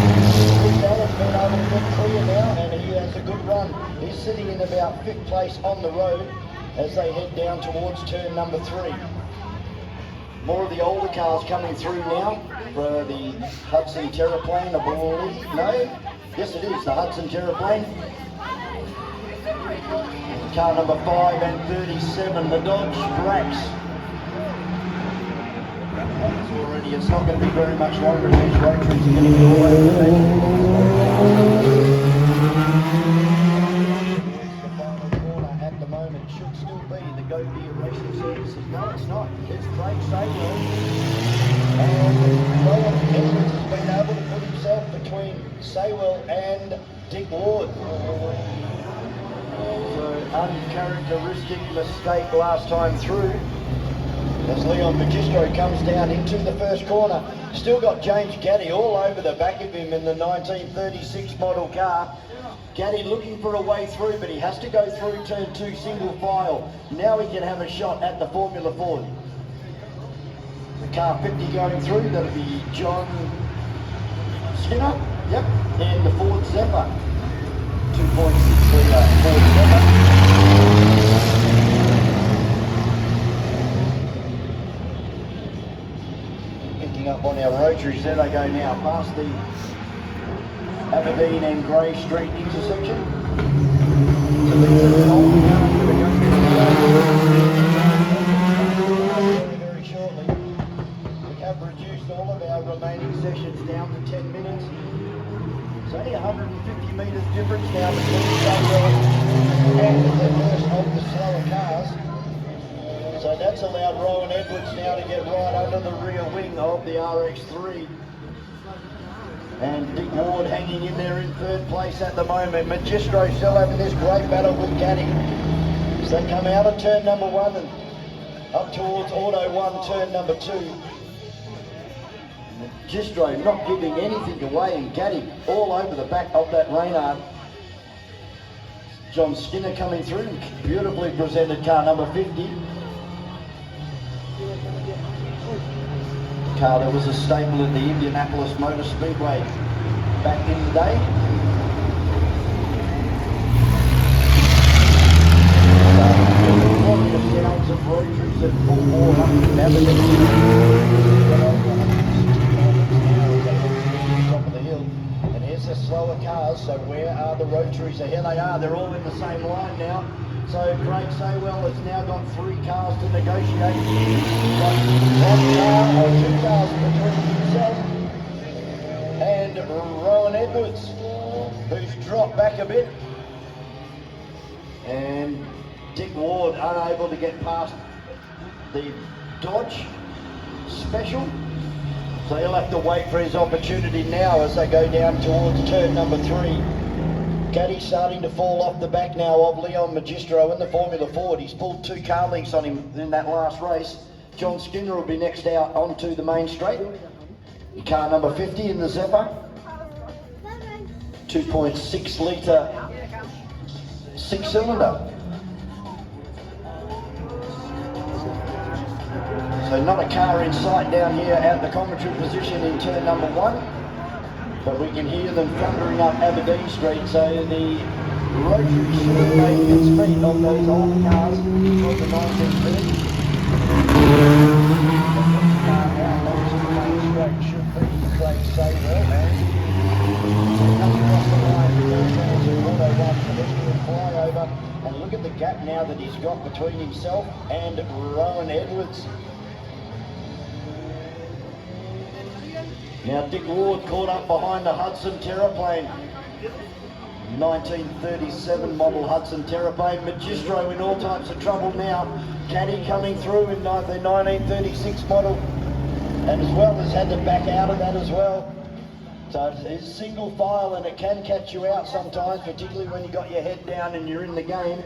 That has been able to get clear now, and he has a good run. He's sitting in about 5th place on the road as they head down towards turn number 3. More of the older cars coming through now for the Hudson Terraplane, I believe. No? Yes, it is, the Hudson Terraplane. Car number 5 and 37, the Dodge Brax. It's not going to be very much longer in these rotaries are getting all over the place. The final corner at the moment should still be the Go Gear Racing Services. No, it's not. It's Craig Saywell. And Rowan Edwards has been able to put himself between Saywell and Dick Ward. So uncharacteristic mistake last time through. As Leon Magistro comes down into the first corner. Still got James Gaddy all over the back of him in the 1936 model car. Gaddy looking for a way through, but he has to go through turn 2 single file. Now he can have a shot at the Formula Ford. The car 50 going through, that'll be John Skinner, yep, and the Ford Zephyr. 2.6 litre Ford Zephyr. Up on our rotaries, there they go now, past the Aberdeen and Grey Street intersection. So sessions down to 10 minutes. It's only 150 metres difference now between Saywell and the first of the slower cars. So that's allowed Rowan Edwards now to get right under the rear wing of the RX3. And Dick Ward hanging in there in third place at the moment. Magistro still having this great battle with Gaddy. So they come out of turn number 1 and up towards Auto 1, turn number 2. Magistro not giving anything away, and Gaddy all over the back of that Reynard. John Skinner coming through, beautifully presented car number 50. Car that was a staple in the Indianapolis Motor Speedway back in the day. The sounds of rotaries at full bore up and down top of the hill. And here's the slower cars, so where are the rotaries? So here they are, they're all in the same line now. So Craig Saywell has now got 3 cars to negotiate. He's got 1 car or 2 cars between himself and Rowan Edwards, who's dropped back a bit. And Dick Ward unable to get past the Dodge Special. So he'll have to wait for his opportunity now as they go down towards turn number 3. Gaddy starting to fall off the back now of Leon Magistro in the Formula Ford. He's pulled 2 car lengths on him in that last race. John Skinner will be next out onto the main straight. Car number 50 in the Zephyr. 2.6 litre 6-cylinder. So not a car in sight down here at the commentary position in turn number 1. But we can hear them thundering up Aberdeen Street, so the rotary should have made its feet of those old cars from the 1930s. Out onto the main straight should be Craig Saywell, and coming across the line, towards Auto 1 pedestrian flyover, and look at the gap now that he's got between himself and Rowan Edwards. Now Dick Ward caught up behind the Hudson Terraplane. 1937 model Hudson Terraplane. Magistro in all types of trouble now. Caddy coming through in the 1936 model, and as well as had to back out of that as well. So it's single file, and it can catch you out sometimes, particularly when you got your head down and you're in the game.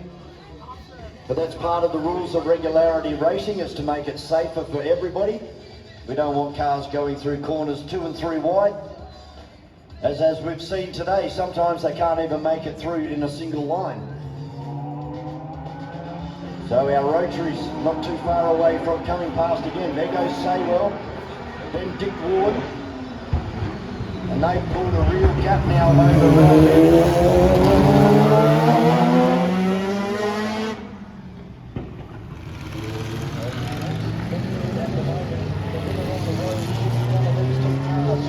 But that's part of the rules of regularity racing, is to make it safer for everybody. We don't want cars going through corners 2 and 3 wide. As we've seen today, sometimes they can't even make it through in a single line. So our rotary's not too far away from coming past again. There goes Saywell, then Dick Ward. And they've pulled a real gap now over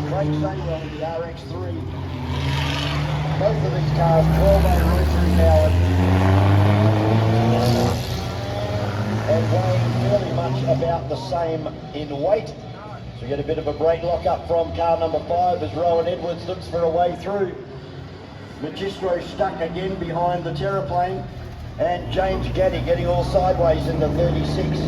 Craig Saywell with the RX3. Both of these cars 12-8 rotary now and weighing fairly much about the same in weight. So we get a bit of a brake lock up from car number 5 as Rowan Edwards looks for a way through. Magistro stuck again behind the Terraplane, and James Gaddy getting all sideways in the 36.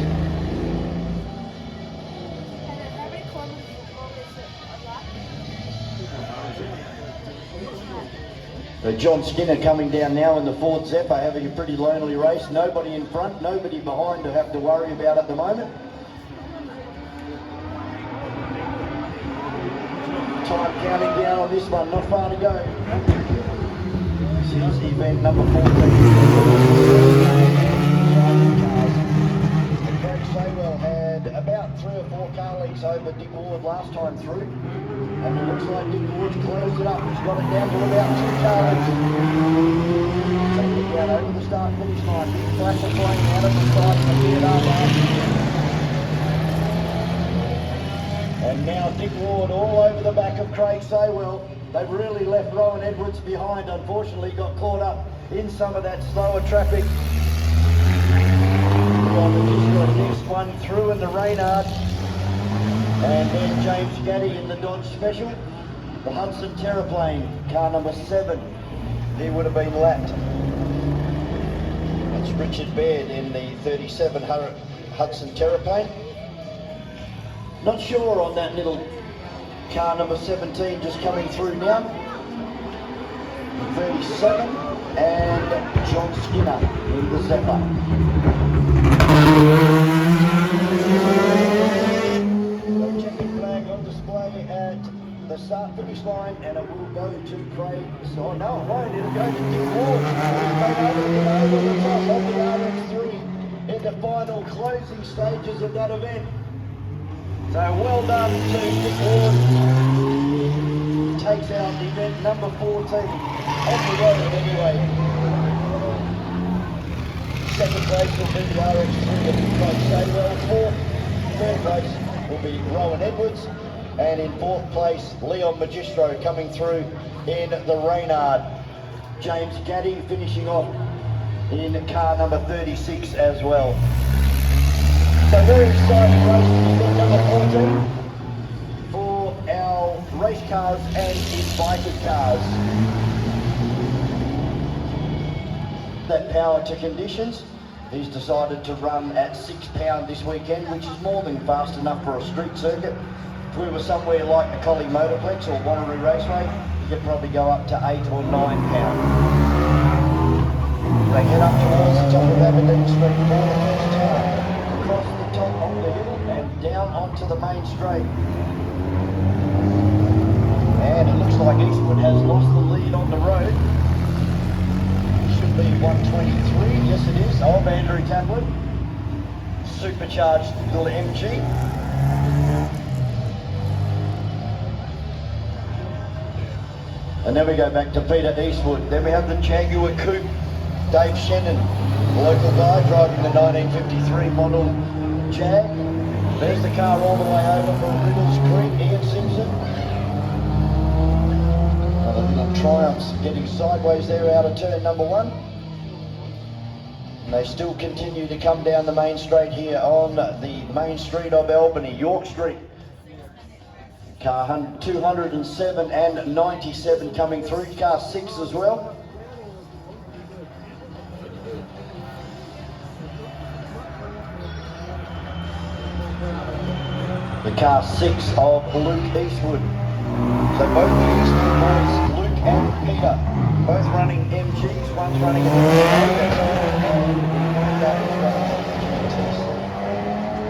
John Skinner coming down now in the Ford Zephyr, having a pretty lonely race. Nobody in front, nobody behind to have to worry about at the moment. Time counting down on this one, not far to go. This is event number 14. Craig Saywell had about 3 or 4 car lengths over Dick Ward last time through. And it looks like Dick Ward's closed it up. He's got it down to about 2 car lengths. Take it down over the start finish line. Big flash of flame out of the side of the Vietnam. And now Dick Ward all over the back of Craig Saywell. They've really left Rowan Edwards behind. Unfortunately, got caught up in some of that slower traffic. On the next one through in the Reynard. And there's James Gaddy in the Dodge Special. The Hudson Terraplane, car number 7. He would have been lapped. That's Richard Baird in the 37 Hudson Terraplane. Not sure on that little car number 17 just coming through now. 37 and John Skinner in the Zephyr. Checkered flag on display at the start finish line, and it will go to Craig. Oh no, it won't. It'll go to Dick Ward. He's been able to get over the top of the RX3 in the final closing stages of that event. So well done to Dick Ward. Takes out event number 14 off the road anyway. Second place will be the RX3 of Craig Saywell. Third place will be Rowan Edwards. And in 4th place, Leon Magistro coming through in the Reynard. James Gaddy finishing off in car number 36 as well. So very exciting race in event number 14 for our race cars and invited cars. That power to conditions. He's decided to run at £6 this weekend, which is more than fast enough for a street circuit. If we were somewhere like the Collie Motorplex or Wanneroo Raceway, you could probably go up to £8 or £9. They get up towards the top of Aberdeen Street for the first time, across the top of the hill and down onto the main straight. And it looks like Eastwood has lost the lead on the road. Should be 123, yes it is, of Andrew Taplin. Supercharged little MG. And then we go back to Peter Eastwood. Then we have the Jaguar Coupe, Dave Shannon, local guy driving the 1953 model Jag. There's the car all the way over from Riddles Creek, Ian Simpson. Another little Triumphs getting sideways there out of turn number 1. And they still continue to come down the main straight here on the main street of Albany, York Street. Car 207 and 97 coming through, car 6 as well. The car 6 of Luke Eastwood. So both the Eastwood boys, Luke and Peter, both running MGs, one's running an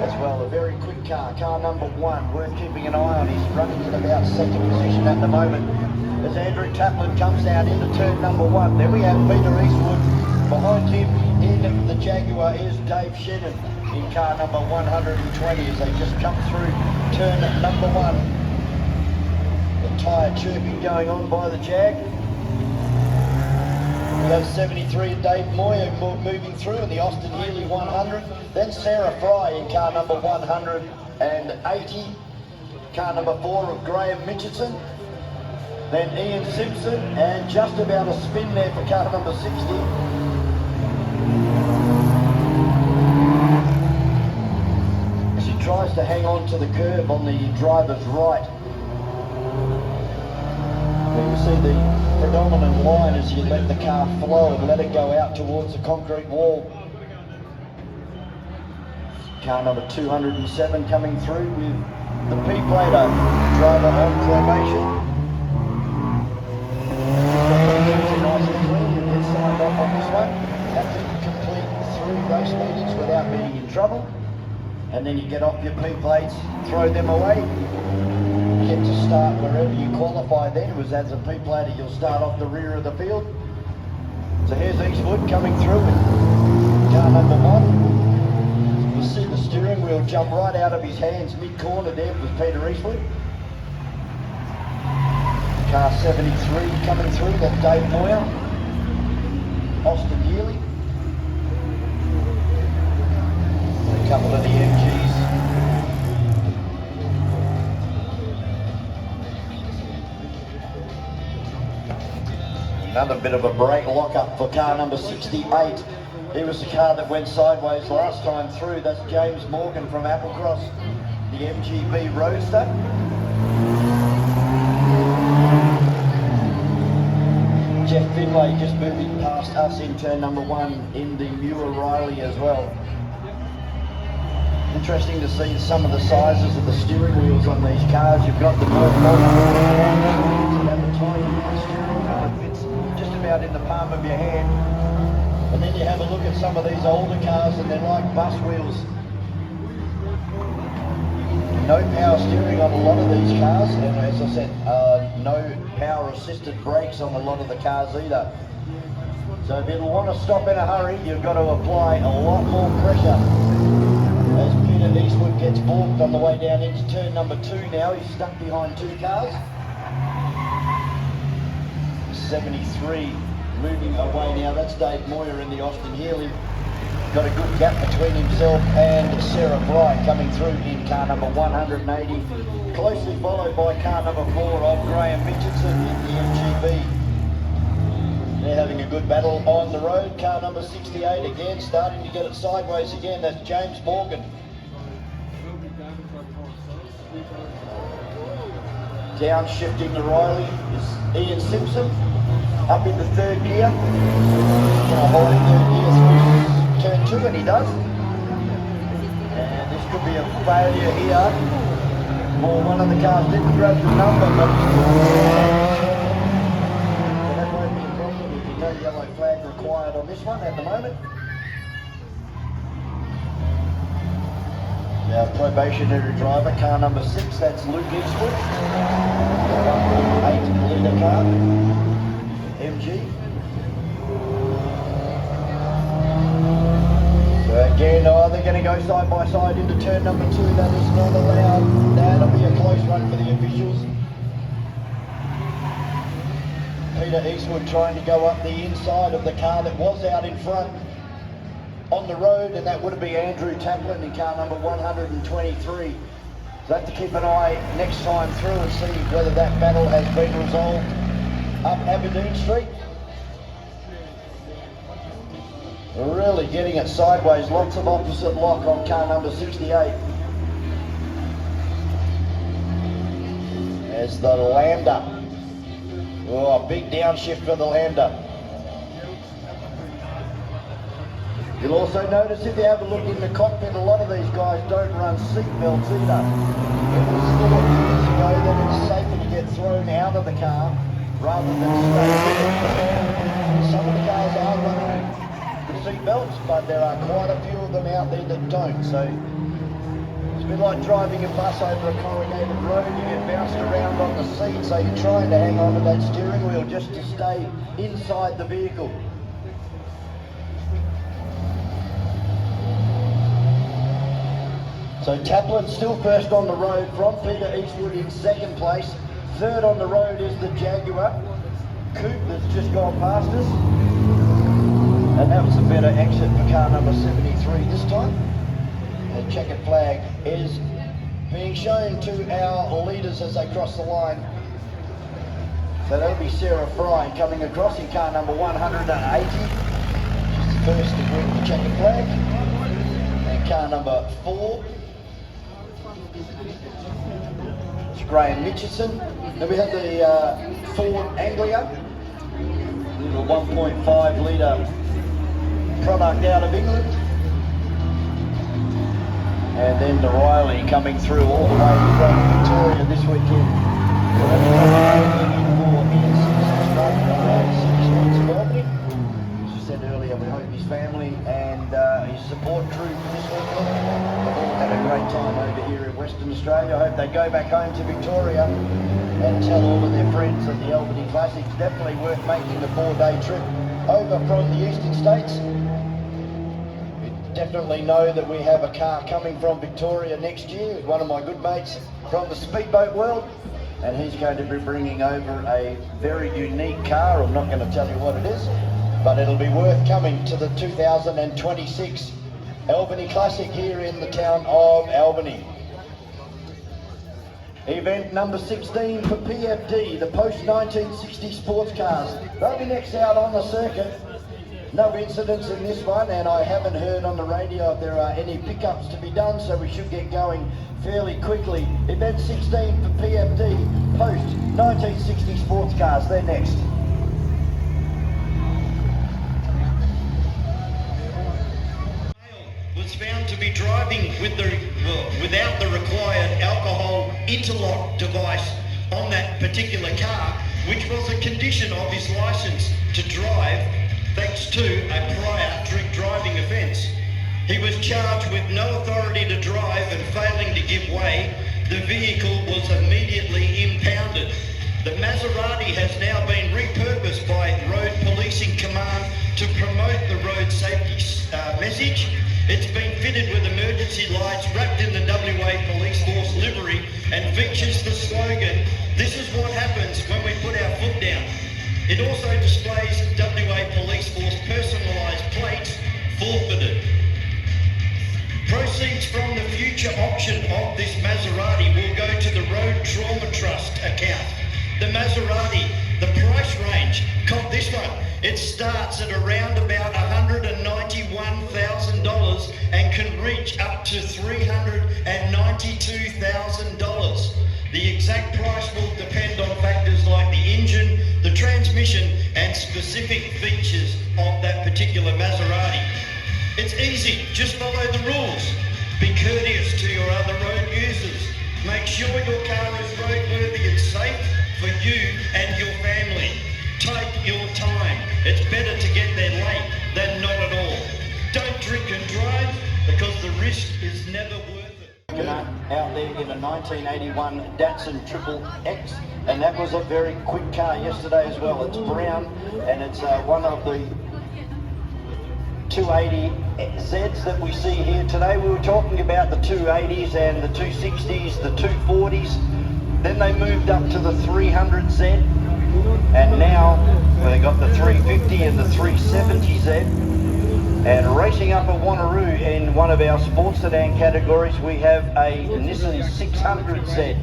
as well. A very quick car, car number 1, worth keeping an eye on. He's running in about 2nd position at the moment as Andrew Taplin comes down into turn number 1. Then we have Peter Eastwood. Behind him in the Jaguar is Dave Shannon in car number 120 as they just come through turn number 1. The tyre chirping going on by the Jag. We have 73 Dave Moyer moving through in the Austin Healey 100. Then Sarah Fry in car number 180. Car number 4 of Graham Mitchelson. Then Ian Simpson, and just about a spin there for car number 60. She tries to hang on to the curb on the driver's right. You see the predominant line as you let the car flow and let it go out towards the concrete wall. Car number 207 coming through with the P-plater driver on probation. Nice and clean and get signed off on this one. Have to complete 3 race meetings without being in trouble. And then you get off your P-plates, throw them away. Get to start wherever you qualify then. It was as a P-plater, you'll start off the rear of the field. So here's Eastwood coming through in car number 1. You'll see the steering wheel jump right out of his hands mid-corner there with Peter Eastwood. Car 73 coming through, that's Dave Moyer. Austin Healey. A couple of the MGs. Another bit of a brake lock-up for car number 68. He was the car that went sideways last time through. That's James Morgan from Applecross. The the MGB Roadster. Jeff Finlay just moving past us in turn number 1 in the Muir Riley as well. Interesting to see some of the sizes of the steering wheels on these cars. You've got the more modern and the tiny steering wheel fits just about in the palm of your hand. And then you have a look at some of these older cars and they're like bus wheels. No power steering on a lot of these cars, and as I said, no power assisted brakes on a lot of the cars either. So if you want to stop in a hurry, you've got to apply a lot more pressure. As Peter Eastwood gets balked on the way down into turn number 2 now, he's stuck behind 2 cars. 73 moving away now, that's Dave Moyer in the Austin Healey. Got a good gap between himself and Sarah Fry coming through in car number 180. Closely followed by car number 4 of Graham Mitchelson in the MGB. They're having a good battle on the road. Car number 68 again, starting to get it sideways again. That's James Morgan. Downshifting to Riley is Ian Simpson. Up into 3rd gear. Holding 3rd gear through turn 2, and he does. And this could be a failure here. Well, one of the cars didn't grab the number, but that won't be a problem. There'll be no yellow flag required on this one at the moment. Our probationary driver, car number 6, that's Luke Eastwood. 1.8 litre car, MG. So again, they're going to go side by side into turn number 2. That is not allowed. That'll be a close one for the officials. Peter Eastwood trying to go up the inside of the car that was out in front on the road, and that would have been Andrew Taplin in car number 123. So have to keep an eye next time through and see whether that battle has been resolved up Aberdeen Street. Really getting it sideways, lots of opposite lock on car number 68. As the Lambda. Oh, a big downshift for the Lambda. You'll also notice if you have a look in the cockpit, a lot of these guys don't run seat belts either. It was thought years ago that it's safer to get thrown out of the car rather than stay with it. Some of the cars are running the seat belts, but there are quite a few of them out there that don't. So it's a bit like driving a bus over a corrugated road. You get bounced around on the seat, so you're trying to hang on to that steering wheel just to stay inside the vehicle. So Taplin still first on the road from Peter Eastwood in 2nd place. 3rd on the road is the Jaguar Coupe that's just gone past us. And that was a better exit for car number 73 this time. The checkered flag is being shown to our leaders as they cross the line. So that'll be Sarah Fry coming across in car number 180. She's the first to bring the checkered flag. And car number 4. It's Graham Mitchelson. Then we have the Ford Anglia, little 1.5 litre product out of England. And then the Riley coming through all the way from Victoria this weekend. As I said earlier, we hope his family and his support crew for this weekend have all had a great time over here in Western Australia. I hope they go back home to Victoria and tell all of their friends that the Albany Classic is definitely worth making the 4-day trip over from the eastern states. We definitely know that we have a car coming from Victoria next year with one of my good mates from the speedboat world, and he's going to be bringing over a very unique car. I'm not going to tell you what it is, but it'll be worth coming to the 2026 Albany Classic here in the town of Albany. Event number 16 for PFD, the post-1960 sports cars. They'll be next out on the circuit. No incidents in this one, and I haven't heard on the radio if there are any pickups to be done, so we should get going fairly quickly. Event 16 for PFD, post 1960 sports cars, they're next. Was found to be driving without the required alcohol interlock device on that particular car, which was a condition of his license to drive, thanks to a prior drink driving offence. He was charged with no authority to drive and failing to give way. The vehicle was immediately impounded. The Maserati has now been repurposed by Road Policing Command to promote the road safety message. It's been fitted with emergency lights, wrapped in the WA Police Force livery, and features the slogan, "This is what happens when we put our foot down." It also displays WA Police Force personalised plates, forfeited. Proceeds from the future auction of this Maserati will go to the Road Trauma Trust account. The Maserati, the price range, cop this one, it starts at around about $191,000 and can reach up to $392,000. The exact price will depend on factors like the engine, the transmission, and specific features of that particular Maserati. It's easy, just follow the rules. Be courteous to your other road users. Make sure your car is roadworthy and safe for you and your family. Take your time. It's better to get there late than not at all. Don't drink and drive because the risk is never worth it. Out there in a 1981 Datsun Triple X, and that was a very quick car yesterday as well. It's brown, and it's one of the 280Zs that we see here today. We were talking about the 280s and the 260s, the 240s. Then they moved up to the 300Z, and now they got the 350 and the 370Z. And racing up at Wanneroo in one of our sports sedan categories, we have a Nissan 600Z,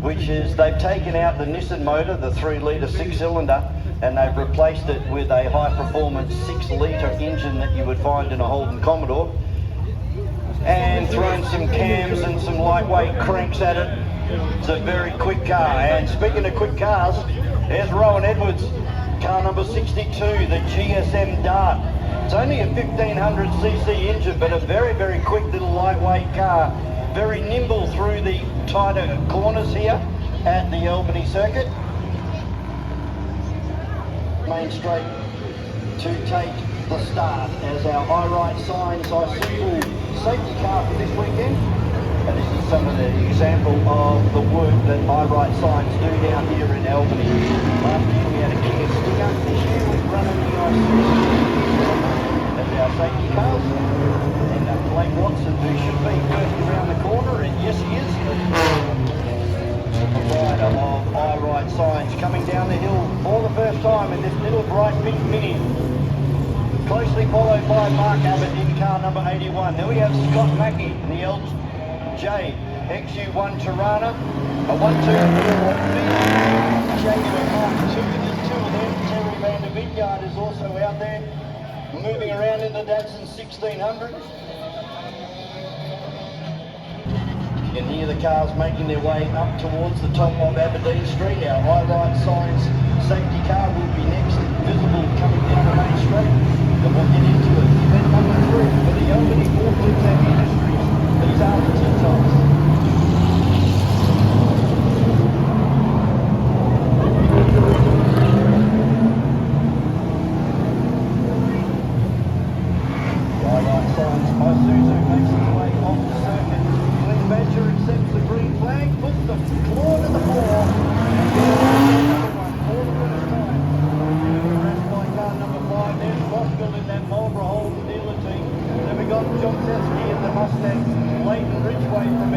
which is, they've taken out the Nissan motor, the 3-litre 6-cylinder, and they've replaced it with a high-performance 6-litre engine that you would find in a Holden Commodore, and thrown some cams and some lightweight cranks at it. It's a very quick car. And speaking of quick cars, there's Rowan Edwards, car number 62, the GSM Dart. It's only a 1500cc engine, but a very, very quick little lightweight car. Very nimble through the tighter corners here at the Albany circuit. Main straight to take the start as our Eyerite signs Isuzu safety car for this weekend. And this is some of the example of the work that Eyerite signs do down here in Albany. Last year we had a Kia Stinger. This year we've run a Isuzu as our safety cars. And Blake Watson, who should be first around the corner, and yes he is. The provider of Eyerite signs coming down the hill for the first time in this little bright pink Mini. Closely followed by Mark Abbott in car number 81. Then we have Scott Mackey in the LJ XU1 Tirana, a 124 Jaguar Mark II. There's two of them. Terry van der Vineyard is also out there, moving around in the Datsun 1600. You can hear the cars making their way up towards the top of Aberdeen Street. Our Eyerite signs safety car will be next, visible coming down the main straight. And we'll get into it. Event number 3 for the Albany Forklifts and Industries. These are the T-tops. Eyerite signs Isuzu makes its way off the circuit. Glenn Badger accepts the green flag, puts the claw to the floor, and gets another one for the first time. Rest by car number 5, there's Roskell in that Marlborough Holden dealer team. Then we got John Sesky in the Mustang, Leighton Ridgway from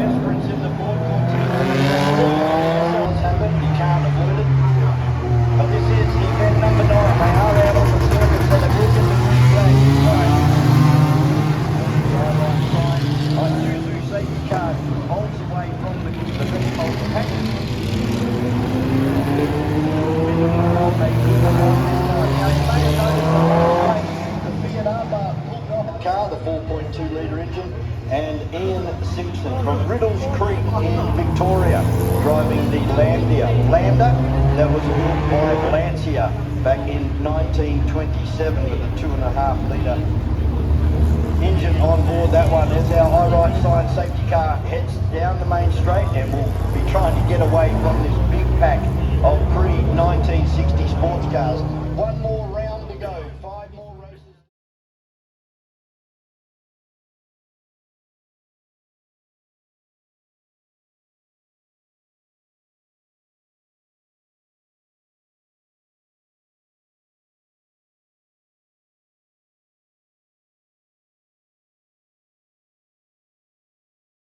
Jason from Riddles Creek in Victoria, driving the Lander that was built by Lancia back in 1927 with a 2.5 litre engine on board. That one is our Eyerite sign safety car, heads down the main straight, and we'll be trying to get away from this big pack of pre-1960 sports cars. One more